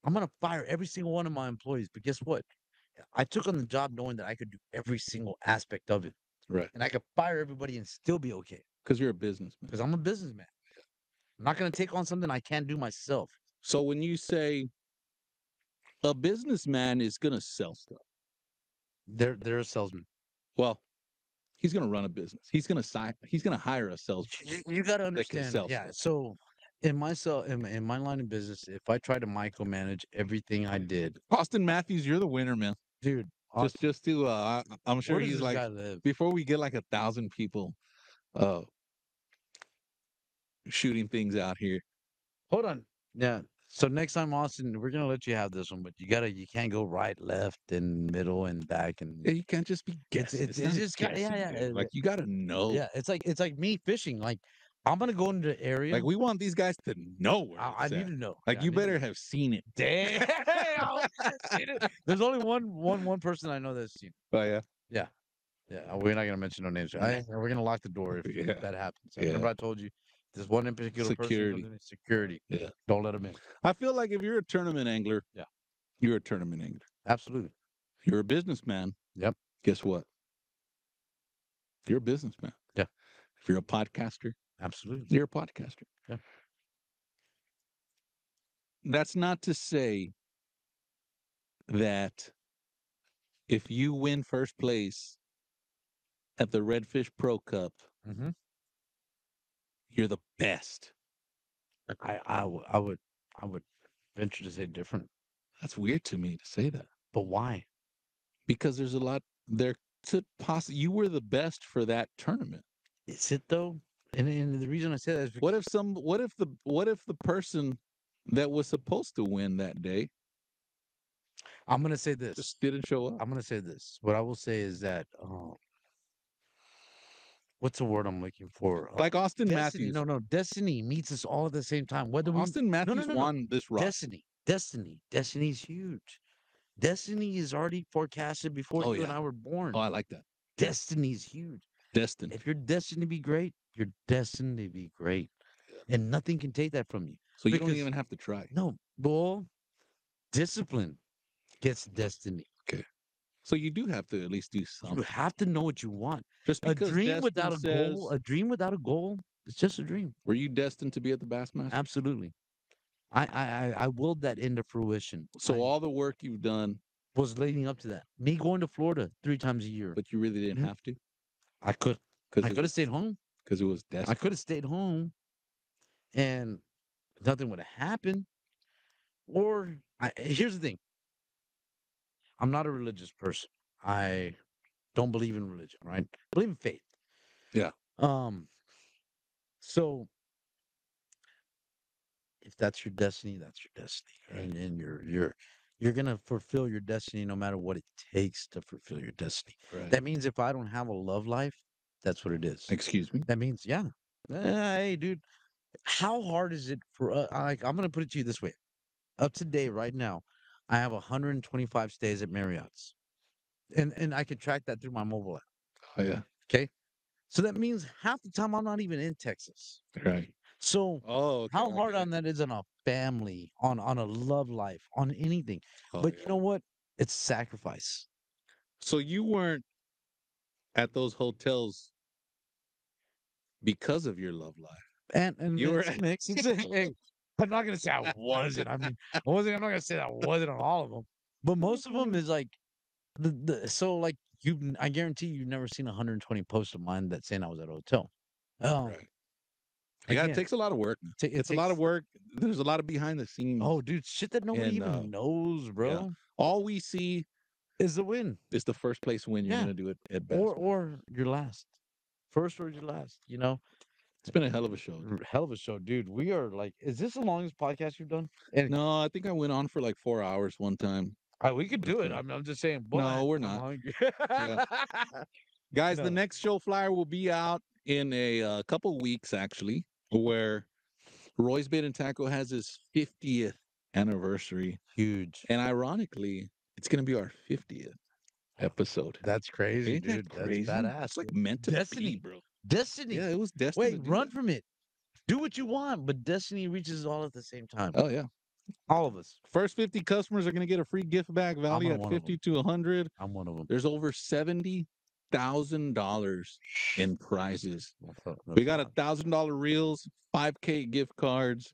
S3: I'm gonna fire every single one of my employees. But guess what? I took on the job knowing that I could do every single aspect of it.
S2: right.
S3: And I could fire everybody and still be okay
S2: Because you're a businessman.
S3: because I'm a businessman. I'm not gonna take on something I can't do myself.
S2: So when you say a businessman is going to sell stuff,
S3: They're a salesman.
S2: well, he's going to run a business. He's going to hire a salesperson
S3: You got to
S2: that can
S3: understand,
S2: sell
S3: yeah.
S2: stuff.
S3: So in my line of business, if I try to micromanage everything I did,
S2: Austin Matthews, you're the winner, man.
S3: dude,
S2: Just to I'm sure
S3: where does
S2: he's
S3: this
S2: like,
S3: guy live?
S2: before we get like 1,000 people uh shooting things out here.
S3: Hold on. Yeah. So next time, Austin, we're gonna let you have this one, but you can't go right, left, and middle and back,
S2: Yeah,
S3: and
S2: you can't just be guessing. It's
S3: it's
S2: not a
S3: just got
S2: guessing game.
S3: yeah.
S2: Like you got to know.
S3: Yeah, it's like me fishing. Like I'm gonna go into the
S2: Like
S3: area.
S2: we want these guys to know where
S3: I
S2: it's
S3: need
S2: at.
S3: to know.
S2: Like
S3: Yeah, I
S2: you
S3: need to
S2: better
S3: know.
S2: have seen it.
S3: Damn, there's only one person I know that's seen.
S2: Oh yeah,
S3: Yeah, yeah. We're not gonna mention no names. We're gonna lock the door if
S2: yeah,
S3: that happens.
S2: yeah.
S3: Remember, I told you there's one in particular person comes
S2: Security.
S3: in security.
S2: Yeah.
S3: Don't let him in.
S2: I feel like if you're a tournament angler,
S3: Yeah,
S2: you're a tournament angler.
S3: absolutely.
S2: You're a businessman.
S3: Yep.
S2: Guess what? You're a businessman.
S3: Yeah,
S2: If you're a podcaster,
S3: absolutely.
S2: you're a podcaster.
S3: Yeah.
S2: That's not to say that if you win first place at the Redfish Pro Cup,
S3: Mm-hmm.
S2: you're the best.
S3: I would venture to say different.
S2: That's weird to me to say that
S3: But why?
S2: because there's a lot there to possibly. You were the best for that tournament.
S3: Is it though? And the reason I say that is because
S2: What if the person that was supposed to win that day
S3: I'm gonna say this.
S2: just didn't show up?
S3: I'm gonna say this. What I will say is that what's the word I'm looking for?
S2: Like Austin
S3: Destiny.
S2: Matthews.
S3: No, no. Destiny meets us all at the same time. Whether we
S2: Austin
S3: no, no,
S2: Matthews
S3: no, no.
S2: won this rock.
S3: Destiny is huge. Destiny is already forecasted before
S2: Oh
S3: you and
S2: yeah.
S3: I were born.
S2: Oh, I like that.
S3: Destiny is huge.
S2: Destined.
S3: If you're destined to be great, you're destined to be great, and nothing can take that from you.
S2: So you don't
S3: Because
S2: even have to try.
S3: no, bull discipline gets destiny.
S2: Okay. So you do have to at least do
S3: You
S2: something.
S3: have to know what you want.
S2: Just
S3: A
S2: because
S3: dream without
S2: Destin
S3: a goal,
S2: says,
S3: a dream without a goal, it's just a dream.
S2: were you destined to be at the Bassmaster?
S3: Absolutely. I willed that into fruition.
S2: So all the work you've done,
S3: Was leading up to that. Me going to Florida 3 times a year.
S2: but you really didn't
S3: Mm,
S2: have to
S3: I could. I
S2: because
S3: could have stayed home.
S2: it was
S3: I
S2: destined.
S3: could have stayed home, and nothing would have happened. Or here's the thing: I'm not a religious person. I don't believe in religion. Right? I believe in faith.
S2: Yeah.
S3: Um. So if that's your destiny, that's your destiny,
S2: Right.
S3: and you're gonna fulfill your destiny no matter what it takes to fulfill your destiny.
S2: Right.
S3: That means if I don't have a love life, that's what it is.
S2: Excuse me.
S3: That means yeah. Hey, dude, how hard is it for I'm gonna put it to you this way. Up to date right now, I have 125 stays at Marriott's, and I can track that through my mobile app.
S2: Oh yeah.
S3: Okay, so that means half the time I'm not even in Texas.
S2: Right.
S3: So
S2: Oh, okay.
S3: how
S2: I
S3: hard
S2: get
S3: on
S2: it.
S3: that is on a family, on a love life, on anything.
S2: Oh
S3: But you
S2: yeah.
S3: know what? It's sacrifice.
S2: So you weren't at those hotels because of your love life.
S3: And
S2: You were
S3: it's a mix. Hey, I'm not gonna say I wasn't. I mean, I'm not gonna say I wasn't on all of them, but most of them is like so like I guarantee you've never seen 120 posts of mine that saying I was at a hotel. Um,
S2: right. Yeah, it
S3: again,
S2: takes a lot of work. Man.
S3: it
S2: It's a lot of
S3: takes
S2: work. There's a lot of behind the scenes,
S3: dude, shit that nobody
S2: and
S3: even knows,
S2: yeah,
S3: bro,
S2: all we see
S3: is the win.
S2: is the first place win you're
S3: Yeah,
S2: gonna do it at Bassmaster.
S3: or your last, first or your last. You know,
S2: It's been a hell of a show, dude.
S3: hell of a show, dude. We are like, is this the longest podcast you've done? And
S2: No, I think I went on for like 4 hours one time.
S3: we could do
S2: With
S3: it. I'm just saying,
S2: no,
S3: but
S2: we're
S3: I'm
S2: not.
S3: hungry.
S2: Yeah, guys, the
S3: No,
S2: next show flyer will be out in a couple weeks, actually, where Roy's Bait and Tackle has his 50th anniversary,
S3: huge.
S2: and ironically, it's gonna be our 50th episode.
S3: That's crazy,
S2: Ain't that
S3: dude. That's
S2: crazy?
S3: badass,
S2: It's like
S3: dude.
S2: meant to be,
S3: Destiny.
S2: bro.
S3: Destiny.
S2: Yeah, it was destined
S3: Wait,
S2: to do
S3: run
S2: that.
S3: from it. Do what you want, but destiny reaches all at the same time.
S2: Oh yeah.
S3: All of us.
S2: First 50 customers are going to get a free gift bag
S3: I'm
S2: value
S3: on
S2: at
S3: one of
S2: 50
S3: them.
S2: to 100.
S3: I'm one of them.
S2: There's over $70,000 in prizes.
S3: That's
S2: We got
S3: wild.
S2: $1,000 reels, 5K gift cards.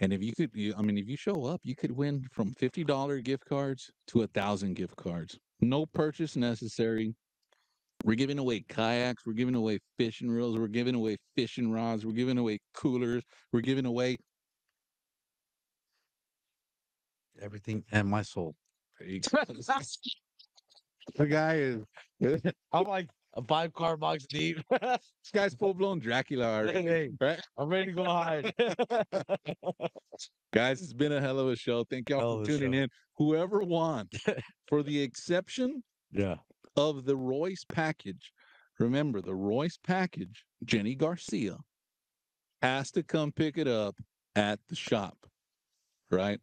S2: And if you could, I mean, if you show up, you could win from $50 gift cards to 1,000 gift cards. No purchase necessary. We're giving away kayaks. We're giving away fishing reels. We're giving away fishing rods. We're giving away coolers. We're giving away.
S3: Everything and my soul.
S2: The guy is. This
S3: I'm like a 5 car box deep.
S2: guy's full blown Dracula already.
S3: Hey,
S2: Right?
S3: I'm ready to go hide.
S2: Guys, it's been a hell of a show. Thank y'all
S3: Hell
S2: for
S3: of a
S2: tuning
S3: show.
S2: in. Whoever won, for the exception
S3: Yeah.
S2: of the Royce package, remember the Royce package, Jenny Garcia has to come pick it up at the shop, right?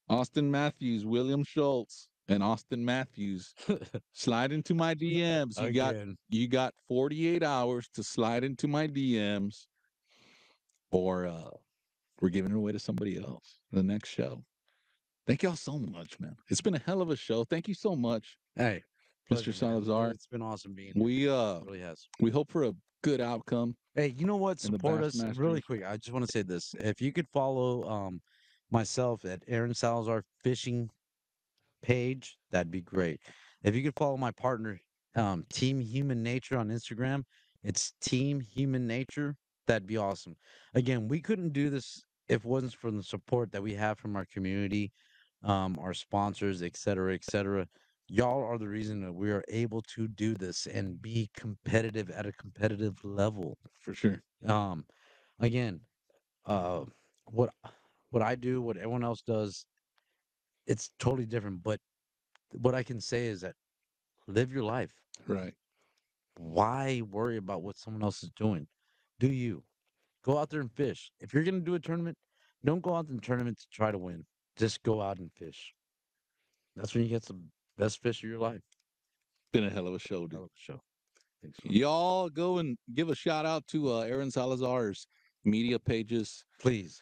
S2: Austin Matthews, William Schultz, and Austin Matthews slide into my DMs.
S3: Again.
S2: You got 48 hours to slide into my DMs, or we're giving it away to somebody else. The next show. Thank y'all so much, man. It's been a hell of a show. Thank you so much,
S3: Hey, pleasure,
S2: Mr.
S3: man.
S2: Salazar.
S3: It's been awesome being here.
S2: We
S3: It really has.
S2: we hope for a good outcome.
S3: Hey, you know what?
S2: In the
S3: Support us really
S2: Bassmasters.
S3: quick. I just want to say this. If you could follow myself at Aaron Salazar Fishing page, that'd be great. If you could follow my partner, Team Human Nature on Instagram, it's Team Human Nature. That'd be awesome. Again, we couldn't do this if it wasn't for the support that we have from our community, our sponsors, et cetera, et cetera. Y'all are the reason that we are able to do this and be competitive at a competitive level.
S2: For sure.
S3: Um, again, uh, what what I do, what everyone else does, it's totally different. But what I can say is that live your life.
S2: Right.
S3: Why worry about what someone else is doing? Do you go out there and fish? If you're going to do a tournament, don't go out in the tournament to try to win. Just go out and fish. That's when you get the best fish of your life.
S2: Been a hell of a show, dude.
S3: Hell of a show. Thanks, man.
S2: Y'all go and give a shout out to Aaron Salazar's media pages.
S3: Please.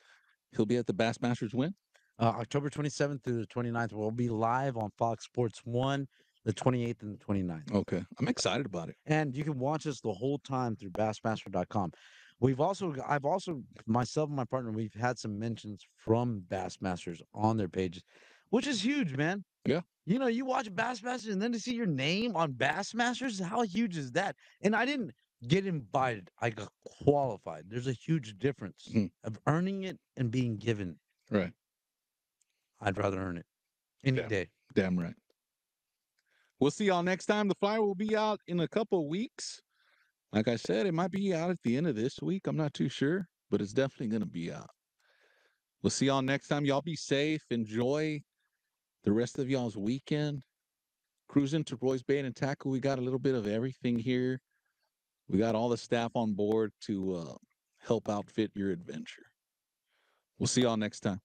S2: He'll be at the Bassmasters win.
S3: October 27th through the 29th. We'll be live on Fox Sports 1, the 28th and the 29th.
S2: Okay. I'm excited about it.
S3: And you can watch us the whole time through Bassmaster.com. I've also, myself and my partner, we've had some mentions from Bassmasters on their pages, which is huge, man.
S2: Yeah.
S3: You know, you watch Bassmasters and then to see your name on Bassmasters, how huge is that? And I didn't get invited, I got qualified. There's a huge difference of earning it and being given.
S2: Right.
S3: I'd rather earn it any day.
S2: Damn right. We'll see y'all next time. The flyer will be out in a couple of weeks. Like I said, it might be out at the end of this week. I'm not too sure, but it's definitely going to be out. We'll see y'all next time. Y'all be safe. Enjoy the rest of y'all's weekend. Cruising to Roy's Bait and Tackle. We got a little bit of everything here. We got all the staff on board to help outfit your adventure. We'll see y'all next time.